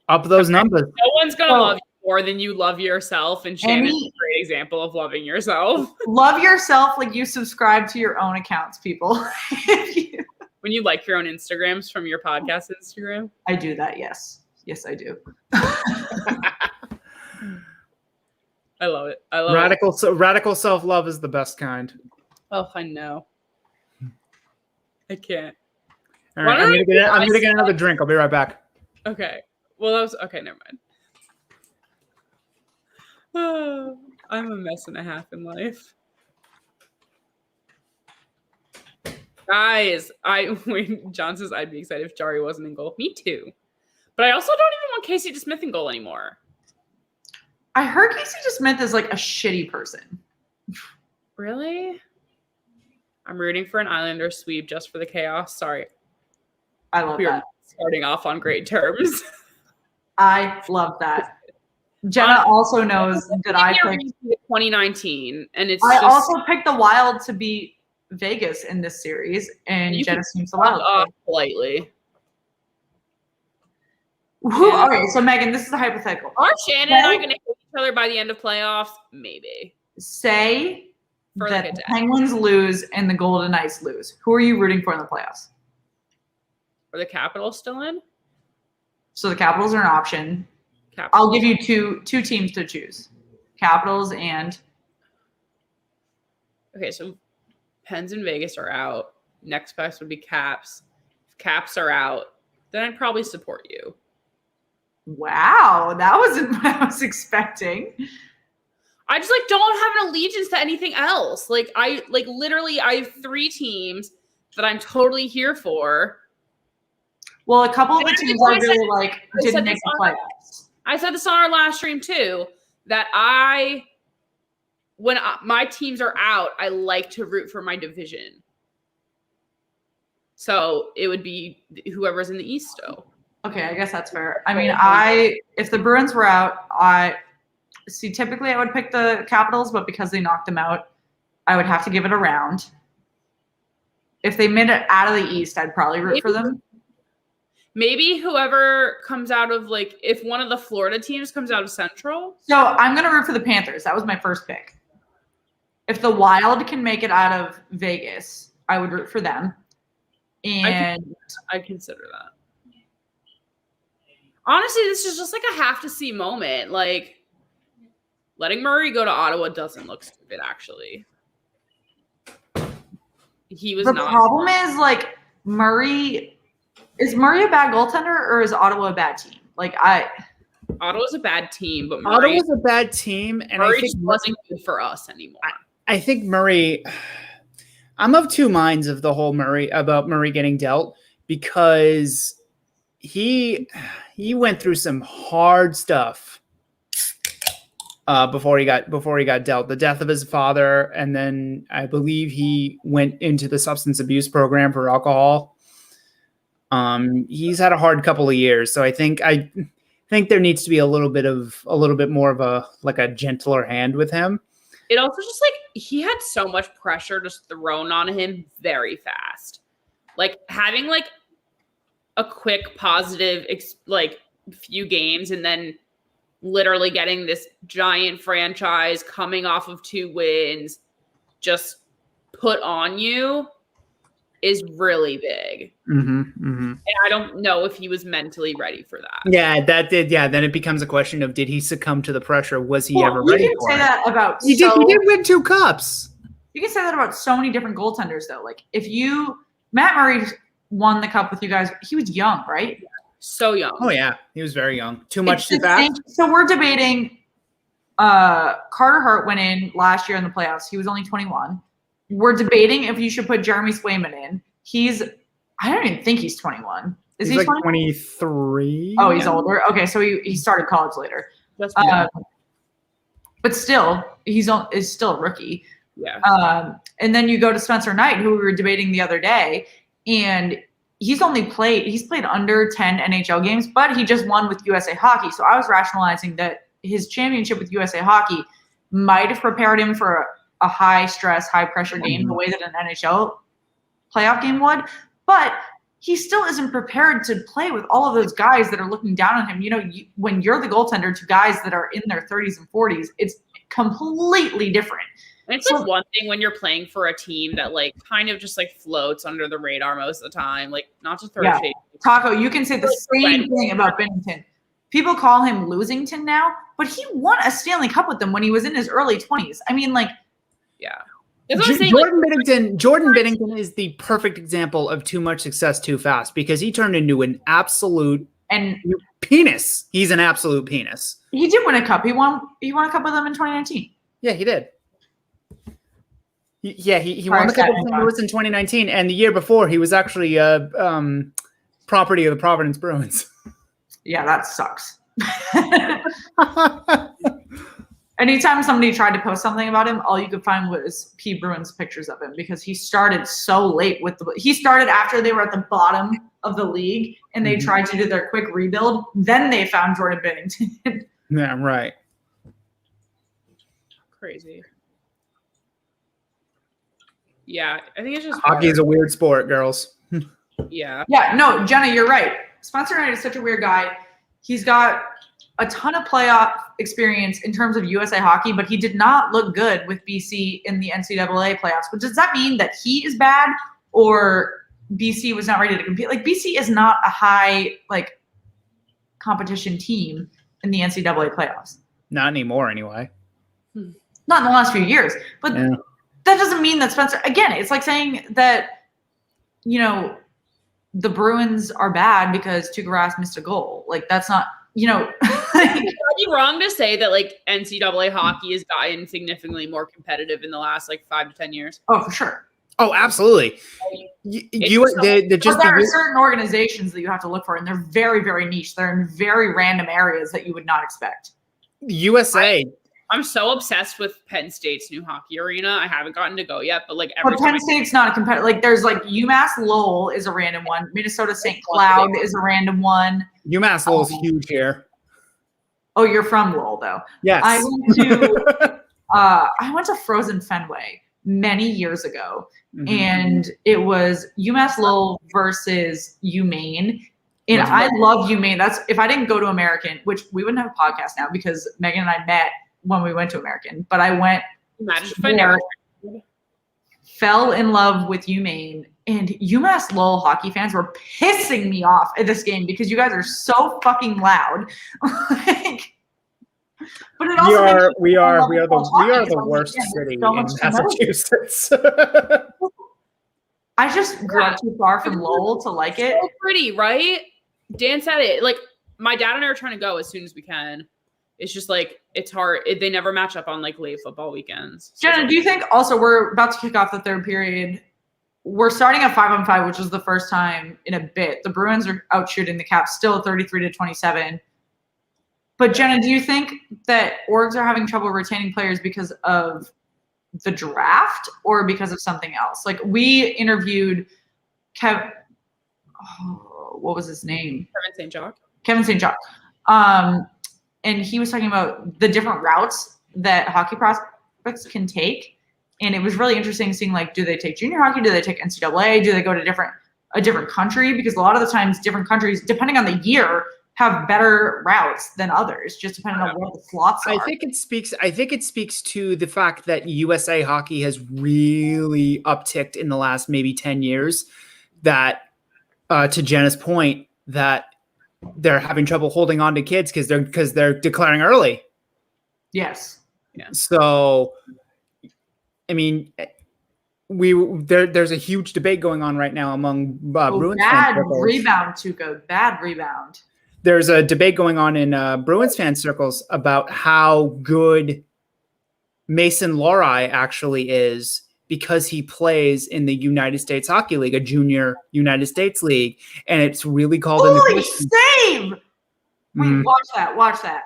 up those numbers. No one's gonna love you more than you love yourself, and Shannon's a great example of loving yourself. Love yourself like you subscribe to your own accounts, people. When you like your own Instagrams from your podcast Instagram? I do that, yes. Yes, I do. I love it. I love it. Radical self-love is the best kind. Oh, I know. I can't. All right, I'm gonna get another drink. I'll be right back. Okay. Well, that was okay. Never mind. Oh, I'm a mess and a half in life. Guys, John says I'd be excited if Jari wasn't in goal. Me too. But I also don't even want Casey DeSmith in goal anymore. I heard Casey DeSmith is like a shitty person. Really? I'm rooting for an Islanders sweep just for the chaos. Sorry. I love that. Starting off on great terms. I love that. Jenna also knows that I picked 2019, and I also picked the Wild to beat Vegas in this series, and Jenna seems the Wild. Politely. Okay, so Megan, this is a hypothetical. Are Shannon and I going to hit each other by the end of playoffs? Maybe. Say that the Penguins lose and the Golden Knights lose. Who are you rooting for in the playoffs? Are the Capitals still in? So the Capitals are an option. I'll give you two teams to choose. Capitals and... Okay, so Pens and Vegas are out. Next best would be Caps. If Caps are out, then I'd probably support you. Wow, that wasn't what I was expecting. I just don't have an allegiance to anything else. Literally I have 3 teams that I'm totally here for. Well, a couple of the teams I really like didn't make the playoffs. I said this on our last stream too, that when my teams are out, I like to root for my division. So it would be whoever's in the East, though. Okay, I guess that's fair. I mean, if the Bruins were out, typically I would pick the Capitals, but because they knocked them out, I would have to give it a round. If they made it out of the East, I'd probably root for them. Maybe whoever comes out of if one of the Florida teams comes out of Central. So I'm going to root for the Panthers. That was my first pick. If the Wild can make it out of Vegas, I would root for them. And I consider that. Honestly, this is just a have to see moment. Letting Murray go to Ottawa doesn't look stupid, actually. He was not. The problem is Murray. Is Murray a bad goaltender or is Ottawa a bad team? Ottawa's a bad team, but Ottawa's a bad team, and Murray I think just wasn't good for us anymore. I think Murray. I'm of two minds of the whole Murray getting dealt, because he went through some hard stuff before he got dealt. The death of his father, and then I believe he went into the substance abuse program for alcohol. He's had a hard couple of years, so I think there needs to be a little bit more of a gentler hand with him. It also just he had so much pressure just thrown on him very fast. Having a quick positive few games and then literally getting this giant franchise coming off of 2 wins just put on you is really big. And I don't know if he was mentally ready for that. Yeah, that did. Yeah, then it becomes a question of, did he succumb to the pressure? Was he ever ready for it? You can say that about he did win 2 cups. You can say that about so many different goaltenders, though. Matt Murray won the cup with you guys. He was young, right? So young. Oh yeah, he was very young. Too much too fast. So we're debating. Carter Hart went in last year in the playoffs. He was only 21. We're debating if you should put Jeremy Swayman in. I don't even think he's 21. Is he 23? Oh, he's older. Okay, so he started college later. But still, is still a rookie. Yeah. And then you go to Spencer Knight, who we were debating the other day, and he's played under 10 NHL games, but he just won with USA Hockey. So I was rationalizing that his championship with USA Hockey might have prepared him for a high stress, high pressure game the way that an NHL playoff game would. But he still isn't prepared to play with all of those guys that are looking down on him. You know, when you're the goaltender to guys that are in their 30s and 40s, it's completely different. And it's like one thing when you're playing for a team that like kind of just like floats under the radar most of the time, like not to throw shade. Taco, you can say the same thing about Binnington. People call him Losington now, but he won a Stanley Cup with them when he was in his early 20s. I mean, like, yeah. Jordan Binnington is the perfect example of too much success too fast because he turned into an absolute penis. He's an absolute penis. He did win a cup. He won a cup with them in 2019. Yeah, he did. Yeah, he won the Cup of St. Louis in 2019, and the year before he was actually property of the Providence Bruins. Yeah, that sucks. Anytime somebody tried to post something about him, all you could find was P. Bruins pictures of him because he started so late he started after they were at the bottom of the league and they tried to do their quick rebuild. Then they found Jordan Binnington. Yeah, right. Crazy. Yeah, I think it's just hockey is a weird sport, girls. Yeah. Yeah, no, Jenna, you're right. Spencer Knight is such a weird guy. He's got a ton of playoff experience in terms of USA hockey, but he did not look good with BC in the NCAA playoffs. But does that mean that he is bad or BC was not ready to compete? Like, BC is not a high, like, competition team in the NCAA playoffs. Not anymore, anyway. Not in the last few years. But that doesn't mean that Spencer – again, it's like saying that, you know, the Bruins are bad because Tuukka Rask missed a goal. Like, that's not – you know, I'd be wrong to say that like NCAA hockey has gotten significantly more competitive in the last like 5 to 10 years. Oh, for sure. Oh, absolutely. There are certain organizations that you have to look for, and they're very, very niche. They're in very random areas that you would not expect. USA. I'm so obsessed with Penn State's new hockey arena. I haven't gotten to go yet, but like Penn State's not a competitor. Like there's like UMass Lowell is a random one. Minnesota St. Cloud is a random one. UMass Lowell's huge here. Oh, you're from Lowell though. Yes. I went to Frozen Fenway many years ago, and it was UMass Lowell versus UMaine. And I love UMaine. That's if I didn't go to American, which we wouldn't have a podcast now because Megan and I met when we went to American, but I went fell in love with UMaine, and UMass Lowell hockey fans were pissing me off at this game because you guys are so fucking loud. But it also we are the worst city in Massachusetts. I just grew up too far from Lowell to like it. So pretty, right? Dan said it. Like my dad and I are trying to go as soon as we can. It's just like it's hard. They never match up on like late football weekends. So Jenna, do you think also we're about to kick off the third period? We're starting at 5-on-5, which is the first time in a bit. The Bruins are out shooting the Caps still 33-27. But Jenna, do you think that orgs are having trouble retaining players because of the draft or because of something else? Like we interviewed what was his name? Kevin St. Jacques. And he was talking about the different routes that hockey prospects can take. And it was really interesting seeing, like, do they take junior hockey? Do they take NCAA? Do they go to a different country? Because a lot of the times different countries, depending on the year, have better routes than others, just depending on what the slots are. I think it speaks to the fact that USA hockey has really upticked in the last maybe 10 years. That, to Jenna's point, that they're having trouble holding on to kids because they're declaring early. Yes. Yeah. So, I mean, there's a huge debate going on right now among Bruins fans. Bad rebound, Tuukka. Bad rebound. There's a debate going on in Bruins fan circles about how good Mason Lohrei actually is because he plays in the United States Hockey League, a junior United States league, and it's really called Holy save! Wait, watch that.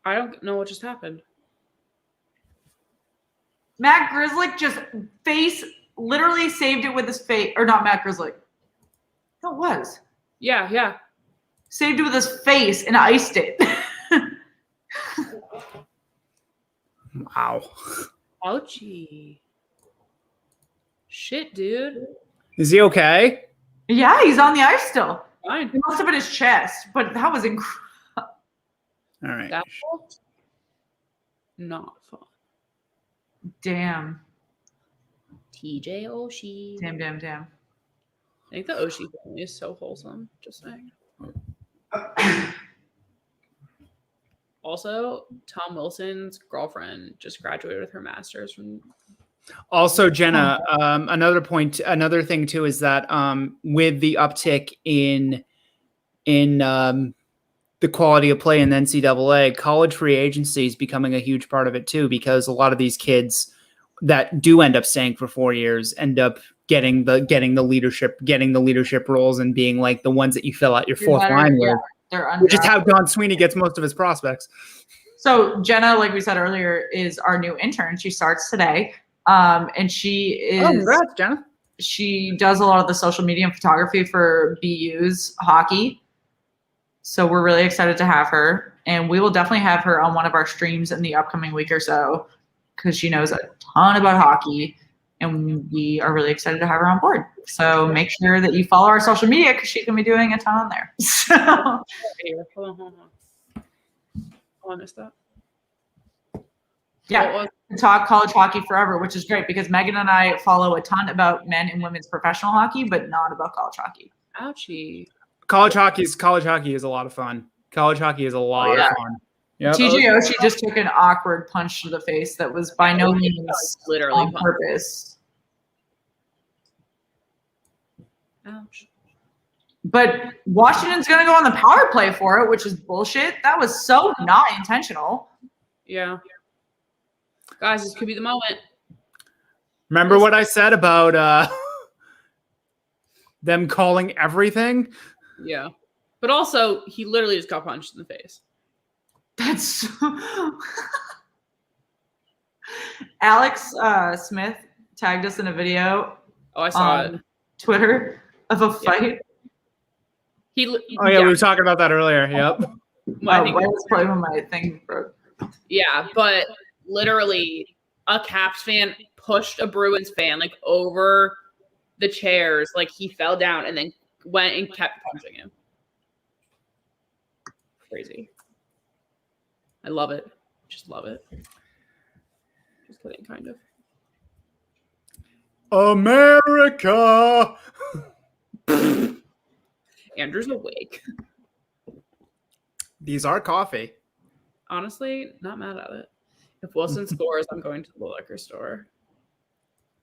I don't know what just happened. Matt Grzelcyk just literally saved it with his face, or not Matt Grzelcyk. No, it was. Yeah. Saved it with his face and iced it. Wow. Ouchie. Shit, dude. Is he okay? Yeah, he's on the ice still. Fine. It must have been his chest, but that was incredible. All right. That was not fun. Damn. TJ Oshie. Damn. I think the Oshie family is so wholesome. Just saying. Also, Tom Wilson's girlfriend just graduated with her master's from. Also, Jenna, another thing too is that with the uptick in the quality of play in the NCAA, college free agency is becoming a huge part of it too, because a lot of these kids that do end up staying for 4 years end up getting the leadership roles and being like the ones that you fill out your fourth line with, which is how Don Sweeney gets most of his prospects. So Jenna, like we said earlier, is our new intern. She starts today. And she is. Oh, congrats, Jenna. She does a lot of the social media and photography for BU's hockey. So we're really excited to have her. And we will definitely have her on one of our streams in the upcoming week or so because she knows a ton about hockey. And we are really excited to have her on board. So make sure that you follow our social media because she's going to be doing a ton on there. So. Hold on. Oh, I missed that. Yeah. Talk college hockey forever, which is great because Megan and I follow a ton about men and women's professional hockey, but not about college hockey. Ouchie. College hockey is a lot of fun. College hockey is a lot of fun. Yep. TJ Oshie just took an awkward punch to the face that was by no means Literally on purpose. Ouch. But Washington's going to go on the power play for it, which is bullshit. That was so not intentional. Yeah. Guys, this could be the moment. Remember what I said about them calling everything? Yeah. But also, he literally just got punched in the face. That's so... Alex Smith tagged us in a video. Oh, I saw on it. Twitter of a fight. We were talking about that earlier. Yep. I think that's probably when my thing broke. Yeah, but literally a Caps fan pushed a Bruins fan like over the chairs. Like he fell down and then went and kept punching him. Crazy. I love it. Just love it. Just kidding, kind of. America. Andrew's awake. These are coffee. Honestly, not mad at it. If Wilson scores, I'm going to the liquor store.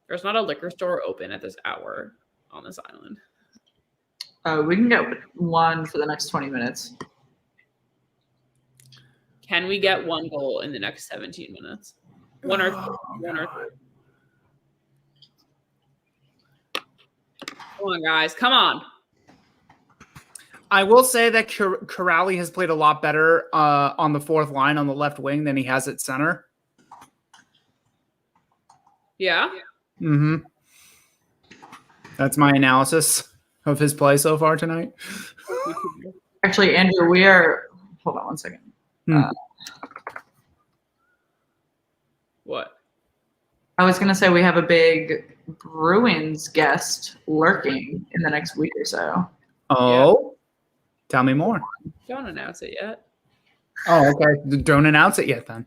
There's not a liquor store open at this hour on this island. We can get one for the next 20 minutes. Can we get one goal in the next 17 minutes? One or two. Come on, guys. Come on. I will say that Corrali has played a lot better on the fourth line on the left wing than he has at center. Yeah. Mm-hmm. That's my analysis of his play so far tonight. Actually, Andrew, we are. Hold on one second. What? I was going to say we have a big Bruins guest lurking in the next week or so. Oh, yeah. Tell me more. Don't announce it yet. Oh, okay. Don't announce it yet then.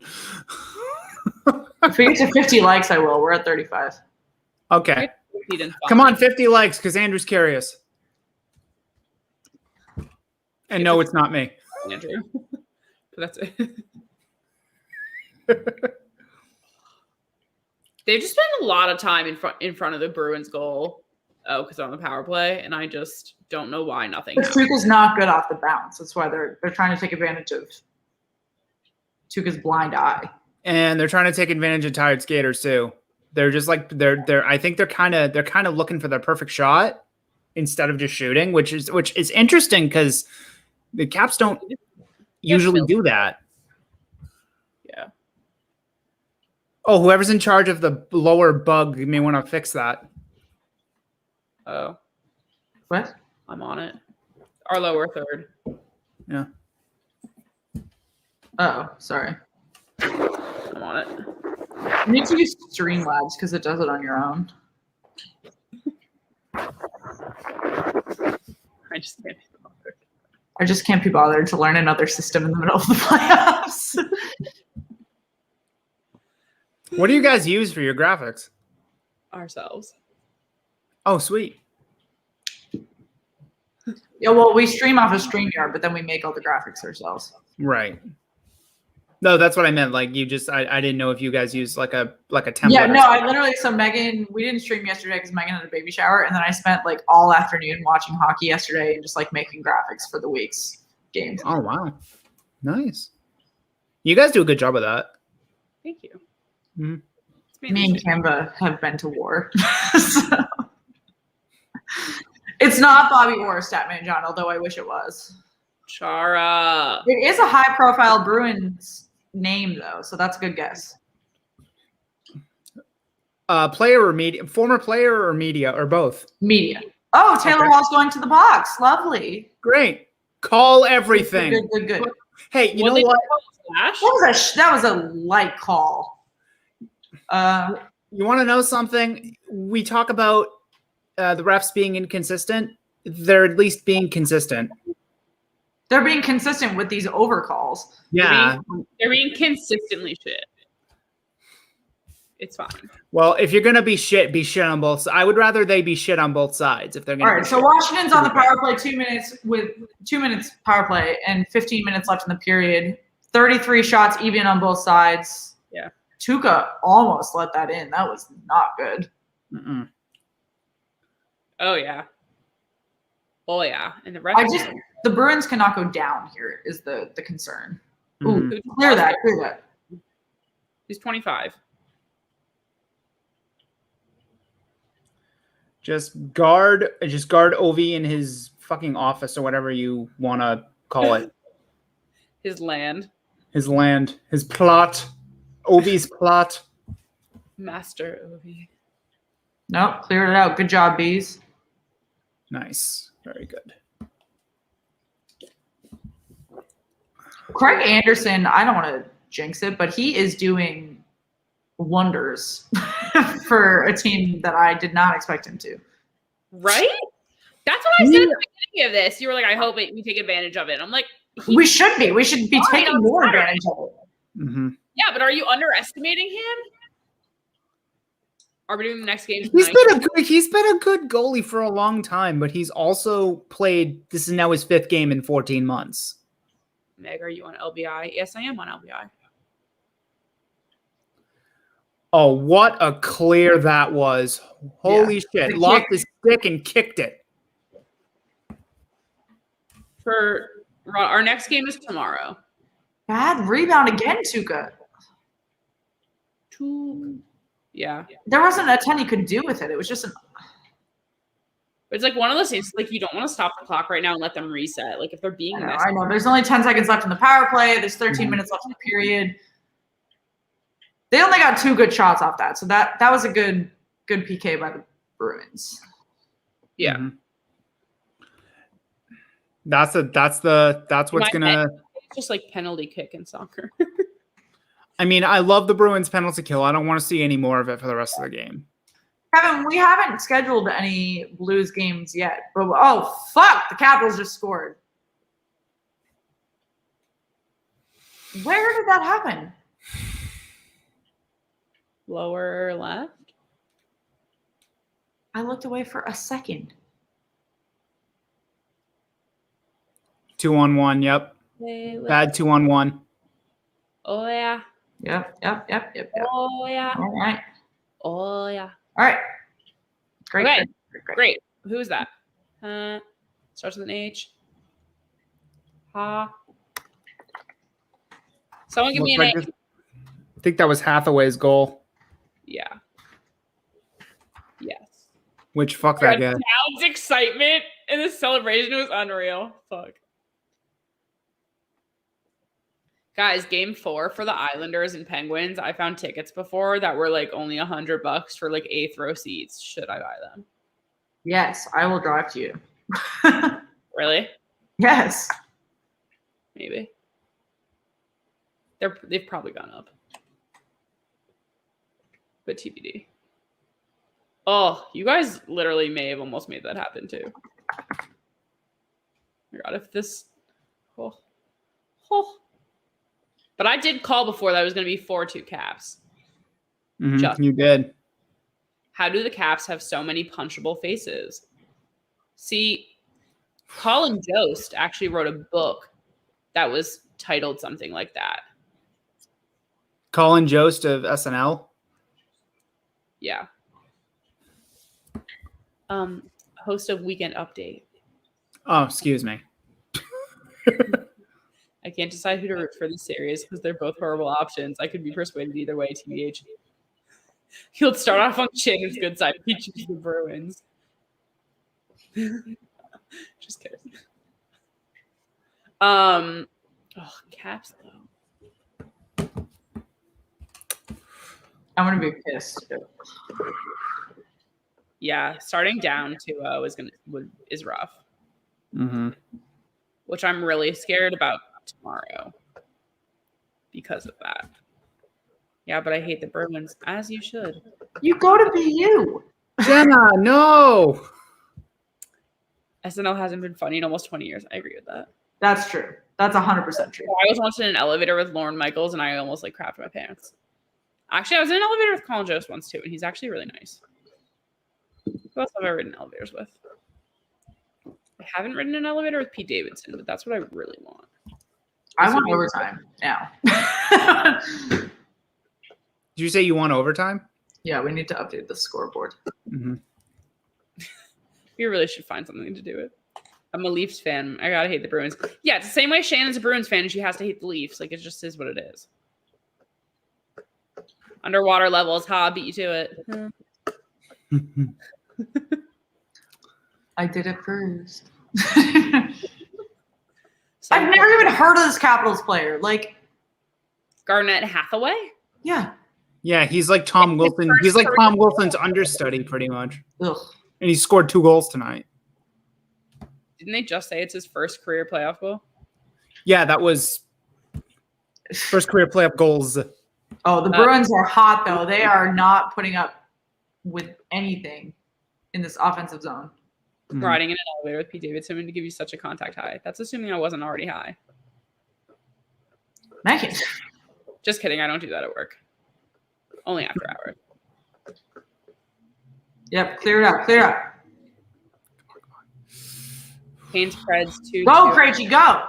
If we get to 50 likes, I will. We're at 35. Okay. Come on, 50 likes because Andrew's curious. And no, it's not me. Andrew. That's it. They've just spent a lot of time in front of the Bruins goal. Oh, because on the power play, and I just don't know why nothing. But Tuukka's not good off the bounce. That's why they're trying to take advantage of Tuukka's blind eye. And they're trying to take advantage of tired skaters too. They're just like they're. I think they're kind of looking for their perfect shot instead of just shooting, which is interesting because the Caps don't usually do that. Yeah. Oh, whoever's in charge of the lower bug, you may want to fix that. Oh. What? I'm on it. Our lower third. Yeah. Oh, sorry. I'm on it. You need to use Streamlabs because it does it on your own. just can't be bothered. I just can't be bothered to learn another system in the middle of the playoffs. What do you guys use for your graphics? Ourselves. Oh, sweet. Yeah, well, we stream off of StreamYard, but then we make all the graphics ourselves. Right. No, that's what I meant. Like you just, I didn't know if you guys use like a template. Yeah, no, I literally, so Megan, we didn't stream yesterday because Megan had a baby shower, and then I spent like all afternoon watching hockey yesterday and just like making graphics for the week's games. Oh, wow. Nice. You guys do a good job of that. Thank you. Mm-hmm. Me and Canva have been to war. So. It's not Bobby Orr, Statman John, although I wish it was. Chara. It is a high-profile Bruins name, though, so that's a good guess. Player or media? Former player or media or both? Media. Oh, Taylor Hall's going to the box. Lovely. Great. Call everything. Good. Hey, you know what? That was a light call. You want to know something? We talk about the refs being inconsistent. They're at least being consistent. They're being consistent with these overcalls. Yeah. They're being consistently shit. It's fine. Well, if you're gonna be shit on both sides. I would rather they be shit on both sides if they're gonna. All right, so Washington's on the power play 2 minutes with 2 minutes power play and 15 minutes left in the period. 33 shots even on both sides. Yeah. Tuukka almost let that in. That was not good. Mm-mm. Oh yeah. And the ref. The Bruins cannot go down here is the concern. Mm-hmm. Ooh, clear that. He's 25. Just guard Ovi in his fucking office or whatever you want to call it. His land. His plot. Ovi's plot. Master Ovi. Nope, cleared it out. Good job, Bees. Nice. Very good. Craig Anderson, I don't want to jinx it, but he is doing wonders for a team that I did not expect him to. Right? That's what I said at the beginning of this. You were like, I hope we take advantage of it. I'm like, we should be. We should be taking more advantage of it. Mm-hmm. Yeah, but are you underestimating him? Are we doing the next game? He's been a good goalie for a long time, but he's also played. This is now his 5th game in 14 months. Meg, are you on LBI? Yes, I am on LBI. Oh, what a clear that was. Holy shit. Lost his stick and kicked it. For our next game is tomorrow. Bad rebound again, Tuukka. Yeah. There wasn't a ton he could do with it. It was just it's like one of those things, like you don't want to stop the clock right now and let them reset. Like if they're being I know. There's only 10 seconds left in the power play. There's 13 minutes left in the period. They only got 2 good shots off that. So that was a good PK by the Bruins. Yeah. Mm-hmm. That's what's gonna. It's just like penalty kick in soccer. I mean, I love the Bruins penalty kill. I don't want to see any more of it for the rest of the game. Kevin, we haven't scheduled any Blues games yet. But fuck, the Capitals just scored. Where did that happen? Lower left. I looked away for a second. 2-on-1, yep. Bad 2-on-1. Oh yeah. Yep. Oh yeah. All right. Oh yeah. All right. Great. Okay. Great. Who is that? Starts with an H. Ha. Someone give me an name. I think that was Hathaway's goal. Yeah. Yes. Which fuck that guy. Town's excitement and the celebration was unreal. Fuck. Guys, game 4 for the Islanders and Penguins. I found tickets before that were like only $100 for like 8th row seats. Should I buy them? Yes, I will drive to you. Really? Yes. Maybe. They've probably gone up. But TBD. Oh, you guys literally may have almost made that happen too. my God, if this. Oh. But I did call before that it was going to be 4-2 Caps. You did. How do the Caps have so many punchable faces? See, Colin Jost actually wrote a book that was titled something like that. Colin Jost of SNL? Yeah. Host of Weekend Update. Oh, excuse me. I can't decide who to root for this series because they're both horrible options. I could be persuaded either way, TBH. He'll start off on Shannon's good side if he chooses the Bruins. Just kidding. Caps though. I'm gonna be pissed. Yeah, starting down 2-0 is rough. Which I'm really scared about tomorrow because of that. Yeah, but I hate the Bruins, as you should. You go to BU. Jenna, no. SNL hasn't been funny in almost 20 years. I agree with that. That's true. That's 100% true. I was once in an elevator with Lorne Michaels, and I almost crapped my pants. Actually, I was in an elevator with Colin Jost once too, and he's actually really nice. Who else have I ridden elevators with? I haven't ridden an elevator with Pete Davidson, but that's what I really want. I want overtime now. Did you say you want overtime? Yeah, we need to update the scoreboard. We really should find something to do it. I'm a Leafs fan. I gotta hate the Bruins. Yeah, it's the same way Shannon's a Bruins fan and she has to hate the Leafs. It just is what it is. Underwater levels, beat you to it. I did it first. I've never even heard of this Capitals player. Garnett Hathaway? Yeah. Yeah, he's like Tom Wilson. He's like Tom Wilson's understudy, pretty much. Ugh. And he scored 2 goals tonight. Didn't they just say it's his first career playoff goal? Yeah, that was first career playoff goals. Oh, the Bruins are hot, though. They are not putting up with anything in this offensive zone. Riding in an elevator with Pete Davidson to give you such a contact high. That's assuming I wasn't already high. Megan. Just kidding. I don't do that at work. Only after hours. Yep, clear it up. Clear it up. Canes Preds 2. Go, Krejci, go.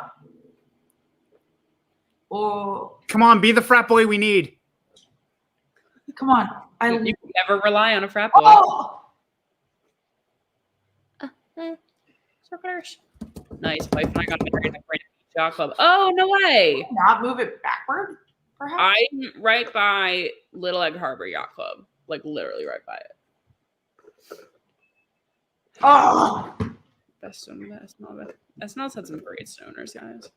Oh. Come on, be the frat boy we need. Come on. You can never rely on a frat boy. Oh. Nice. Wife and I got married at the Beach Yacht Club. Oh, no way. Not move it backward, perhaps? I'm right by Little Egg Harbor Yacht Club. Literally right by it. Oh. Best stone of the SNL. SNL's had some great stoners, guys.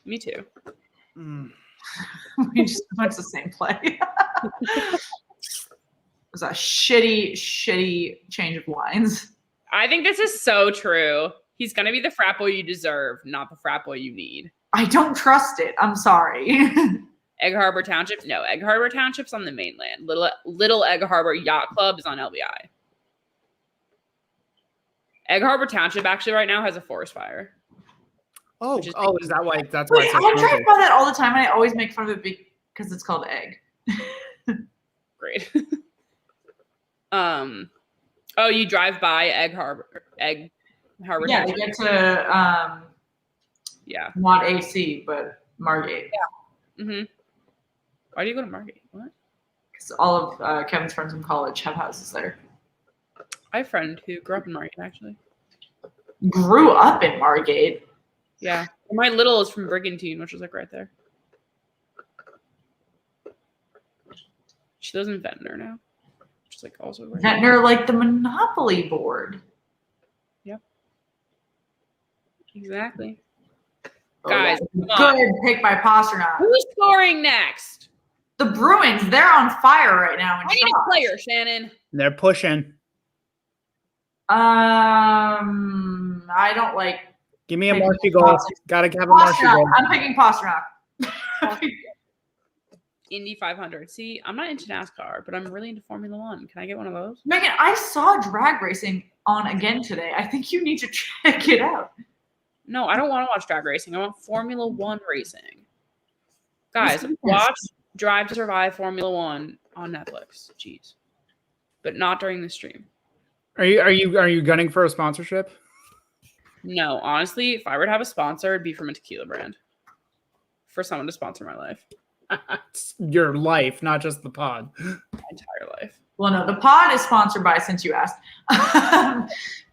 Me too. We just went to the same play. It was a shitty change of lines. I think this is so true. He's going to be the frat boy you deserve, not the frat boy you need. I don't trust it. I'm sorry. Egg Harbor Township? No, Egg Harbor Township's on the mainland. Little Egg Harbor Yacht Club is on LBI. Egg Harbor Township actually right now has a forest fire. Oh, is that why? That's Wait, why. I drive by that all the time, and I always make fun of it because it's called Egg. Great. Oh, you drive by Egg Harbor. Yeah, Township. you get to Yeah. not AC, but Margate. Yeah. Mm-hmm. Why do you go to Margate? What? Because all of Kevin's friends from college have houses there. I have a friend who grew up in Margate, actually. Grew up in Margate. Yeah. My little is from Brigantine, which is right there. She lives in Ventnor now. Which is also right Ventnor, the Monopoly board. Yep. Exactly. Oh, Guys, good pick by Pasternak. Who's scoring next? The Bruins, they're on fire right now. I need a player, Shannon. They're pushing. I don't like. Give me a Marshy goal. Gotta have a Marshy goal. I'm picking Pasternak. Indy 500. See, I'm not into NASCAR, but I'm really into Formula One. Can I get one of those? Megan, I saw drag racing on again today. I think you need to check it out. No, I don't want to watch drag racing. I want Formula One racing. Guys, Yes. watch Drive to Survive Formula One on Netflix. Jeez. But not during the stream. Are you gunning for a sponsorship? No, honestly, if I were to have a sponsor, it'd be from a tequila brand. For someone to sponsor my life. It's your life, not just the pod. My entire life. Well, no, the pod is sponsored by, since you asked,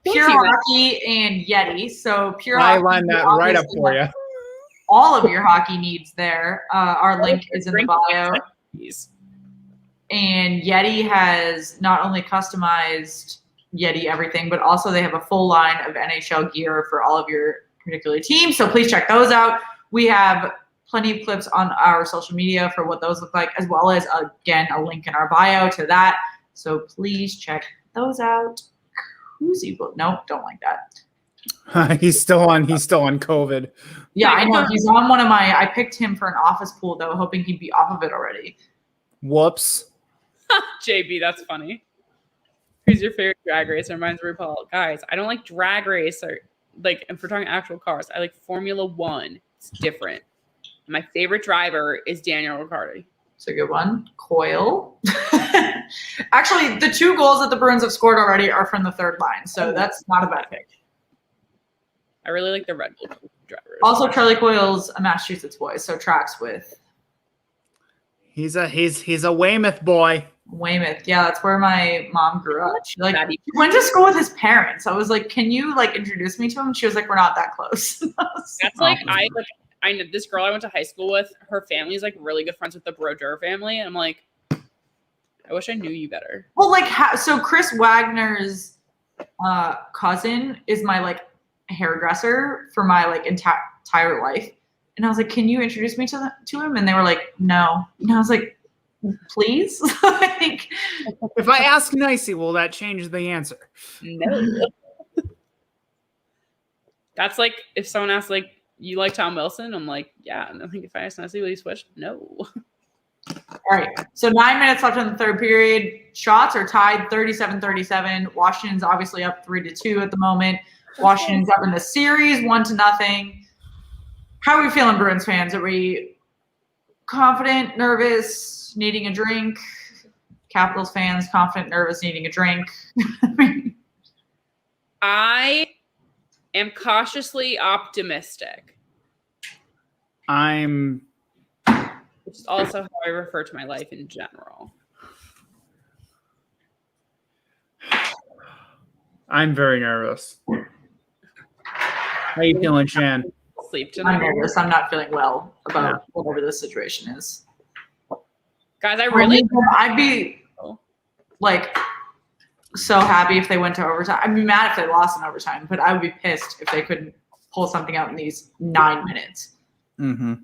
Pure Hockey and Yeti. So Pure I Hockey, lined that right up for you. all of your hockey needs there. Our link is in the bio. And Yeti has not only customized Yeti everything, but also they have a full line of NHL gear for all of your particular teams. So please check those out. We have plenty of clips on our social media for what those look like, as well as, again, a link in our bio to that. So please check those out. Nope, don't like that. He's still on COVID. Yeah, I know. He's on one of my. I picked him for an office pool though, hoping he'd be off of it already. Whoops. JB, that's funny. Who's your favorite drag racer? Mine's RuPaul. Guys, I don't like drag race or like if we're talking actual cars. I like Formula One. It's different. My favorite driver is Daniel Ricciardo. It's a good one. Coil. Actually, the 2 goals that the Bruins have scored already are from the third line, so that's not a bad pick. I really like the Red Bull drivers. Also, Charlie Coyle's a Massachusetts boy, so tracks with. He's a Weymouth boy. Weymouth, yeah, that's where my mom grew up. She went to school with his parents. I was like, "Can you introduce me to him?" She was like, "We're not that close." That's I know this girl I went to high school with. Her family is really good friends with the Brodeur family, and I'm like, I wish I knew you better. Well, so Chris Wagner's cousin is my hairdresser for my entire life, and I was like, "Can you introduce me to him?" And they were like, "No," and I was like, "Please." If I ask nicely, will that change the answer? No. That's like if someone asks you like Tom Wilson? I'm like, yeah. And I think if I ask nicely, will you switch? No. All right. So 9 minutes left in the third period. Shots are tied 37-37. Washington's obviously up 3-2 at the moment. Washington's up in the series 1-0. How are we feeling, Bruins fans? Are we confident, nervous, needing a drink? Capitals fans, confident, nervous, needing a drink? I am cautiously optimistic. Which is also how I refer to my life in general. I'm very nervous. How you feeling, Shan? Sleep tonight. I'm nervous. I'm not feeling well about whatever this situation is. Guys, I'd be so happy if they went to overtime. I'd be mad if they lost in overtime, but I would be pissed if they couldn't pull something out in these 9 minutes. Mm-hmm.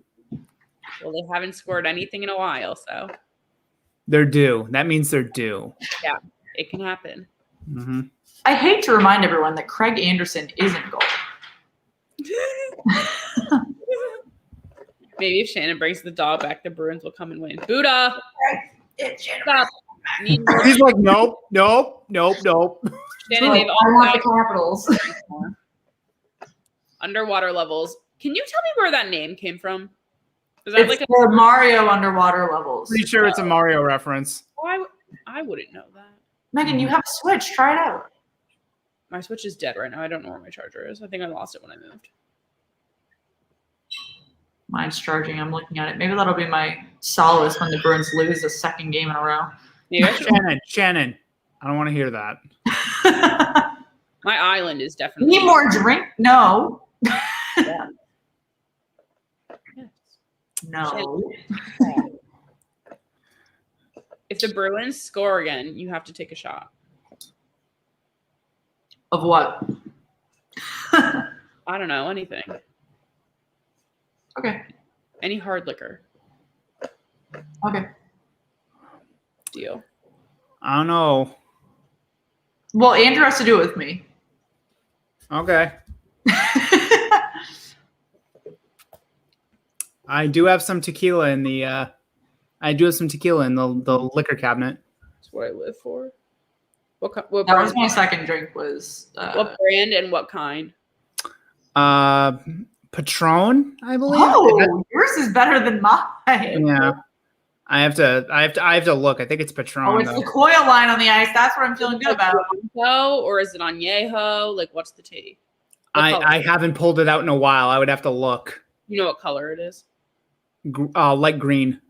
Well, they haven't scored anything in a while, so. They're due. That means they're due. Yeah, it can happen. Mm-hmm. I hate to remind everyone that Craig Anderson is in goal. Maybe if Shannon brings the dog back, the Bruins will come and win. Buddha! Stop. He's like, nope. Shannon, I want the Capitals. Underwater levels. Can you tell me where that name came from? Is It's the Mario underwater levels. Pretty sure it's a Mario reference. I wouldn't know that. Megan, you have a Switch. Try it out. My Switch is dead right now. I don't know where my charger is. I think I lost it when I moved. Mine's charging. I'm looking at it. Maybe that'll be my solace when the Bruins lose a second game in a row. Shannon, I don't want to hear that. My island is definitely. Need more drink? No. Yeah. No. If the Bruins score again, you have to take a shot. Of what? I don't know. Anything. Okay. Any hard liquor. Okay. Deal. I don't know. Well, Andrew has to do it with me. Okay. I do have some tequila in the I do have some tequila in the liquor cabinet. That's what I live for. What That brand? was my second drink. Was What brand and what kind? Patron, I believe. oh, yours is better than mine. Yeah. I have to look. I think it's Patron. Oh, it's the coil line on the ice. That's what I'm feeling good about. Blanco, or is it añejo? Like, what's the tea? I haven't pulled it out in a while. I would have to look. You know what color it is? Light green.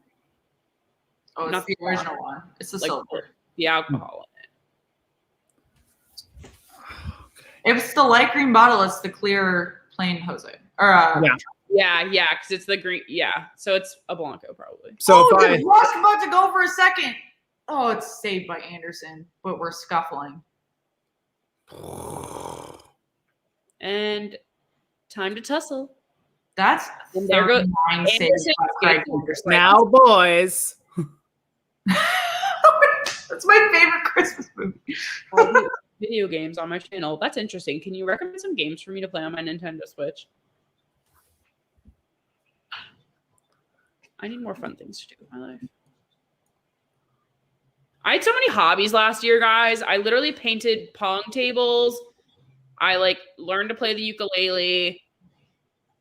Oh, it's Not the the original water. one. It's the Like silver. the alcohol If it's the light green bottle, it's the clear plain Jose. Or Yeah. in it. Yeah, because it's the green. Yeah, so it's a Blanco probably. So oh, if the rush about to go for a second. Oh, it's saved by Anderson, but we're scuffling. And time to tussle. That's And there goes 39 saves by Craig Anderson. now, boys. That's my favorite Christmas movie. I'll do video games on my channel. That's interesting. Can you recommend some games for me to play on my Nintendo Switch? I need more fun things to do with my life. I had so many hobbies last year, guys. I literally painted pong tables. I learned to play the ukulele.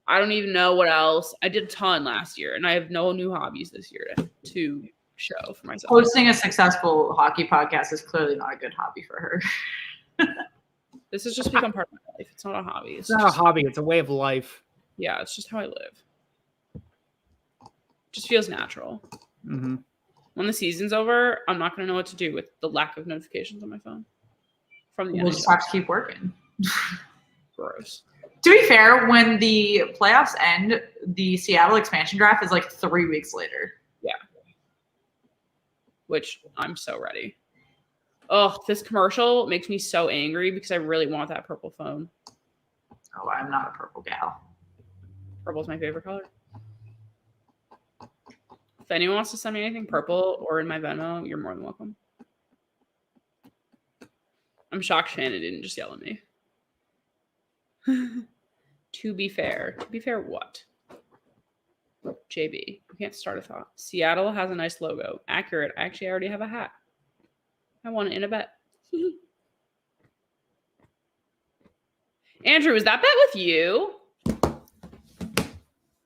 I don't even know what else. I did a ton last year, and I have no new hobbies this year to show for myself. Hosting a successful hockey podcast is clearly not a good hobby for her. This has just become part of my life. It's not a hobby. It's not a hobby. It's a way of life. Yeah, it's just how I live. Just feels natural. Mm-hmm. When the season's over, I'm not going to know what to do with the lack of notifications on my phone from the We'll NHL. just have to keep working. Gross. To be fair, when the playoffs end, the Seattle expansion draft is 3 weeks later. Yeah. Which I'm so ready. Oh, this commercial makes me so angry because I really want that purple phone. Oh, I'm not a purple gal. Purple's my favorite color. If anyone wants to send me anything purple or in my Venmo, you're more than welcome. I'm shocked Shannon didn't just yell at me. To be fair. To be fair, what? JB, we can't start a thought. Seattle has a nice logo. Accurate. I actually already have a hat. I won it in a bet. Andrew, is that bet with you?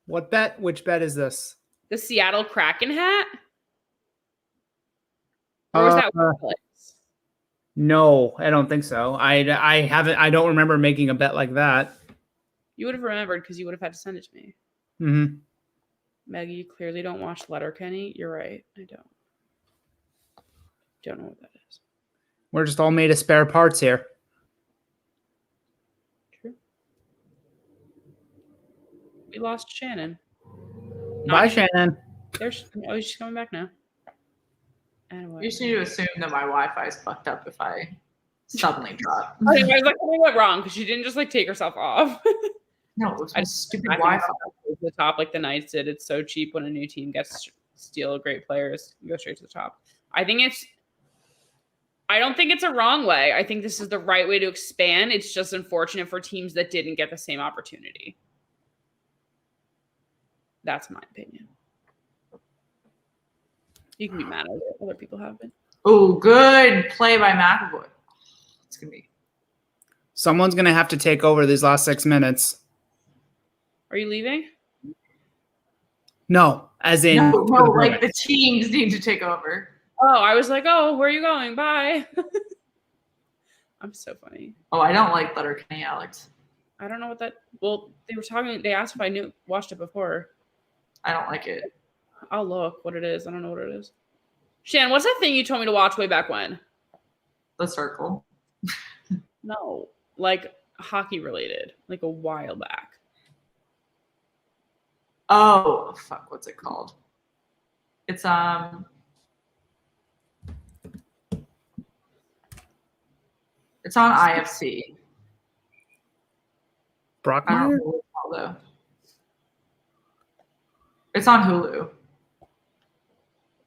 What bet? Which bet is this? The Seattle Kraken hat? Or was that Netflix? No, I don't think so. I haven't. I don't remember making a bet like that. You would have remembered because you would have had to send it to me. Mm-hmm. Maggie, you clearly don't watch Letterkenny. You're right. I don't. Don't know what that is. We're just all made of spare parts here. True. We lost Shannon. Bye, Shannon. She's coming back now. Anyway. You just need to assume that my Wi-Fi is fucked up if I suddenly drop. I was like, something went wrong because she didn't just take herself off. No, it was my stupid I Wi-Fi. to the top like the Knights did. It's so cheap when a new team gets steal great players. You go straight to the top. I don't think it's a wrong way. I think this is the right way to expand. It's just unfortunate for teams that didn't get the same opportunity. That's my opinion. You can be mad at it. Other people have been. Oh, good play by McAvoy. It's gonna be. Someone's gonna have to take over these last 6 minutes. Are you leaving? No, as in No, the teams need to take over. Oh, I was like, oh, where are you going? Bye. I'm so funny. Oh, I don't like Letterkenny, Alex. I don't know what that. Well, they asked if I watched it before. I don't like it. I'll look what it is. I don't know what it is. Shan, what's that thing you told me to watch way back when? The Circle. No, hockey related, a while back. Oh, fuck, what's it called? It's It's on IFC. I don't Brockmeyer? know what it's called, though. It's on Hulu.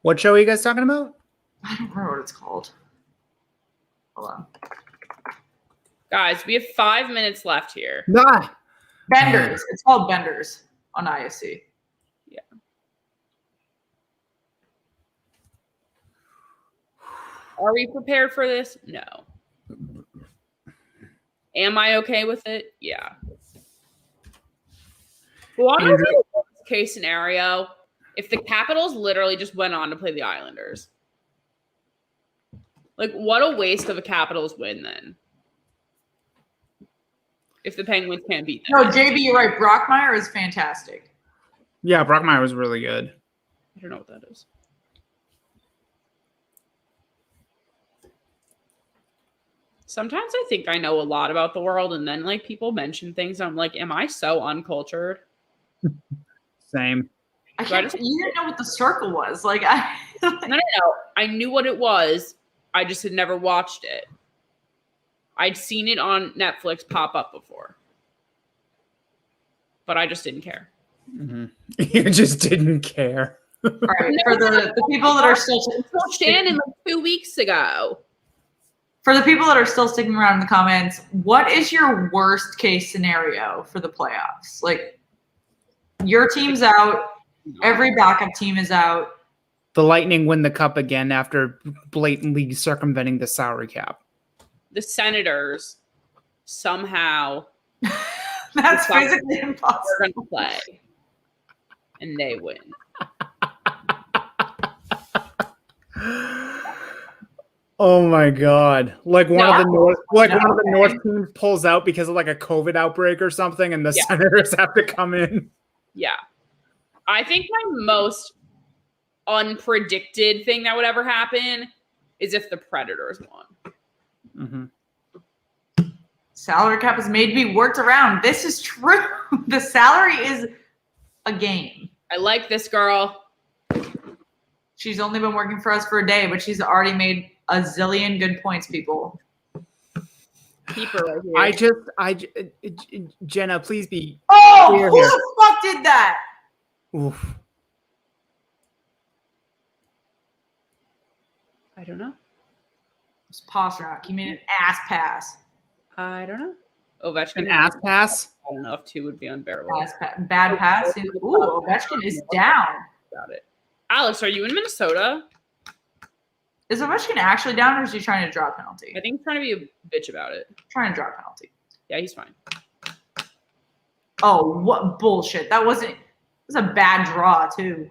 What show are you guys talking about? I don't remember what it's called. Hold on. Guys, we have 5 minutes left here. Nah. Benders. It's called Benders on IFC. Yeah. Are we prepared for this? No. Am I okay with it? Yeah. Well, I'm okay with this case scenario if the Capitals literally just went on to play the Islanders. Like, what a waste of a Capitals win then. If the Penguins can't beat them. No, JB, you're right. Brockmeyer is fantastic. Yeah, Brockmeyer was really good. I don't know what that is. Sometimes I think I know a lot about the world, and then like people mention things, and I'm like, am I so uncultured? Same. You didn't know what the circle was. Like No. I knew what it was. I just had never watched it. I'd seen it on Netflix pop up before, but I just didn't care. Mm-hmm. You just didn't care. All right, for the people that are still Shannon like 2 weeks ago. For the people that are still sticking around in the comments, what is your worst case scenario for the playoffs? Like, your team's out, every backup team is out. The Lightning win the cup again after blatantly circumventing the salary cap. The Senators somehow that's physically impossible. They're going to play, and they win. Oh my God! Like one of the North teams pulls out because of like a COVID outbreak or something, and the Senators have to come in. Yeah, I think my most unpredicted thing that would ever happen is if the Predators won. Mm-hmm. Salary cap is made to be worked around. This is true. The salary is a game. I like this girl. She's only been working for us for a day, but she's already made a zillion good points, people. Keep her right here. Jenna, please be. Oh, who the fuck did that? Oof. I don't know. It's Pasternak. He made an ass pass. I don't know. Ovechkin. An ass pass? I don't know if 2 would be unbearable. Bad pass. Ooh, Ovechkin is down. Got it. Alex, are you in Minnesota? Is Ovechkin actually down, or is he trying to draw a penalty? I think he's trying to be a bitch about it. Trying to draw a penalty. Yeah, he's fine. Oh, what bullshit. That was a bad draw, too.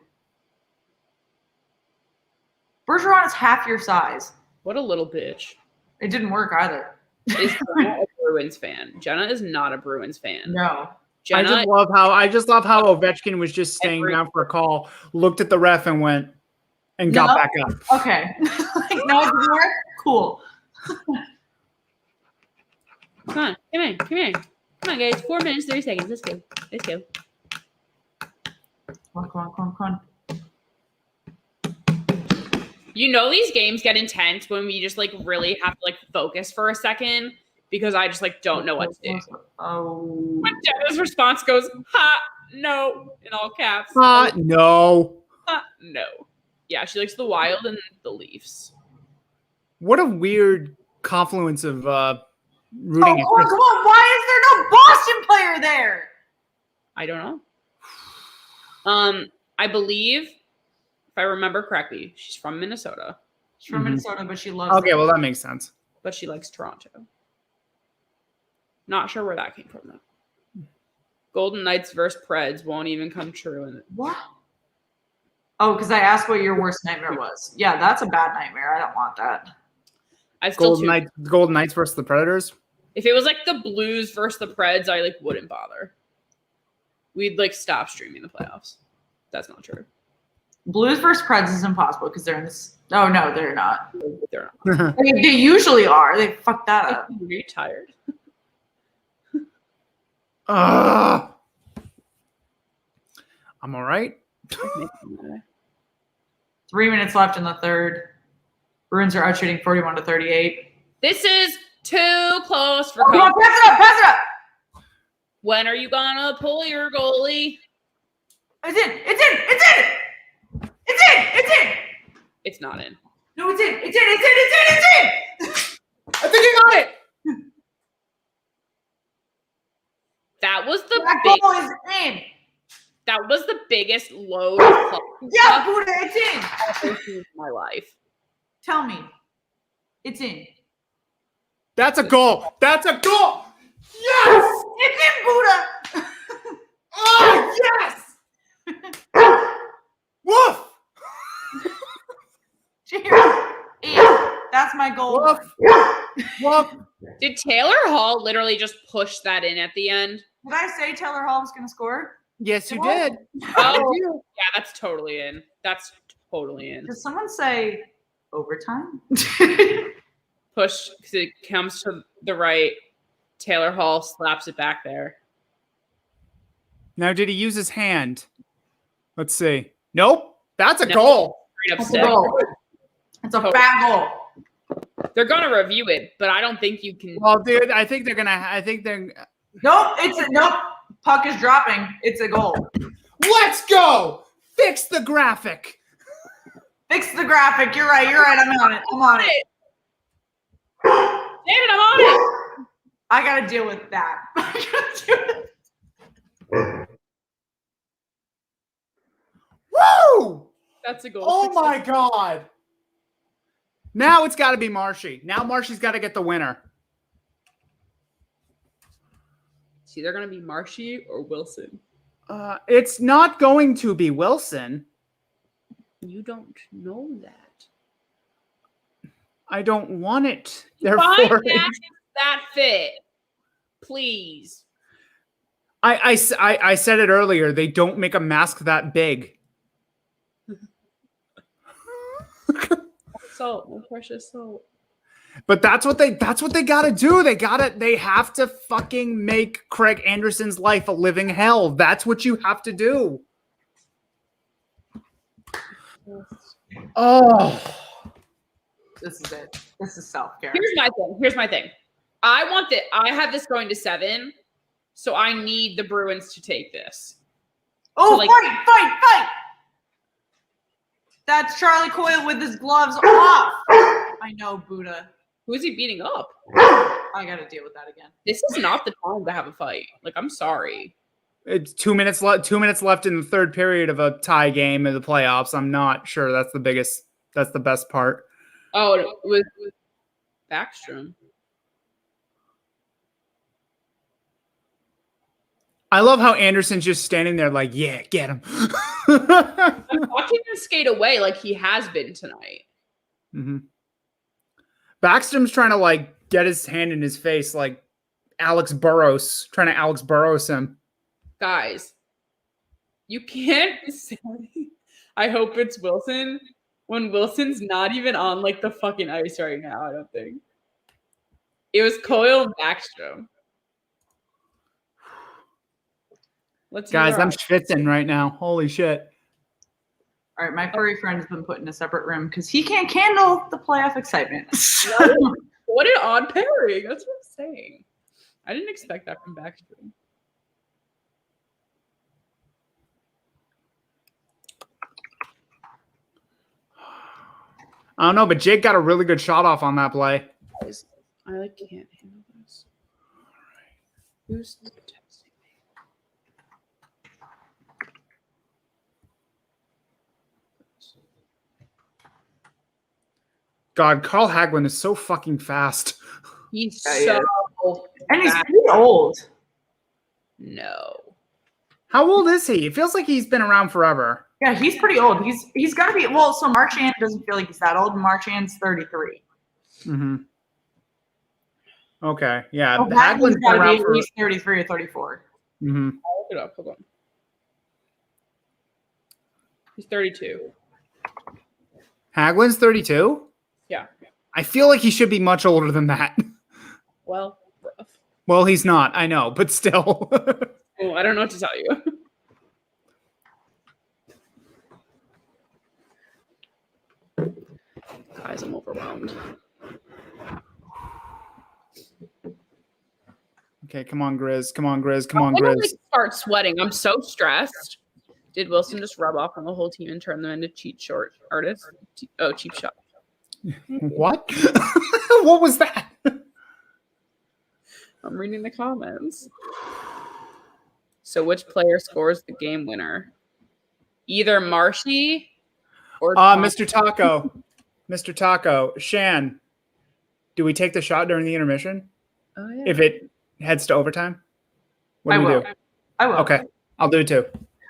Bergeron is half your size. What a little bitch. It didn't work either. Is Jenna a Bruins fan? Jenna is not a Bruins fan. No. Jenna, I just love how Ovechkin was just staying down for a call, looked at the ref and went and got back up. Okay. No, it didn't work? Cool. Come on, come here. Come on, guys. 4 minutes, 30 seconds. Let's go. Come on. You know these games get intense when we just like really have to like focus for a second because I just like don't know what to do. Oh. When Jenna's response goes, ha, no, in all caps. No. No. Yeah, she likes the Wild and the Leafs. What a weird confluence of rooting. Come on. Why is there no Boston player there? I don't know. I believe, if I remember correctly, she's from Minnesota. She's from Minnesota, but she loves Okay, well, that makes sense. But she likes Toronto. Not sure where that came from, though. Golden Knights versus Preds won't even come true. What? Oh, because I asked what your worst nightmare was. Yeah, that's a bad nightmare. I don't want that. Golden Knights versus the Predators? If it was like the Blues versus the Preds, I like wouldn't bother. We'd like stop streaming the playoffs. That's not true. Blues versus Preds is impossible because they're in this. Oh, no, they're not. They're not. I mean, they usually are. They fucked that up. Are you tired? I'm all right. 3 minutes left in the third. Bruins are out shooting 41-38. This is too close for Come on, pass it up. When are you gonna pull your goalie? It's in. It's not in. No, it's in. I think you got it. That was the That ball is in. That was the biggest load of Yeah, Buddha, it's in. in my life. Tell me. It's in. That's a goal. That's a goal. Yes! It's in, Buddha! Oh, yes! Woof! Cheers. In. That's my goal. Woof! Woof! Did Taylor Hall literally just push that in at the end? Did I say Taylor Hall was going to score? Yes, you did. Oh, yeah, that's totally in. That's totally in. Did someone say overtime? Push, because it comes to the right. Taylor Hall slaps it back there. Now, did he use his hand? Let's see. Nope. That's a No. goal. Straight up That's a stick. goal. It's a fat goal. They're gonna review it, but I don't think you can. Well, dude, I think they're. Nope. Nope. Puck is dropping. It's a goal. Let's go. Fix the graphic. Fix the graphic. You're right. I'm on it. Damn it, I'm on it. I got to deal with that. Woo! That's a goal. Oh my God. Now it's got to be Marshy. Now Marshy's got to get the winner. It's either gonna be Marshy or Wilson. It's not going to be Wilson. You don't know that. I don't want it. Find Therefore, that fit, please. I said it earlier. They don't make a mask that big. Salt, my precious salt. But that's what they gotta do. They have to fucking make Craig Anderson's life a living hell. That's what you have to do. Oh, This is it. This is self-care. Here's my thing. I have this going to 7, so I need the Bruins to take this. Oh, So, like- fight! That's Charlie Coyle with his gloves off. I know, Buddha. Who is he beating up? I got to deal with that again. This is not the time to have a fight. Like, I'm sorry. it's 2 minutes left. 2 minutes left in the third period of a tie game in the playoffs. I'm not sure that's the best part. Oh, it was Backstrom. I love how Anderson's just standing there like, yeah, get him. I'm watching him skate away like he has been tonight. Mm-hmm. Backstrom's trying to like get his hand in his face like Alex Burrows, trying to Alex Burrows him. Guys, you can't say, I hope it's Wilson, when Wilson's not even on like the fucking ice right now, I don't think. It was Coyle and Backstrom. Guys, I'm schwitzing right now. Holy shit. All right, my furry friend's been put in a separate room because he can't handle the playoff excitement. What an odd pairing. That's what I'm saying. I didn't expect that from Backstrom. I don't know, but Jake got a really good shot off on that play. I like can't handle this. Who's texting me? God, Carl Hagelin is so fucking fast. He's Yeah, so And he's fast. pretty old. No. How old is he? It feels like he's been around forever. Yeah, he's pretty old. He's got to be, well, so Marchand doesn't feel like he's that old. Marchand's 33. Mm-hmm. Okay, yeah. Oh, Hagelin's Hagelin's been got to be around at for... least 33 or 34. Mm-hmm. I'll look it up. Hold on. He's 32. Hagelin's 32? Yeah. I feel like he should be much older than that. Well, rough. Well, he's not. I know, but still. Oh, I don't know what to tell you. Guys, I'm overwhelmed. Okay, come on, Grizz. Come on, Grizz. Come on, I'm gonna, Grizz. like, start sweating. I'm so stressed. Did Wilson just rub off on the whole team and turn them into cheap short artists? Oh, cheap shot. What? What was that? I'm reading the comments. So which player scores the game winner? Either Marshy or Mr. Taco. Mr. Taco. Shan. Do we take the shot during the intermission? Oh, yeah. If it heads to overtime? What do we do? I will. Okay. I'll do it too.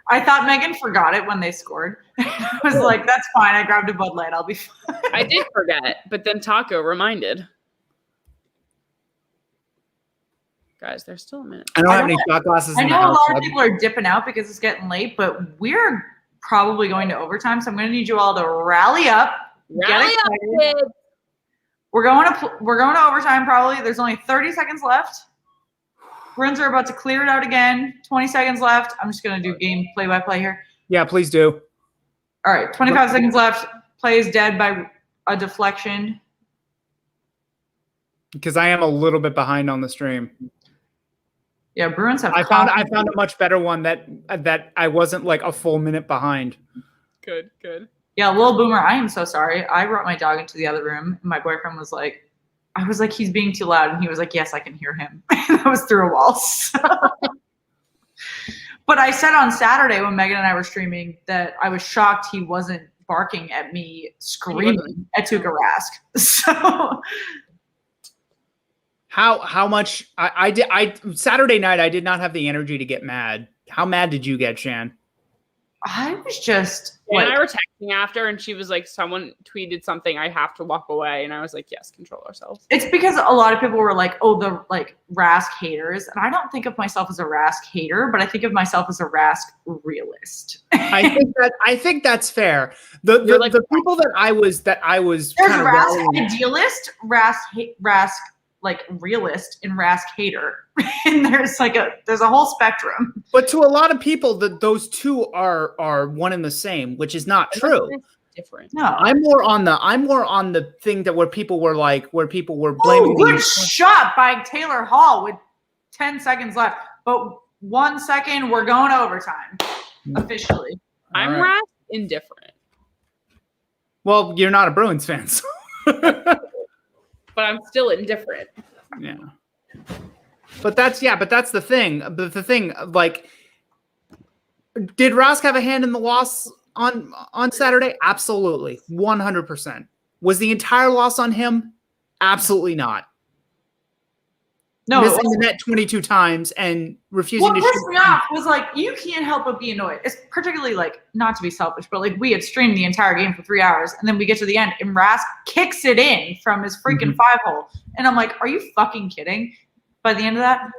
I thought Megan forgot it when they scored. I was like, that's fine. I grabbed a Bud Light. I'll be fine. I did forget, but then Taco reminded. Guys, there's still a minute. I don't have any shot glasses I in the know a house. lot of people are dipping out because it's getting late, but we're probably going to overtime, so I'm going to need you all to rally up. Rally up, kids. We're going to overtime probably. There's only 30 seconds left. Bruins are about to clear it out again. 20 seconds left. I'm just going to do game play-by-play here. Yeah, please do. All right, 25 seconds left. Play is dead by a deflection. Because I am a little bit behind on the stream. Yeah, Bruins have. I found a much better one that I wasn't like a full minute behind. Good. Yeah, Lil Boomer, I am so sorry. I brought my dog into the other room, and my boyfriend was like, I was like, he's being too loud, and he was like, yes, I can hear him. That was through a wall. So. But I said on Saturday when Megan and I were streaming that I was shocked he wasn't barking at me, screaming at Tuukka Rask. So. How much I Saturday night I did not have the energy to get mad. How mad did you get, Shan? I was just and I were texting after, and she was like, someone tweeted something, I have to walk away. And I was like, yes, control ourselves. It's because a lot of people were like, oh, the like Rask haters. And I don't think of myself as a Rask hater, but I think of myself as a Rask realist. I think that's fair. The people that I was there's Rask idealist, Rask like realist, and Rask hater. And there's a whole spectrum. But to a lot of people, those two are one and the same, which is not true. Different. No, I'm more on the thing that where people were blaming. Oh, good shot by Taylor Hall with 10 seconds left. But 1 second, we're going to overtime officially. I'm Rask indifferent. Well, you're not a Bruins fan, so. But I'm still indifferent. Yeah. But that's the thing. The thing, like, did Rask have a hand in the loss on Saturday? Absolutely. 100%. Was the entire loss on him? Absolutely not. No, missing the net 22 times and refusing to shoot. What pissed me off was like, you can't help but be annoyed. It's particularly like, not to be selfish, but like we had streamed the entire game for 3 hours, and then we get to the end and Rask kicks it in from his freaking 5-hole. And I'm like, are you fucking kidding? By the end of that.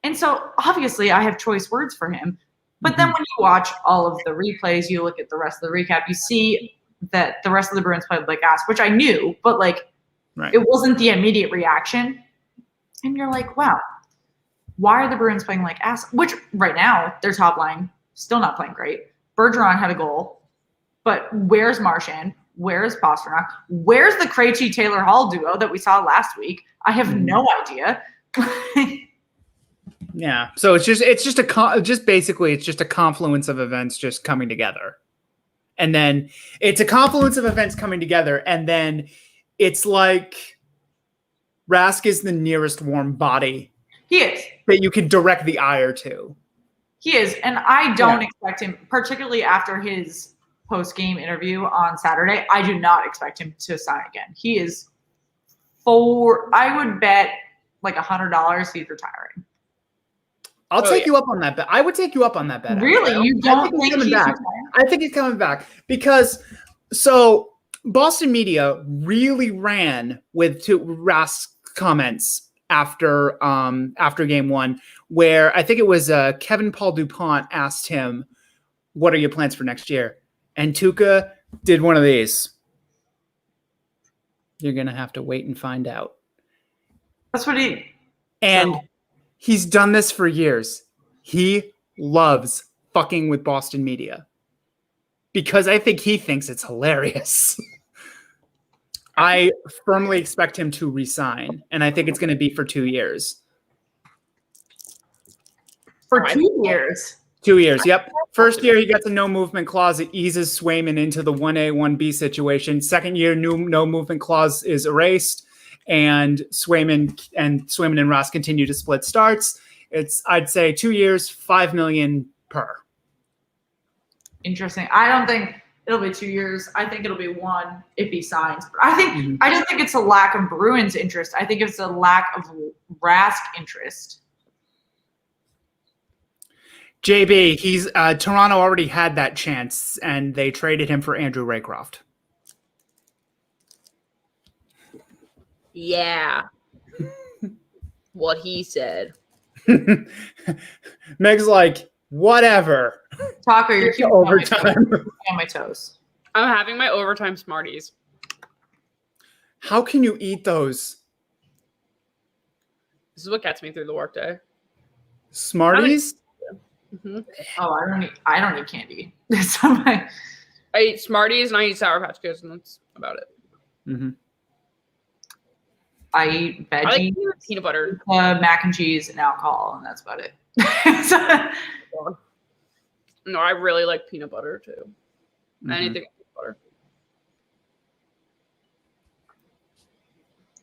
And so obviously I have choice words for him. But then when you watch all of the replays, you look at the rest of the recap, you see that the rest of the Bruins played like ass, which I knew, but like it wasn't the immediate reaction. And you're like, wow, why are the Bruins playing like ass? Which right now, their top line still not playing great. Bergeron had a goal, but where's Marchand? Where's Pasternak? Where's the Krejci-Taylor Hall duo that we saw last week? I have no idea. Yeah, so it's just a confluence of events just coming together, and then it's a confluence of events coming together, and then it's like Rask is the nearest warm body. He is. That you can direct the ire to. He is, and I don't expect him, particularly after his post-game interview on Saturday, I do not expect him to sign again. He is I would bet like $100 he's retiring. I'll take you up on that bet. I would take you up on that bet. Really? You don't think he's coming back? I think he's coming back because Boston media really ran with Rask's comments after game one, where I think it was Kevin Paul DuPont asked him, "What are your plans for next year?" And Tuukka did one of these. You're gonna have to wait and find out. That's what he's done this for years. He loves fucking with Boston media because I think he thinks it's hilarious. I firmly expect him to resign, and I think it's going to be for 2 years. For 2 years? 2 years, yep. First year, he gets a no-movement clause. It eases Swayman into the 1A, 1B situation. Second year, no-movement clause is erased, and Swayman and Rask continue to split starts. It's, I'd say, 2 years, $5 million per. Interesting. I don't think it'll be 2 years. I think it'll be 1 if he signs. But I don't think it's a lack of Bruins interest. I think it's a lack of Rask interest. JB, he's Toronto already had that chance, and they traded him for Andrew Raycroft. Yeah. What he said. Meg's like, whatever. Talker, you're keeping overtime. on my toes. I'm having my overtime Smarties. How can you eat those? This is what gets me through the workday. Smarties? Mm-hmm. Oh, I don't need candy. That's not my. I eat Smarties and I eat Sour Patch Kids, and that's about it. Mm-hmm. I eat veggies, I like peanut butter, mac and cheese, and alcohol, and that's about it. No, I really like peanut butter too. Mm-hmm. Anything peanut butter.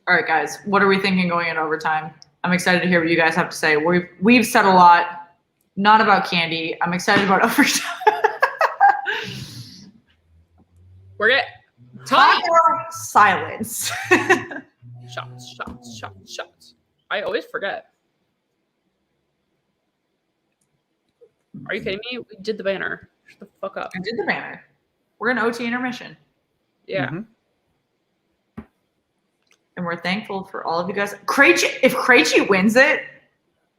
All right, guys, what are we thinking going in overtime? I'm excited to hear what you guys have to say. We've said a lot, not about candy. I'm excited about overtime. We're getting tight. Silence. Shots. I always forget. Are you kidding me? We did the banner. Shut the fuck up. I did the banner. We're in OT intermission. Yeah. Mm-hmm. And we're thankful for all of you guys. Krejci, if Krejci wins it.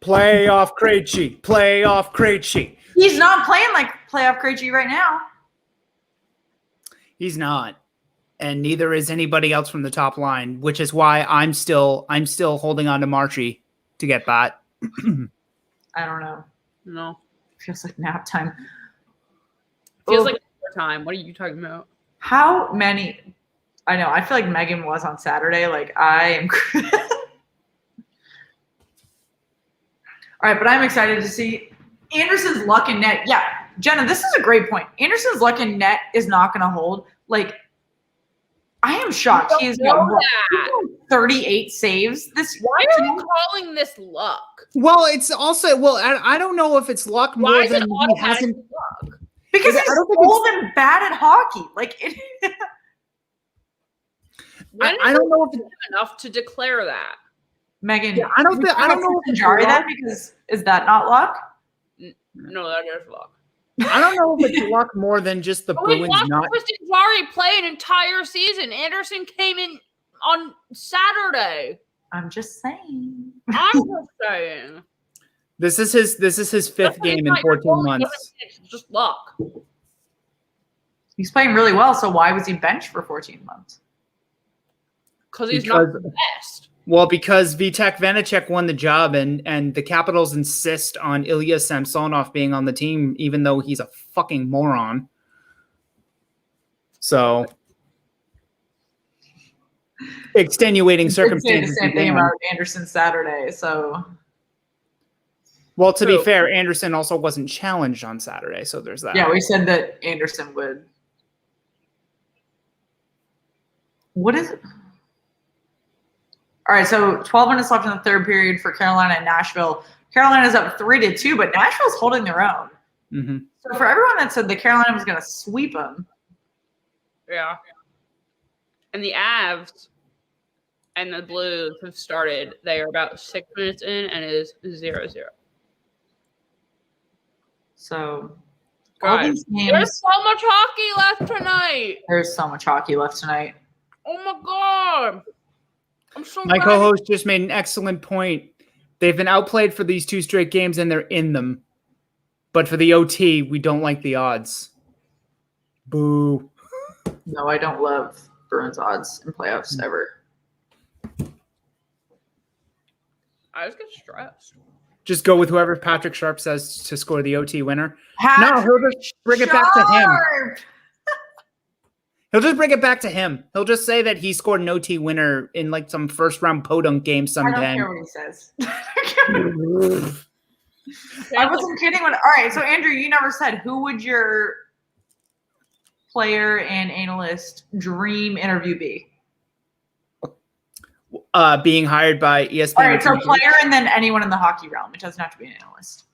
Playoff Krejci. He's not playing like playoff Krejci right now. He's not. And neither is anybody else from the top line, which is why I'm still holding on to Marchie to get that. I don't know. No. Feels like nap time. Feels like time. What are you talking about? How many? I know. I feel like Megan was on Saturday. Like I am. All right, but I'm excited to see Anderson's luck in net. Yeah, Jenna, this is a great point. Anderson's luck in net is not going to hold. Like, I am shocked. He has got 38 saves this. Why are you calling this luck? Well, it's also I don't know if it's luck more Why is than it he hasn't. luck? Because he's old and bad at hockey. Like it. I don't know if it's enough to declare that. Megan, yeah, I don't know if it's Jari then, because is that not luck? No, that is luck. I don't know if it's luck more than just the Bruins not. Jari play an entire season. Anderson came in on Saturday. I'm just saying. I'm just saying. This is his fifth game in 14 months. It's just luck. He's playing really well, so why was he benched for 14 months? Because he's not the best. Well, because Vitek Vanacek won the job, and the Capitals insist on Ilya Samsonov being on the team, even though he's a fucking moron. So, extenuating circumstances. The same thing about Anderson Saturday. So, well, to be fair, Anderson also wasn't challenged on Saturday, so there's that. Yeah, we said that Anderson would. What is it? All right, so 12 minutes left in the third period for Carolina and Nashville. Carolina's up 3-2, but Nashville's holding their own. Mm-hmm. So for everyone that said that Carolina was going to sweep them. Yeah. And the Avs and the Blues have started. They are about 6 minutes in, and it is 0-0. So God, there's so much hockey left tonight. There's so much hockey left tonight. Oh, my God. I'm so My co-host just made an excellent point. They've been outplayed for these 2 straight games, and they're in them. But for the OT, we don't like the odds. Boo. No, I don't love Bruins odds in playoffs ever. I just get stressed. Just go with whoever Patrick Sharp says to score the OT winner. Patrick No, he'll just bring it back to him. Sharp! He'll just bring it back to him. He'll just say that he scored an OT winner in like some first-round podunk game sometime. I don't care what he says. I wasn't kidding. All right, so Andrew, you never said who would your player and analyst dream interview be? Being hired by ESPN. All right, so player and then anyone in the hockey realm. It doesn't have to be an analyst.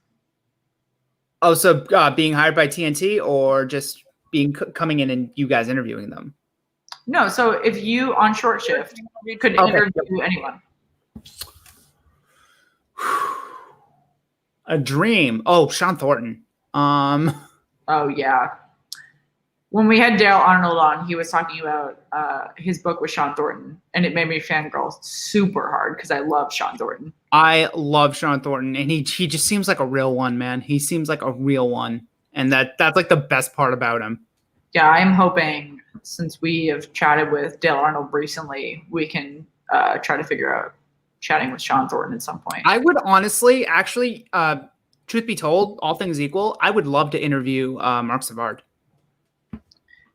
Oh, so being hired by TNT or just coming in and you guys interviewing them. No, so if you on short shift could interview anyone. A dream. Oh, Sean Thornton. Oh yeah. When we had Dale Arnold on, he was talking about his book with Sean Thornton, and it made me fangirl super hard because I love Sean Thornton. I love Sean Thornton, and he just seems like a real one, man. He seems like a real one, and that's like the best part about him. Yeah, I'm hoping, since we have chatted with Dale Arnold recently, we can try to figure out chatting with Sean Thornton at some point. I would honestly, actually, truth be told, all things equal, I would love to interview Marc Savard.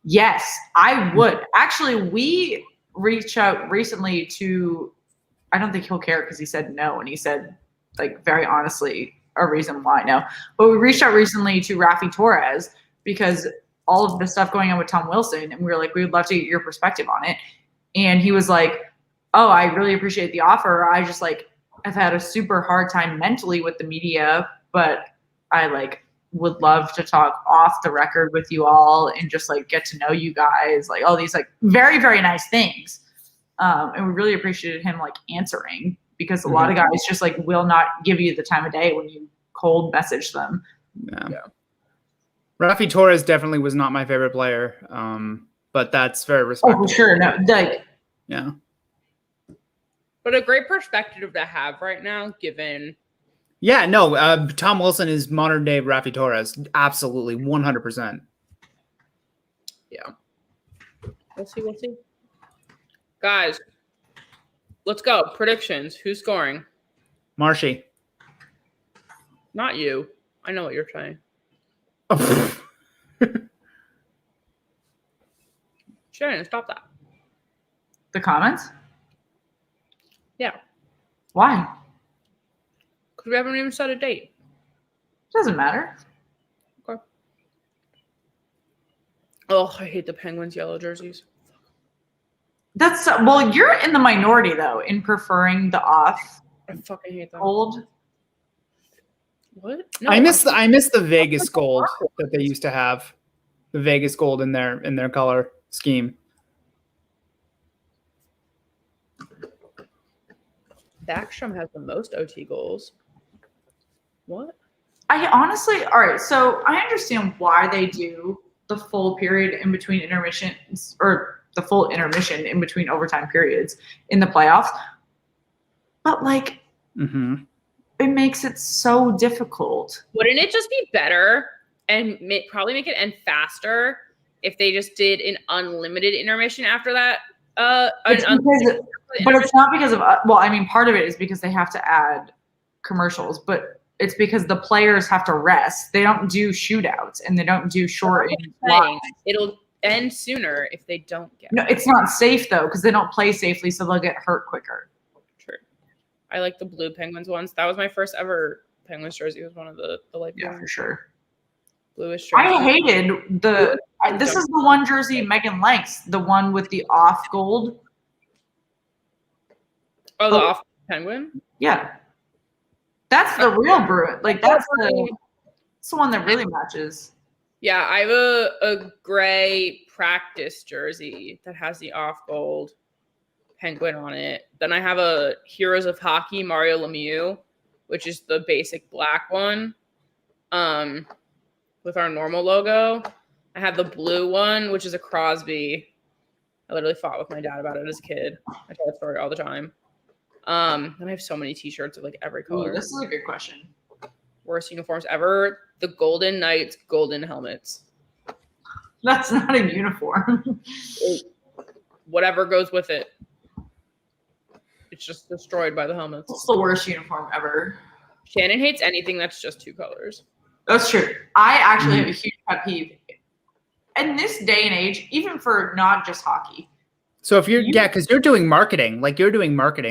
Yes, I would. Actually, we reached out recently to, I don't think he'll care because he said no, and he said, like, very honestly, a reason why no. But we reached out recently to Rafi Torres because all of the stuff going on with Tom Wilson, and we were like, we would love to get your perspective on it. And he was like, oh, I really appreciate the offer. I just like have had a super hard time mentally with the media, but I like would love to talk off the record with you all and just like get to know you guys, like all these like very, very nice things. And we really appreciated him like answering, because a lot of guys just like will not give you the time of day when you cold message them. Yeah. Rafi Torres definitely was not my favorite player, but that's very respectable. Oh, for sure. No, like, yeah. But a great perspective to have right now, given. Yeah, no, Tom Wilson is modern day Rafi Torres. Absolutely, 100%. Yeah. We'll see. Guys, let's go. Predictions. Who's scoring? Marshy. Not you. I know what you're saying. Shannon, stop that. the comments? Yeah. Why? Because we haven't even set a date. Doesn't matter. Okay. Oh, I hate the Penguins' yellow jerseys. That's well, you're in the minority though in preferring the off I fucking hate them. gold. What? No, I miss the Vegas gold that they used to have. The Vegas gold in their color scheme. Backstrom has the most OT goals. What? I honestly, all right, so I understand why they do the full period in between intermissions, or the full intermission in between overtime periods in the playoffs. But like, it makes it so difficult. Wouldn't it just be better and probably make it end faster if they just did an unlimited intermission after that? But it's not because of, well, I mean, part of it is because they have to add commercials, but it's because the players have to rest. They don't do shootouts and they don't do short. It'll end sooner if they don't get. No, it's not safe though, because they don't play safely, so they'll get hurt quicker. True. I like the blue Penguins ones. That was my first ever Penguins jersey. It was one of the light blue. Yeah, for sure. Bluish jersey. I hated the. This is the one jersey Megan likes, the one with the off gold. Oh, the off Penguin. Yeah, that's the real Bruin. Like that's the one that really matches. Yeah, I have a gray practice jersey that has the off gold Penguin on it. Then I have a Heroes of Hockey Mario Lemieux, which is the basic black one, with our normal logo. I have the blue one, which is a Crosby. I literally fought with my dad about it as a kid. I tell that story all the time. And I have so many T-shirts of like every color. Ooh, this is a good question. Worst uniforms ever. The Golden Knights golden helmets. That's not a uniform. Whatever goes with it. It's just destroyed by the helmets. It's the worst uniform ever. Shannon hates anything that's just two colors. That's true. I actually have a huge pet peeve. In this day and age, even for not just hockey. So if you're, because you're doing marketing,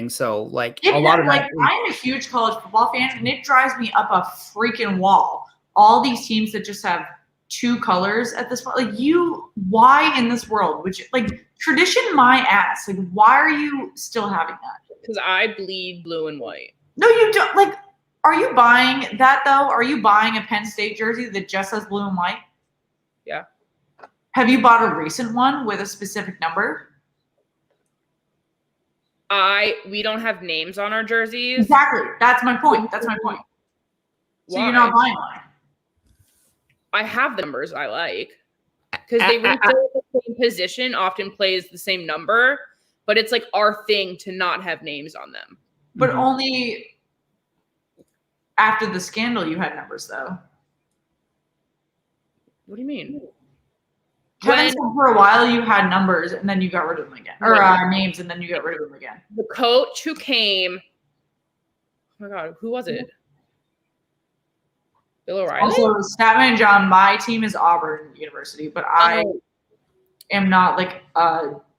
so like a lot of like I'm a huge college football fan, and it drives me up a freaking wall. All these teams that just have two colors at this point, like why in this world would you like tradition my ass? Like, why are you still having that? Because I bleed blue and white. No, you don't. Like, are you buying that though? Are you buying a Penn State jersey that just has blue and white? Yeah. Have you bought a recent one with a specific number? We don't have names on our jerseys. Exactly. That's my point. So Why? you're not buying one. I have the numbers I like. Because they refill the same position, often plays the same number, but it's like our thing to not have names on them. But only after the scandal you had numbers, though. What do you mean? Kevin said for a while you had numbers and then you got rid of them again. Or names and then you got rid of them again. The coach who came, oh my God, who was it? Bill O'Reilly? Also, Statman and John, my team is Auburn University, but I am not like, I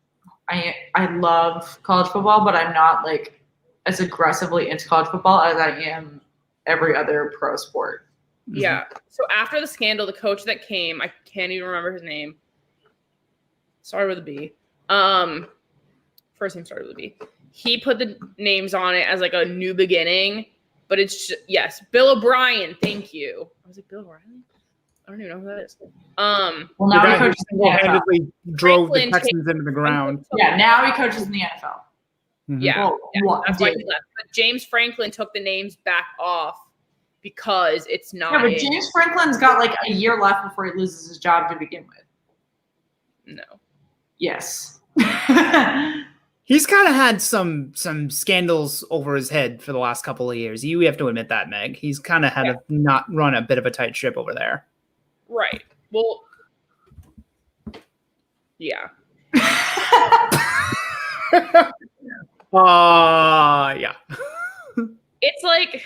love college football, but I'm not like as aggressively into college football as I am every other pro sport. Yeah. So after the scandal, the coach that came, I can't even remember his name. Started with a B. First name started with a B. He put the names on it as like a new beginning, but it's just, yes, Bill O'Brien. Thank you. I was like, Bill O'Brien? I don't even know who that is. Well, now he coaches in the NFL. Drove the Texans into the ground. Yeah, now he coaches in the NFL. Yeah, that's why he left. But James Franklin took the names back off because it's not. Yeah, but James Franklin's got like a year left before he loses his job to begin with. No. Yes. He's kind of had some scandals over his head for the last couple of years. You have to admit that, Meg. He's kind of had to not run a bit of a tight ship over there. Right. Well, yeah. Yeah. It's like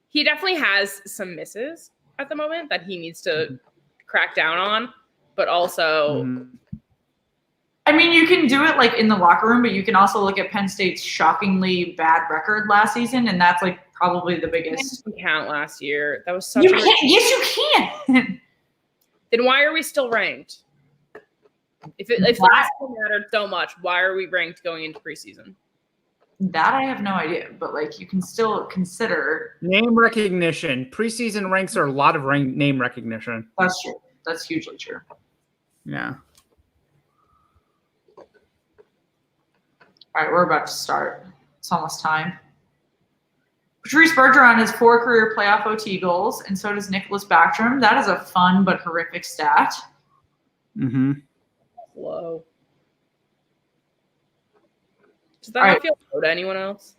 he definitely has some misses at the moment that he needs to crack down on, but also I mean, you can do it like in the locker room, but you can also look at Penn State's shockingly bad record last season, and that's like probably the biggest. You count last year. That was such. You can't. Yes, you can. Then why are we still ranked? If last year mattered so much, why are we ranked going into preseason? That I have no idea, but like you can still consider name recognition. Preseason ranks are a lot of name recognition. That's true. That's hugely true. Yeah. All right, we're about to start. It's almost time. Patrice Bergeron has 4 career playoff OT goals, and so does Nicholas Backstrom. That is a fun but horrific stat. Whoa. Does that not feel low to anyone else?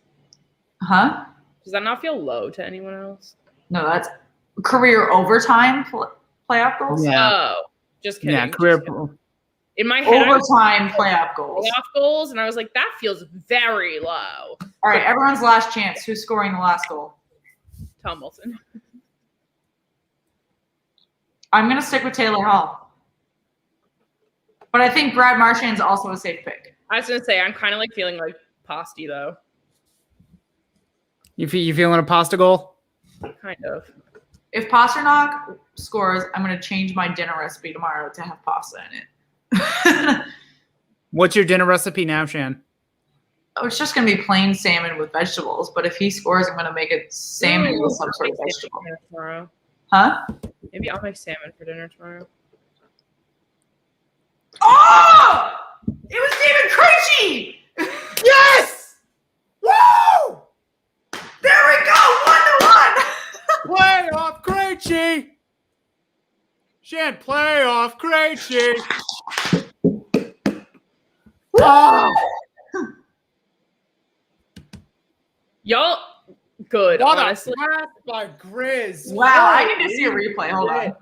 Huh? Does that not feel low to anyone else? No, that's career overtime playoff goals. Yeah. Oh, just kidding. Yeah, career. In my head, overtime playoff goals. Playoff goals, and I was like, that feels very low. All right, everyone's last chance. Who's scoring the last goal? Tom Wilson. I'm going to stick with Taylor Hall. But I think Brad Marchand's also a safe pick. I was going to say, I'm kind of like feeling like Posty, though. You feeling a pasta goal? Kind of. If Pasternak scores, I'm going to change my dinner recipe tomorrow to have pasta in it. What's your dinner recipe now, Shan? Oh, it's just going to be plain salmon with vegetables. But if he scores, I'm going to make it salmon with some sort of vegetable. Tomorrow. Huh? Maybe I'll make salmon for dinner tomorrow. Oh! It was David Krejci! Yes! Woo! There we go! 1-1! Playoff Krejci! Shan, playoff Krejci! Oh! Y'all, good, What honestly. a pass by Grizz. Wow, I need to see a replay. Hold on.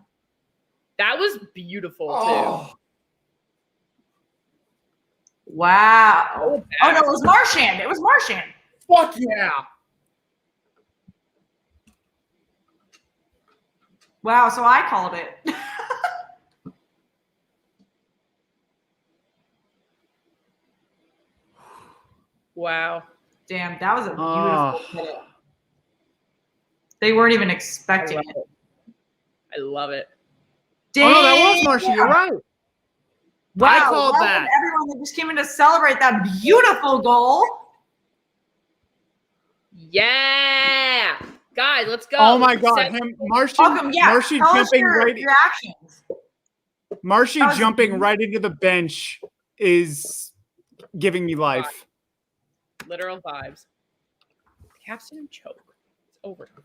That was beautiful, Oh. too. Wow. Oh, no, it was Marchand. It was Marchand. Fuck yeah. Wow, so I called it. Wow. Damn, that was a beautiful hit. They weren't even expecting it. I love it. Damn. Oh, no, that was Marchand. You're right. Wow, I called welcome that. Everyone that just came in to celebrate that beautiful goal. Yeah. Guys, let's go. Oh, my God. Marchand Welcome, yeah. Marchand Tell us jumping your right. reactions. Marshy jumping right into the bench is giving me life. Literal vibes. Caps didn't choke. It's overtime.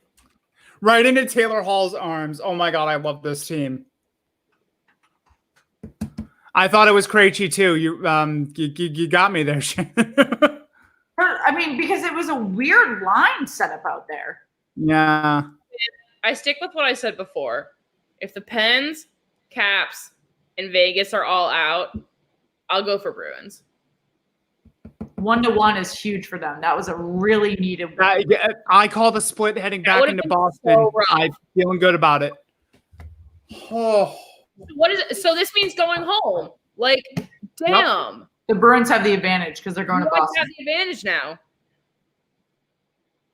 Right into Taylor Hall's arms. Oh my God, I love this team. I thought it was Krejci too. You got me there, Shannon. I mean, because it was a weird line set up out there. Yeah. I stick with what I said before. If the Pens, Caps, and Vegas are all out, I'll go for Bruins. 1-1 is huge for them. That was a really needed one. I call the split heading back into Boston. So I'm feeling good about it. Oh. What is it? So this means going home. Like, damn. Yep. The Bruins have the advantage because they're going to Boston. Have the advantage now.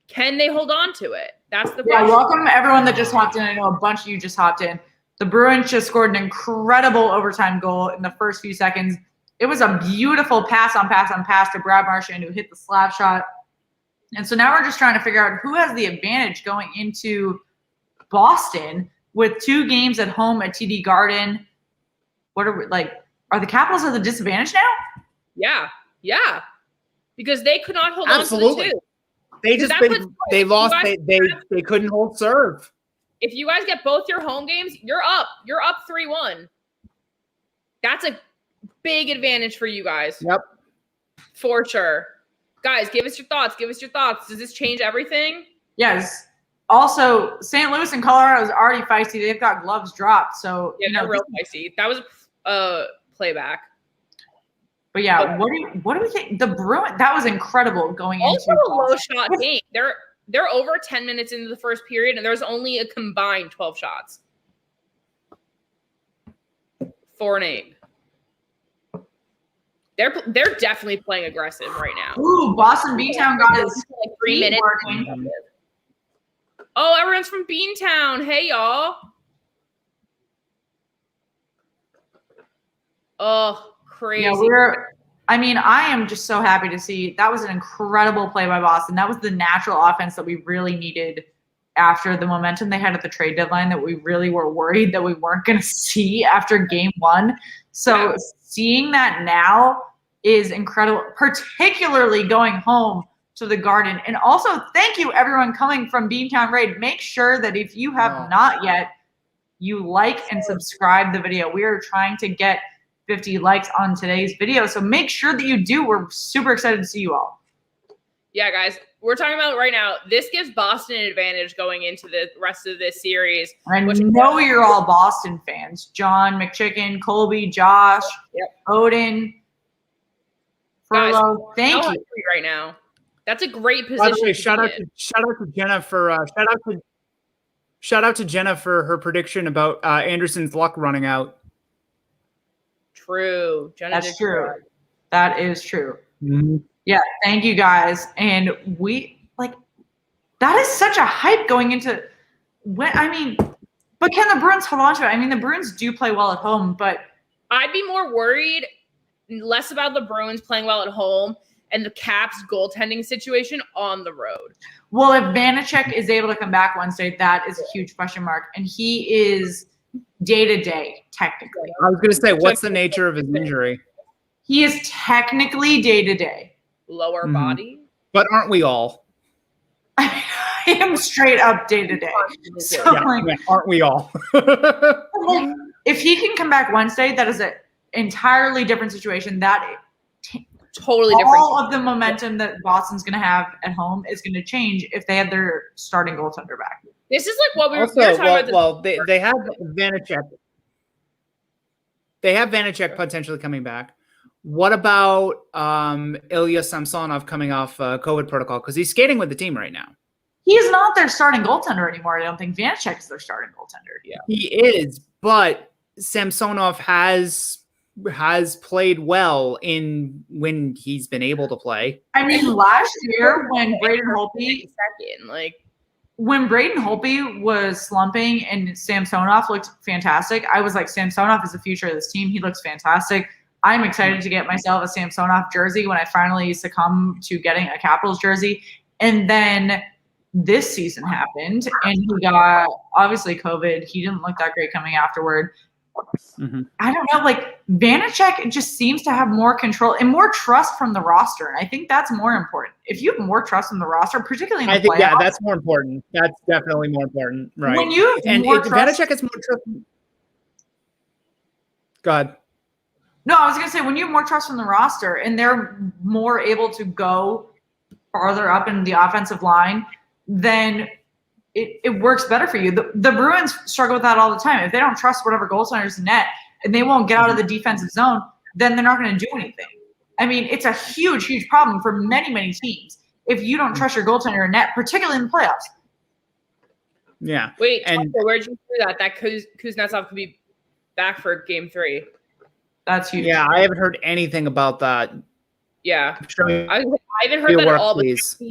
Can they hold on to it? That's the question. Yeah, welcome everyone that just hopped in. I know a bunch of you just hopped in. The Bruins just scored an incredible overtime goal in the first few seconds. It was a beautiful pass on pass to Brad Marchand, who hit the slap shot. And so now we're just trying to figure out who has the advantage going into Boston with 2 games at home at TD Garden. What are we like? Are the Capitals at the disadvantage now? Yeah. Because they could not hold Absolutely. on to the 2. They lost. They couldn't hold serve. If you guys get both your home games, you're up. You're up 3-1. That's a big advantage for you guys. Yep. For sure. Guys, give us your thoughts. Does this change everything? Yes. Also, St. Louis and Colorado is already feisty. They've got gloves dropped. So they're real feisty. That was playback. But yeah, what do we think? The Bruins, that was incredible going also into a low shot game. They're over 10 minutes into the first period, and there's only a combined 12 shots. 4-8. They're definitely playing aggressive right now. Ooh, Boston Beantown got his like 3 minutes. Working. Oh, everyone's from Beantown. Hey, y'all. Oh, crazy. Yeah, I am just so happy to see. That was an incredible play by Boston. That was the natural offense that we really needed after the momentum they had at the trade deadline that we really were worried that we weren't going to see after game 1. So seeing that now is incredible, particularly going home to the Garden. And also, thank you, everyone coming from Beantown Raid. Make sure that if you have not yet, you like and subscribe the video. We are trying to get 50 likes on today's video, so make sure that you do. We're super excited to see you all. Yeah, guys, we're talking about right now. This gives Boston an advantage going into the rest of this series. I know you're all Boston fans. John, McChicken, Colby, Josh, Odin, Furlow. Thank you. Right now, that's a great position. By the way, shout out to Jenna for shout out to Jenna for her prediction about Anderson's luck running out. True. Jenna, that's true. That is true. Mm-hmm. Yeah, thank you guys. And that is such a hype going into but can the Bruins hold on to it? I mean, the Bruins do play well at home, but I'd be more worried less about the Bruins playing well at home and the Caps goaltending situation on the road. Well, if Vanacek is able to come back Wednesday, that is a huge question mark. And he is day-to-day, technically. I was going to say, what's the nature of his injury? He is technically day-to-day. Lower body. But aren't we all? I am straight up day-to-day. So, aren't we all? If he can come back Wednesday, that is an entirely different situation. Totally different. All of the momentum that Boston's going to have at home is going to change if they have their starting goaltender back. This is like what we were talking about. Well, they have Vanacek. They have Vanacek potentially coming back. What about Ilya Samsonov coming off COVID protocol? Because he's skating with the team right now. He is not their starting goaltender anymore. I don't think Vanacek is their starting goaltender. Yeah, he is, but Samsonov has played well when he's been able to play. I mean, last year when Braden Holtby was slumping and Samsonov looked fantastic, I was like, Samsonov is the future of this team. He looks fantastic. I'm excited to get myself a Samsonov jersey when I finally succumb to getting a Capitals jersey. And then this season happened, and he got, obviously, COVID. He didn't look that great coming afterward. I don't know, like Vanacek just seems to have more control and more trust from the roster. And I think that's more important. If you have more trust from the roster, particularly in the playoffs. Yeah, that's more important. That's definitely more important. Right. When you have more trust, Vanacek is more trust. Go ahead. No, I was going to say, when you have more trust from the roster and they're more able to go farther up in the offensive line, then it works better for you. The Bruins struggle with that all the time. If they don't trust whatever goaltender's in net and they won't get out of the defensive zone, then they're not going to do anything. I mean, it's a huge, huge problem for many, many teams if you don't trust your goaltender in net, particularly in the playoffs. Yeah. Wait, and where'd you hear that? That Kuznetsov could be back for Game 3. That's huge. Yeah, I haven't heard anything about that. Yeah. I haven't heard that at all, but it's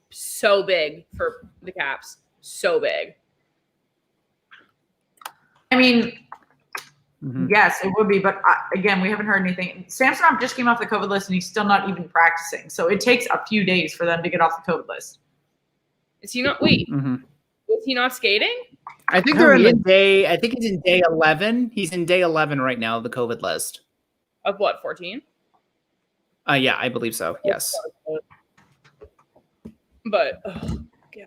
so big for the Caps. So big. I mean, yes, it would be. But again, we haven't heard anything. Samsonov just came off the COVID list, and he's still not even practicing. So it takes a few days for them to get off the COVID list. Is he not? Wait. Was he not skating? I think they're in the day. I think he's in day 11. He's in day 11 right now of the COVID list. Of what? 14? Yeah, I believe so. Yes. But yeah.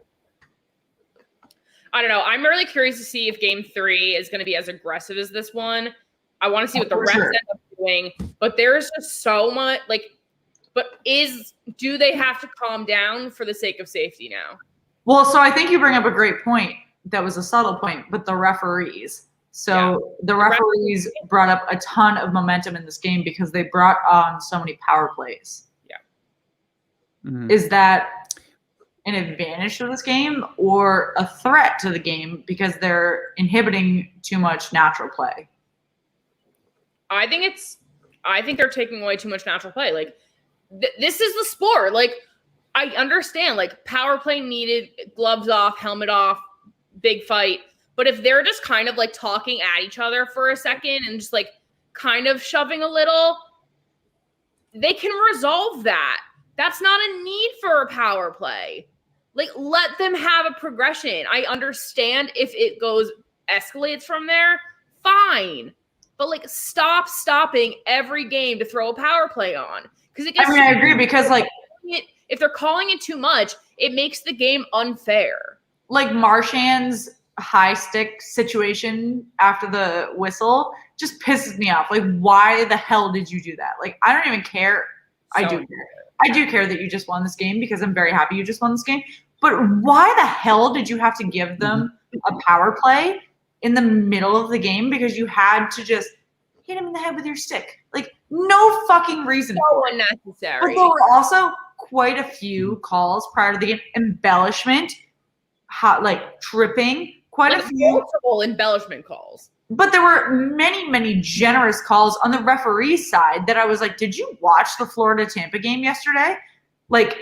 I don't know. I'm really curious to see if Game 3 is going to be as aggressive as this one. I want to see what the refs end up doing. But there's just so much. Do they have to calm down for the sake of safety now? Well, so I think you bring up a great point. That was a subtle point, but the referees. So the referees brought up a ton of momentum in this game because they brought on so many power plays. Yeah. Is that an advantage to this game or a threat to the game because they're inhibiting too much natural play? I think they're taking away too much natural play. Like this is the sport. Like I understand, like power play needed, gloves off, helmet off, big fight. But if they're just kind of like talking at each other for a second and just like kind of shoving a little, they can resolve that. That's not a need for a power play. Like let them have a progression. I understand if it escalates from there, fine. But like stopping every game to throw a power play on. I agree because like if they're calling it too much, it makes the game unfair. Like Marchand's high stick situation after the whistle just pisses me off. Like, why the hell did you do that? Like, I don't even care. I do care. I do care that you just won this game because I'm very happy you just won this game. But why the hell did you have to give them a power play in the middle of the game because you had to just hit him in the head with your stick? Like, no fucking reason. So unnecessary. But there were also quite a few calls prior to the game. Embellishment, tripping, quite a few. Multiple embellishment calls. But there were many, many generous calls on the referee's side that I was like, did you watch the Florida-Tampa game yesterday? Like,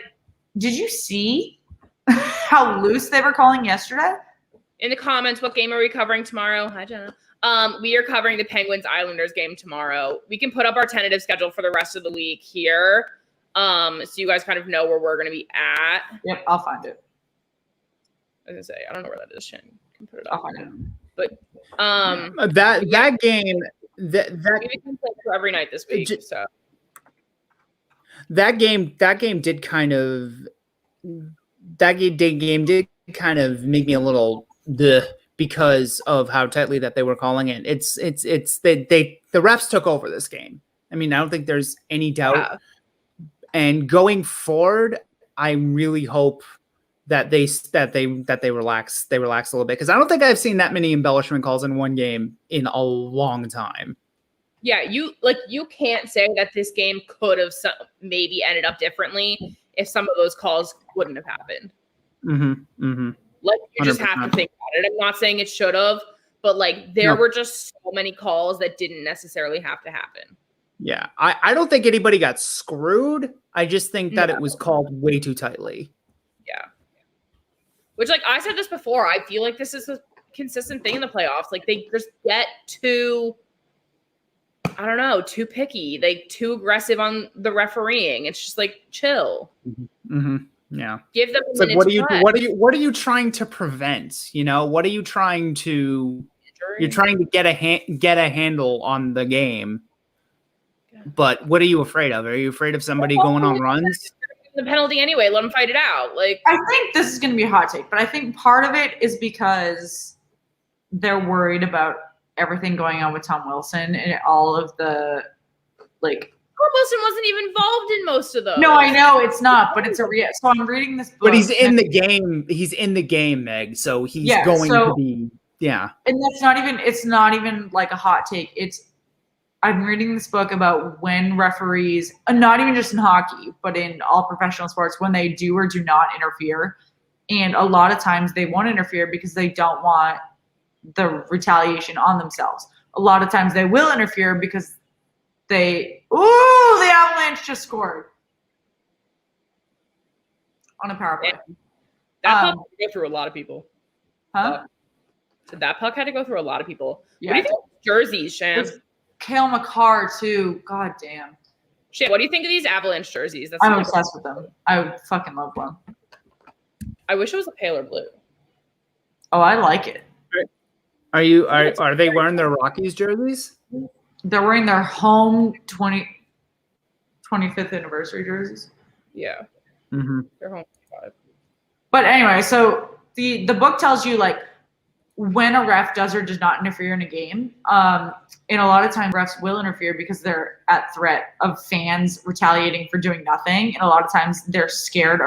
did you see how loose they were calling yesterday? In the comments, what game are we covering tomorrow? Hi, Jenna. We are covering the Penguins-Islanders game tomorrow. We can put up our tentative schedule for the rest of the week here. So you guys kind of know where we're going to be at. Yep, I'll find it. I was going to say, I don't know where that is, Shin. Can put it up. I'll find it. But that game maybe we can play for every night this week. So that game did kind of make me a little because of how tightly that they were calling it. The refs took over this game. I mean, I don't think there's any doubt. Yeah. And going forward, I really hope that they relax a little bit because I don't think I've seen that many embellishment calls in one game in a long time. Yeah, you can't say that this game could have maybe ended up differently if some of those calls wouldn't have happened. Like you just 100%. have to think about it. I'm not saying it should have, but like there were just so many calls that didn't necessarily have to happen. Yeah, I don't think anybody got screwed. I just think that it was called way too tightly. Yeah. Which, like I said this before, I feel like this is a consistent thing in the playoffs. Like they just get too picky. They too aggressive on the refereeing. It's just like chill. Yeah. Give them a like minute what are you trying to prevent? You know, what are you trying to You're trying to get a handle on the game. But what are you afraid of? Are you afraid of somebody going on runs? The penalty anyway. Let them fight it out. Like, I think this is going to be a hot take, but I think part of it is because they're worried about everything going on with Tom Wilson and all of the like. Tom Wilson wasn't even involved in most of those. No, I know it's not, but it's a real. So I'm reading this book. But he's in the game. He's in the game, Meg. So he's going to be. Yeah. And that's not even. It's not even like a hot take. I'm reading this book about when referees, not even just in hockey, but in all professional sports, when they do or do not interfere. And a lot of times they won't interfere because they don't want the retaliation on themselves. A lot of times they will interfere because the Avalanche just scored on a power play. That puck had to go through a lot of people. Huh? So that puck had to go through a lot of people. Yeah. What do you think of jerseys, Sham? Kale McCarr too. God damn. Shit, what do you think of these Avalanche jerseys? I'm obsessed with them. I would fucking love one. I wish it was a paler blue. Oh, I like it. Are they wearing their Rockies jerseys? They're wearing their home 25th anniversary jerseys. Yeah. Mm-hmm. They're home 25. But anyway, so the book tells you like when a ref does or does not interfere in a game. And a lot of times refs will interfere because they're at threat of fans retaliating for doing nothing. And a lot of times they're scared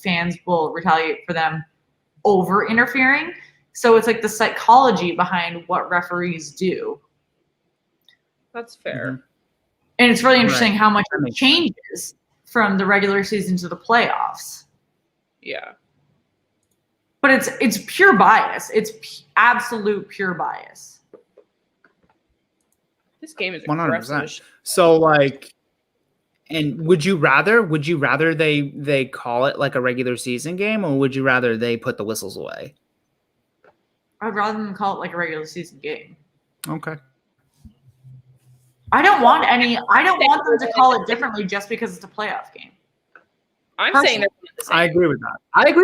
fans will retaliate for them over interfering. So it's like the psychology behind what referees do. That's fair. Mm-hmm. And it's really interesting how much it changes from the regular season to the playoffs. Yeah. But it's pure bias. It's absolute pure bias. This game is 100%. So like, and would you rather they call it like a regular season game, or would you rather they put the whistles away? I'd rather them call it like a regular season game. Okay. I don't want them to call it differently just because it's a playoff game. I'm saying they're the same. I agree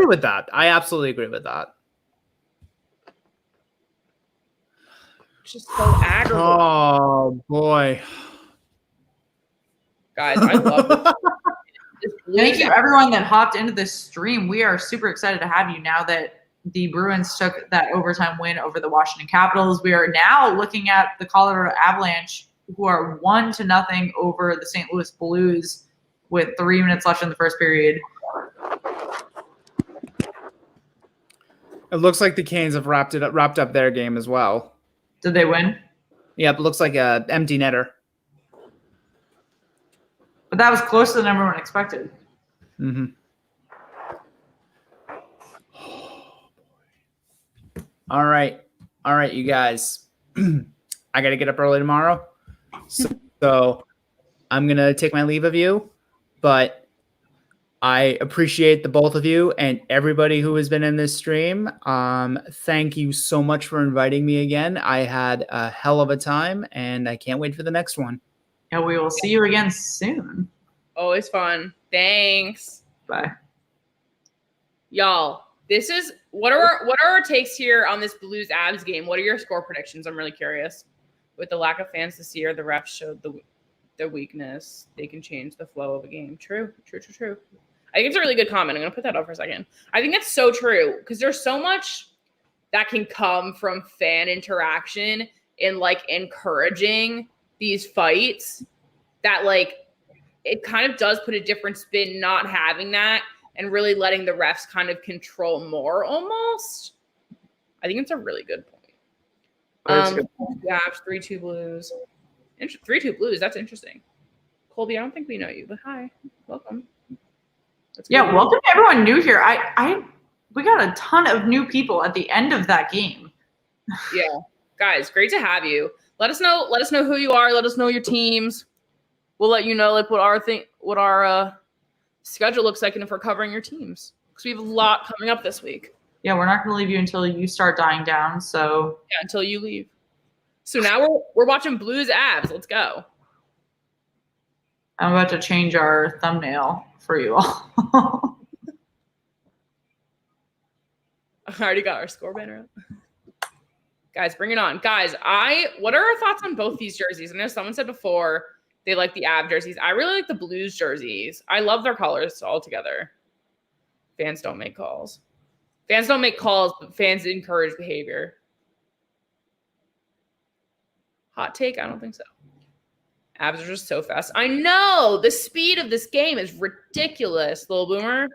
with that. I absolutely agree with that. It's just so aggravating. Oh boy. Guys, I love this. Thank you everyone that hopped into this stream. We are super excited to have you now that the Bruins took that overtime win over the Washington Capitals. We are now looking at the Colorado Avalanche, who are 1-0 over the St. Louis Blues with 3 minutes left in the first period. It looks like the Canes have wrapped up their game as well. Did they win? Yep, it looks like a empty netter. But that was closer than everyone expected. Mm-hmm. All right, you guys. I got to get up early tomorrow, so I'm gonna take my leave of you. But I appreciate the both of you and everybody who has been in this stream. Thank you so much for inviting me again. I had a hell of a time, and I can't wait for the next one. And we will see you again soon. Always fun. Thanks. Bye. Y'all, this is what are our takes here on this Blues Avs game? What are your score predictions? I'm really curious. With the lack of fans this year, the refs showed the weakness. They can change the flow of a game. True. I think it's a really good comment. I'm going to put that up for a second. I think that's so true because there's so much that can come from fan interaction and like encouraging these fights that like it kind of does put a different spin not having that and really letting the refs kind of control more almost. I think it's a really good point. Yeah, 3-2 Blues. 3-2 Blues, that's interesting. Colby, I don't think we know you, but hi. Welcome. Welcome to everyone new here. We got a ton of new people at the end of that game. Yeah. Guys, great to have you. Let us know who you are. Let us know your teams. We'll let you know like what our schedule looks like and if we're covering your teams. Because we have a lot coming up this week. Yeah, we're not going to leave you until you start dying down. So yeah, until you leave. So now we're watching Blues Avs. Let's go. I'm about to change our thumbnail for you all. I already got our score banner up. Guys, bring it on. Guys, what are our thoughts on both these jerseys? I know someone said before they like the Av jerseys. I really like the Blues jerseys. I love their colors altogether. Fans don't make calls. Fans don't make calls, but fans encourage behavior. Hot take? I don't think so. Avs are just so fast. I know. The speed of this game is ridiculous, Lil Boomer.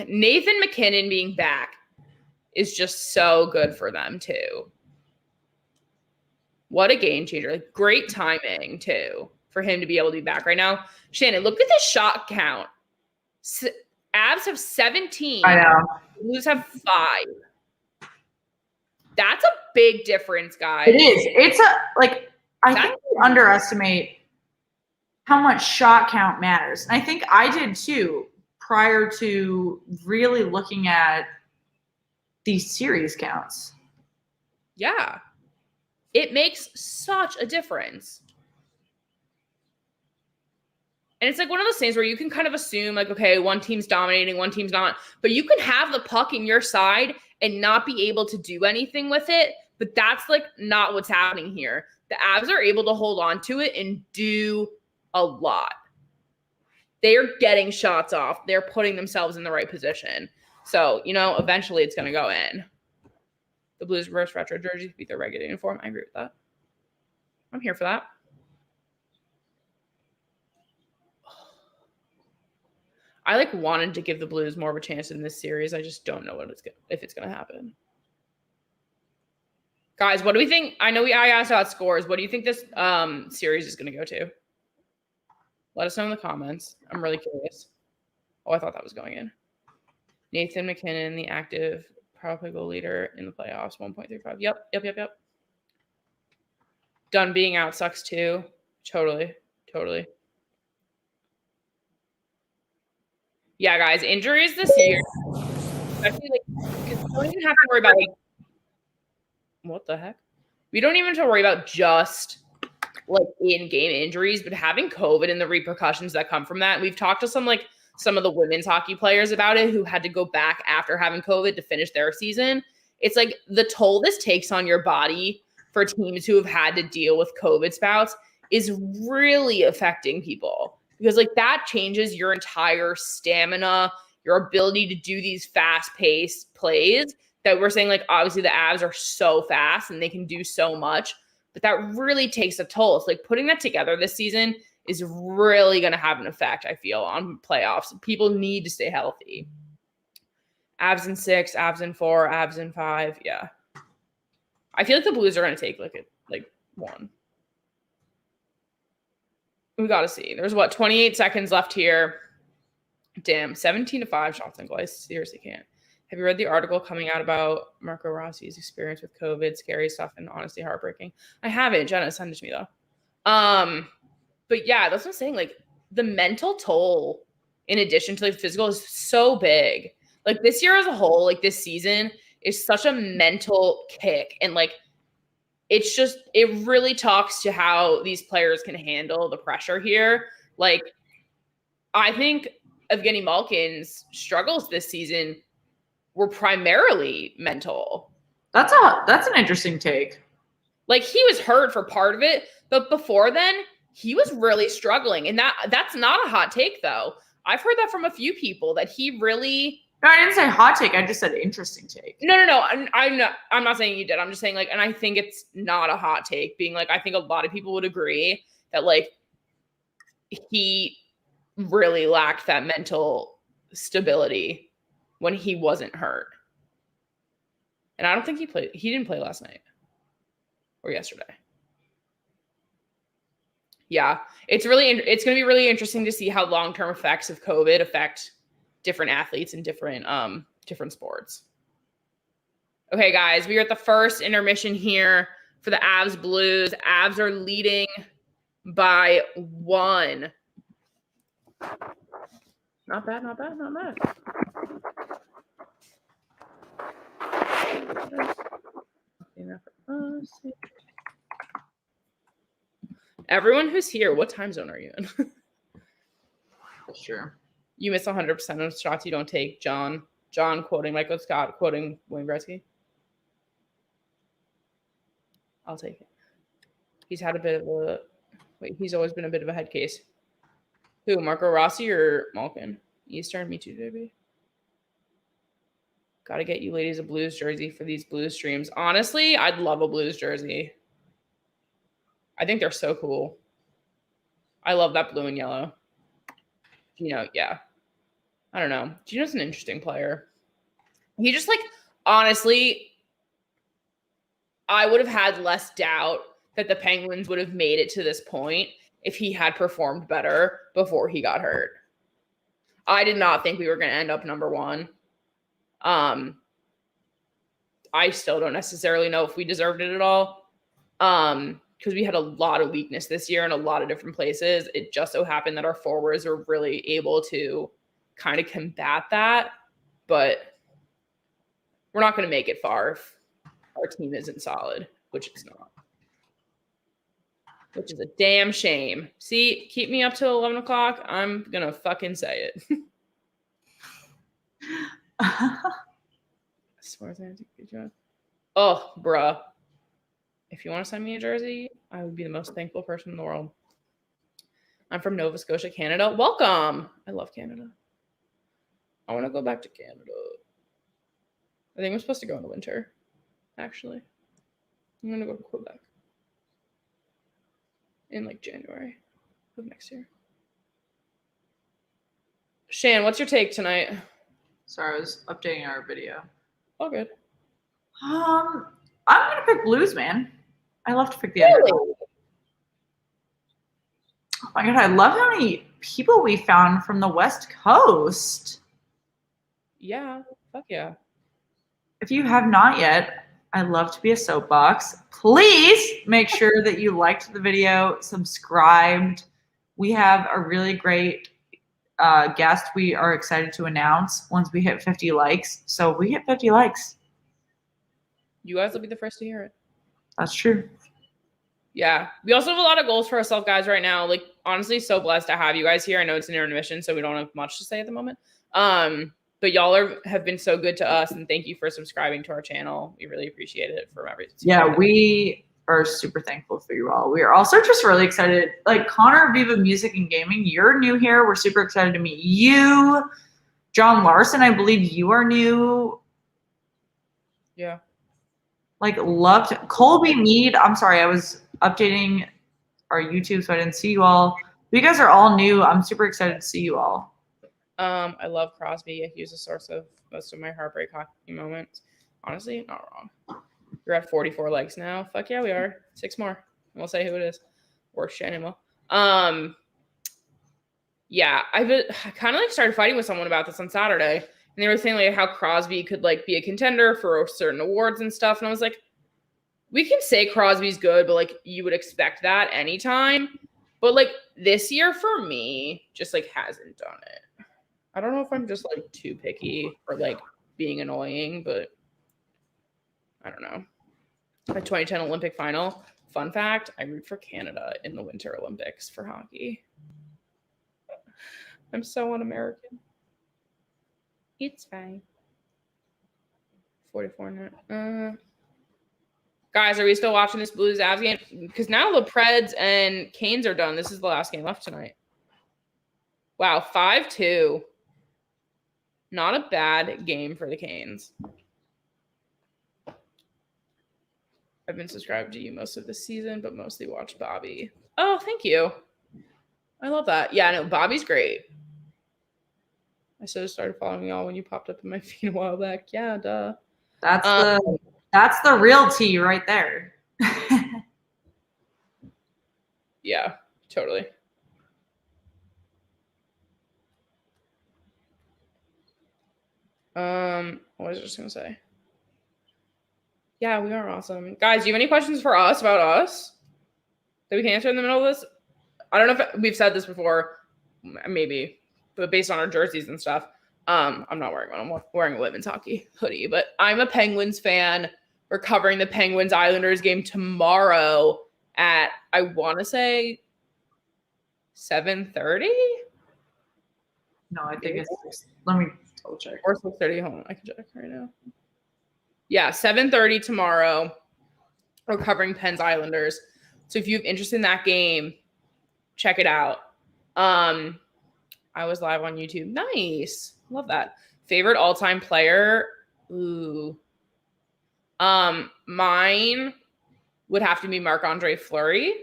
Nathan McKinnon being back is just so good for them, too. What a game changer. Like, great timing, too, for him to be able to be back right now. Shannon, look at the shot count. Avs have 17. I know. Blues have 5. That's a big difference, guys. It is. It's I think we underestimate how much shot count matters. And I think I did too prior to really looking at these series counts. Yeah. It makes such a difference. And it's like one of those things where you can kind of assume like, okay, one team's dominating, one team's not. But you can have the puck in your side and not be able to do anything with it. But that's like not what's happening here. The Avs are able to hold on to it and do a lot. They are getting shots off. They're putting themselves in the right position. So, eventually it's going to go in. The Blues reverse retro jerseys beat their regular uniform. I agree with that. I'm here for that. I wanted to give the Blues more of a chance in this series. I just don't know if it's going to happen. Guys, what do we think? I asked about scores. What do you think this series is going to go to? Let us know in the comments. I'm really curious. Oh, I thought that was going in. Nathan McKinnon, the active power play goal leader in the playoffs, 1.35. Yep. Dunn being out sucks too. Totally. Yeah, guys, injuries this year. Especially because we don't even have to worry about what the heck? We don't even have to worry about just in-game injuries, but having COVID and the repercussions that come from that. We've talked to some of the women's hockey players about it who had to go back after having COVID to finish their season. It's like the toll this takes on your body for teams who have had to deal with COVID spouts is really affecting people because that changes your entire stamina, your ability to do these fast-paced plays that we're saying, obviously the Avs are so fast and they can do so much, but that really takes a toll. It's putting that together this season is really going to have an effect, I feel, on playoffs. People need to stay healthy. Avs in 6, Avs in 4, Avs in 5. Yeah. I feel like the Blues are going to take one. We got to see. There's 28 seconds left here. Damn, 17-5 shots on goal. I seriously can't. Have you read the article coming out about Marco Rossi's experience with COVID? Scary stuff and honestly heartbreaking. I haven't. Jenna sent it to me though. But yeah, that's what I'm saying. The mental toll in addition to physical is so big. This year as a whole, this season is such a mental kick. And it really talks to how these players can handle the pressure here. I think Evgeny Malkin's struggles this season were primarily mental. That's an interesting take. He was hurt for part of it, but before then, he was really struggling. And that's not a hot take, though. I've heard that from a few people that he really... No, I didn't say hot take. I just said interesting take. No. I'm not saying you did. I'm just saying, and I think it's not a hot take, being I think a lot of people would agree that, he really lacked that mental stability when he wasn't hurt. And I don't think he didn't play last night or yesterday. Yeah, it's going to be really interesting to see how long-term effects of COVID affect different athletes in different sports. Okay, guys, we are at the first intermission here for the Avs Blues. Avs are leading by 1. Not bad. Everyone who's here, what time zone are you in? Sure. You miss 100% of shots you don't take, John. John quoting Michael Scott, quoting Wayne Gretzky. I'll take it. He's had a bit of a he's always been a bit of a head case. Who, Marco Rossi or Malkin? Eastern, me too, baby. Got to get you ladies a Blues jersey for these Blues streams. Honestly, I'd love a Blues jersey. I think they're so cool. I love that blue and yellow. Gino, yeah. I don't know. Gino's an interesting player. He just honestly, I would have had less doubt that the Penguins would have made it to this point if he had performed better before he got hurt. I did not think we were going to end up number one. I still don't necessarily know if we deserved it at all. Because we had a lot of weakness this year in a lot of different places. It just so happened that our forwards were really able to kind of combat that. But we're not going to make it far if our team isn't solid, which it's not. Which is a damn shame. See, keep me up till 11 o'clock. I'm going to fucking say it. Oh, bruh. If you want to send me a jersey, I would be the most thankful person in the world. I'm from Nova Scotia, Canada. Welcome. I love Canada. I want to go back to Canada. I think I'm supposed to go in the winter, actually. I'm going to go to Quebec in January of next year. Shan, what's your take tonight? Sorry, I was updating our video. All good. I'm gonna pick Blues, man. I love to pick the underdog. Oh my god, I love how many people we found from the West Coast. Yeah, fuck yeah. If you have not yet, I'd love to be a soapbox. Please make sure that you liked the video, subscribed. We have a really great guest we are excited to announce once we hit 50 likes. So if we hit 50 likes, you guys will be the first to hear it. That's true. Yeah. We also have a lot of goals for ourselves, guys, right now. Honestly, so blessed to have you guys here. I know it's an intermission, so we don't have much to say at the moment. But y'all have been so good to us, and thank you for subscribing to our channel. We really appreciate it from everything. Yeah, we are super thankful for you all. We are also just really excited. Connor, Viva Music and Gaming, you're new here. We're super excited to meet you. John Larson, I believe you are new. Yeah. Loved Colby Mead. I'm sorry, I was updating our YouTube, so I didn't see you all. You guys are all new. I'm super excited to see you all. I love Crosby. He was a source of most of my heartbreak hockey moments. Honestly, not wrong. We're at 44 likes now. Fuck yeah, we are. 6 more. And we'll say who it is. Worst shit anymore. Yeah, I kind of started fighting with someone about this on Saturday. And they were saying how Crosby could be a contender for certain awards and stuff. And I was like, we can say Crosby's good, but you would expect that anytime. But this year for me, just hasn't done it. I don't know if I'm just too picky or being annoying, but I don't know. The 2010 Olympic final. Fun fact, I root for Canada in the Winter Olympics for hockey. I'm so un-American. It's fine. 44 minutes. Guys, are we still watching this Blues Avs game? Because now the Preds and Canes are done. This is the last game left tonight. Wow, 5-2. Not a bad game for the Canes. I've been subscribed to you most of the season, but mostly watched Bobby. Oh, thank you. I love that. Yeah, no, Bobby's great. I should have started following y'all when you popped up in my feed a while back. Yeah, duh. That's the real tea right there. Yeah, totally. What was I just gonna say? Yeah, we are awesome. Guys, do you have any questions for us about us that we can answer in the middle of this? I don't know if we've said this before, maybe, but based on our jerseys and stuff, I'm not wearing one. I'm wearing a women's hockey hoodie, but I'm a Penguins fan. We're covering the Penguins Islanders game tomorrow at, I want to say, 7:30? No, I think it's, let me double check. Or 6:30. Hold on, I can check right now. Yeah, 7:30 tomorrow. or covering Pens Islanders. So if you have interest in that game, check it out. I was live on YouTube. Nice. Love that. Favorite all-time player? Ooh. Mine would have to be Marc-Andre Fleury,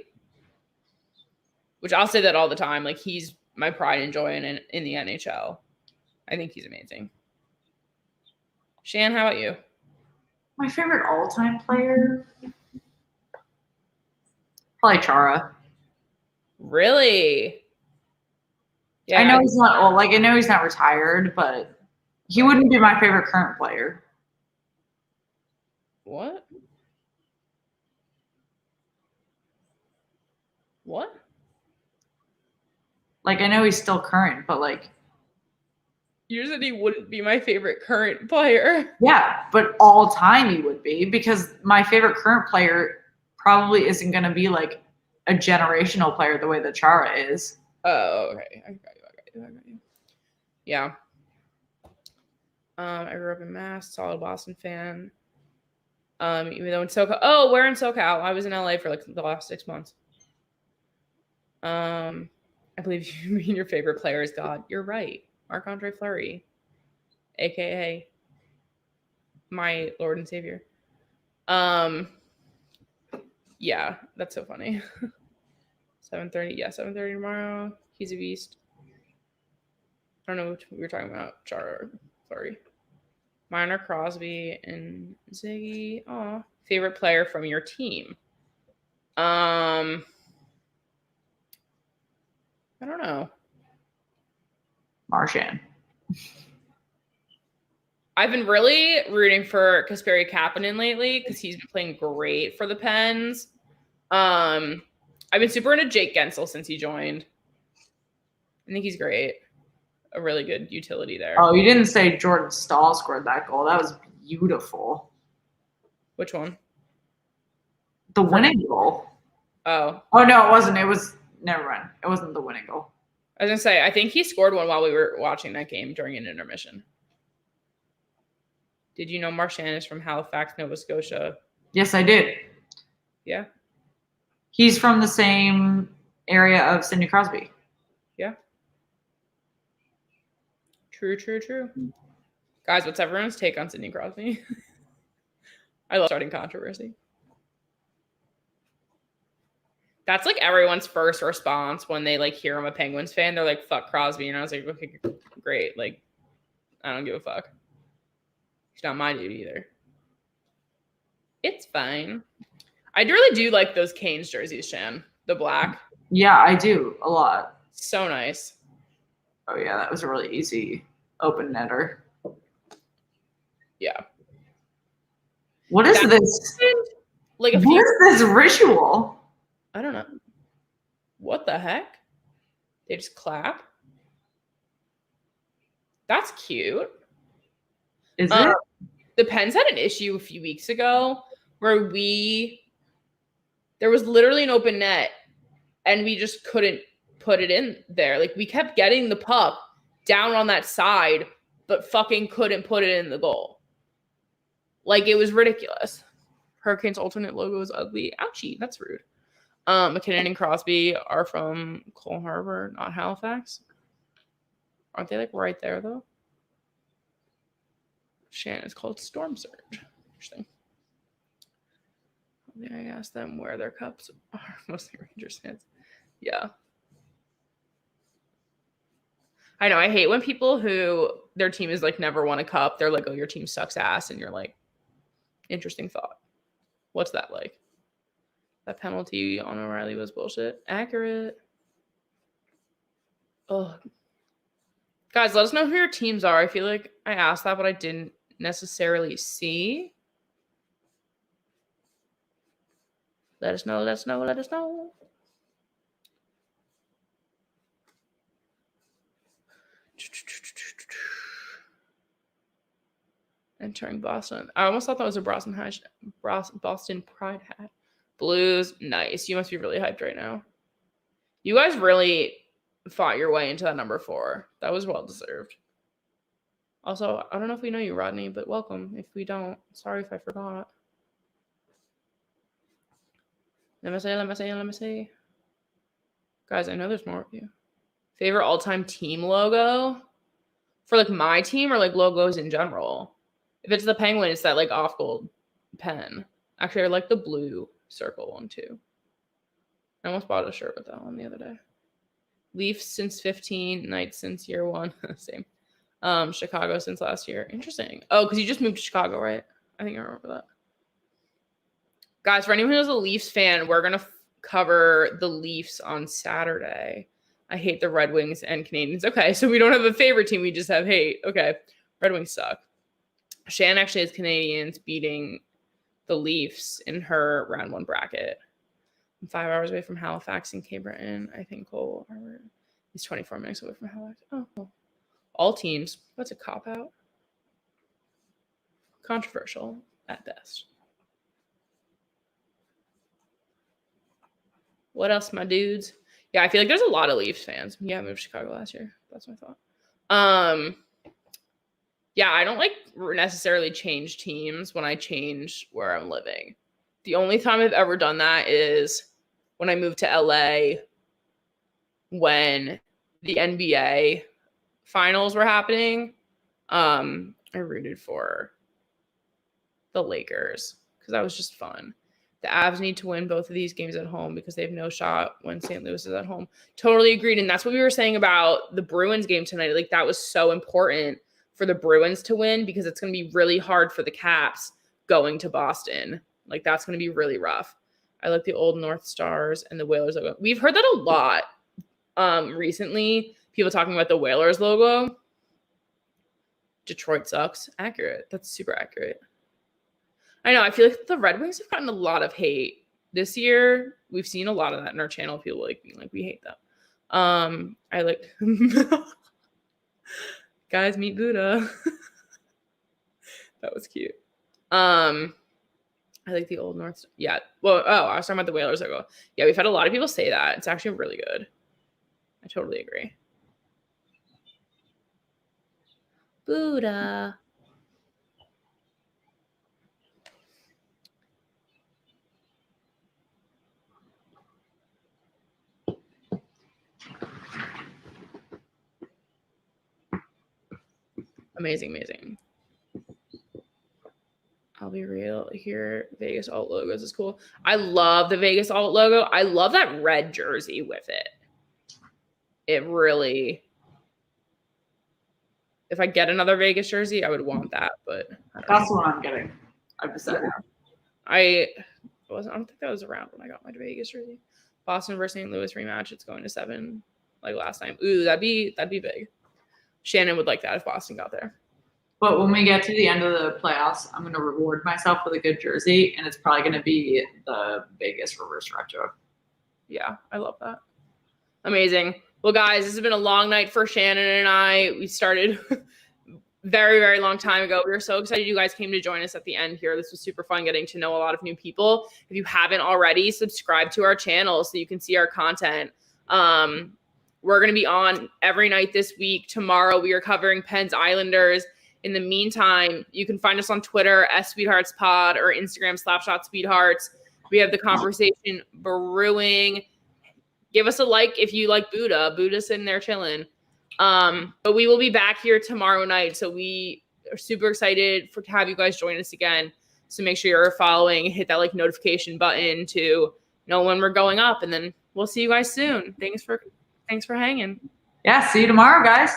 which I'll say that all the time. Like, he's my pride and joy in the NHL. I think he's amazing. Shan, how about you? My favorite all-time player? Probably Chara. Really? Yeah. I know he's not old. Like, I know he's not retired, but he wouldn't be my favorite current player. What? What? Like, I know he's still current, but like, You said he wouldn't be my favorite current player. yeah, but all time he would be, because my favorite current player probably isn't going to be like a generational player the way that Chara is. Oh, okay. I got you. Yeah. I grew up in Mass, solid Boston fan. Even though in SoCal. Oh, where in SoCal? I was in LA for like the last 6 months. I believe you mean your favorite player is God. You're right. Marc-Andre Fleury, aka my Lord and Savior. Yeah, that's so funny. 7:30. Yeah, 7:30 tomorrow. Keys of East. I don't know what we were talking about. Chara or Fleury. Mine are Crosby and Ziggy. Oh, favorite player from your team? I don't know. Marchand. I've been really rooting for Kasperi Kapanen lately because he's been playing great for the Pens. I've been super into Jake Gensel since he joined. I think he's great. A really good utility there. Oh, you didn't say Jordan Stahl scored that goal. That was beautiful. Which one? The winning goal. Oh. Oh, no, it wasn't. It was, never mind. It wasn't the winning goal. I was going to say, I think he scored one while we were watching that game during an intermission. Did you know Marchand is from Halifax, Nova Scotia? Yes, I did. Yeah. He's from the same area of Sidney Crosby. Yeah. True. Guys, what's everyone's take on Sidney Crosby? I love starting controversy. That's like everyone's first response when they like hear I'm a Penguins fan. They're like, fuck Crosby. And I was like, okay, great. Like, I don't give a fuck. It's not my dude either. It's fine. I really do like those Canes jerseys, Shan. The black. Yeah, I do. A lot. So nice. Oh, yeah. That was a really easy open netter. Yeah. What is this? Like what is this ritual? I don't know. What the heck? They just clap? That's cute. Is it? The Pens had an issue a few weeks ago where there was literally an open net and we just couldn't put it in there. Like, we kept getting the puck down on that side, but fucking couldn't put it in the goal. Like, it was ridiculous. Hurricanes alternate logo is ugly. Ouchie, that's rude. McKinnon and Crosby are from Cole Harbor, not Halifax. Aren't they like right there though? Shannon is called Storm Surge. Interesting. I asked them where their cups are. Mostly Rangers fans. Yeah. I know. I hate when people who their team is like never won a cup, they're like, oh, your team sucks ass. And you're like, interesting thought. What's that like? That penalty on O'Reilly was bullshit. Accurate. Oh. Guys, let us know who your teams are. I feel like I asked that, but I didn't necessarily see. Let us know. Entering Boston. I almost thought that was a Boston Pride hat. Blues, nice. You must be really hyped right now. You guys really fought your way into that number 4. That was well deserved. Also, I don't know if we know you, Rodney, but welcome. If we don't, sorry if I forgot. Let me see. Guys, I know there's more of you. Favorite all-time team logo? For like my team or like logos in general? If it's the Penguin, it's that like off gold pen. Actually, I like the blue circle one too. I almost bought a shirt with that one the other day. Leafs since 15, Knights since year 1. Same. Chicago since last year. Interesting. Oh, because you just moved to Chicago, right? I think I remember that. Guys, for anyone who's a Leafs fan, we're going to cover the Leafs on Saturday. I hate the Red Wings and Canadiens. Okay, so we don't have a favorite team. We just have hate. Okay, Red Wings suck. Shan actually has Canadiens beating the Leafs in her round 1 bracket. I'm 5 hours away from Halifax and Cape Breton. I think Cole is 24 minutes away from Halifax. Oh, cool. All teams. That's a cop-out. Controversial at best. What else, my dudes? Yeah, I feel like there's a lot of Leafs fans. Yeah, I moved to Chicago last year. That's my thought. Yeah, I don't like necessarily change teams when I change where I'm living. The only time I've ever done that is when I moved to LA when the NBA finals were happening. I rooted for the Lakers because that was just fun. The Avs need to win both of these games at home because they have no shot when St. Louis is at home. Totally agreed. And that's what we were saying about the Bruins game tonight. Like, that was so important for the Bruins to win because it's going to be really hard for the Caps going to Boston. Like, that's going to be really rough. I like the old North Stars and the Whalers logo. We've heard that a lot recently. People talking about the Whalers logo. Detroit sucks. Accurate. That's super accurate. I know. I feel like the Red Wings have gotten a lot of hate this year. We've seen a lot of that in our channel. People like being like, we hate them. I like guys meet Buddha. That was cute. I like the old North. Yeah. Well, I was talking about the Whalers logo. Yeah, we've had a lot of people say that. It's actually really good. I totally agree. Buddha. Amazing. I'll be real here. Vegas alt logos is cool. I love the Vegas alt logo. I love that red jersey with it. It really, if I get another Vegas jersey, I would want that, but that's the one I'm getting. I've decided. I don't think that was around when I got my Vegas jersey. Boston versus St. Louis rematch. It's going to 7 like last time. Ooh, that'd be big. Shannon would like that if Boston got there. But when we get to the end of the playoffs, I'm going to reward myself with a good jersey, and it's probably going to be the Vegas reverse retro. Yeah, I love that. Amazing. Well, guys, this has been a long night for Shannon and I. We started very, very long time ago. We were so excited you guys came to join us at the end here. This was super fun getting to know a lot of new people. If you haven't already, subscribe to our channel so you can see our content. We're going to be on every night this week. Tomorrow, we are covering Pens Islanders. In the meantime, you can find us on Twitter, @SweetheartsPod, or Instagram, /Sweethearts. We have the conversation brewing. Give us a like if you like Buddha. Buddha's sitting there chilling. But we will be back here tomorrow night. So we are super excited to have you guys join us again. So make sure you're following, hit that like notification button to know when we're going up. And then we'll see you guys soon. Thanks for hanging. Yeah, see you tomorrow, guys.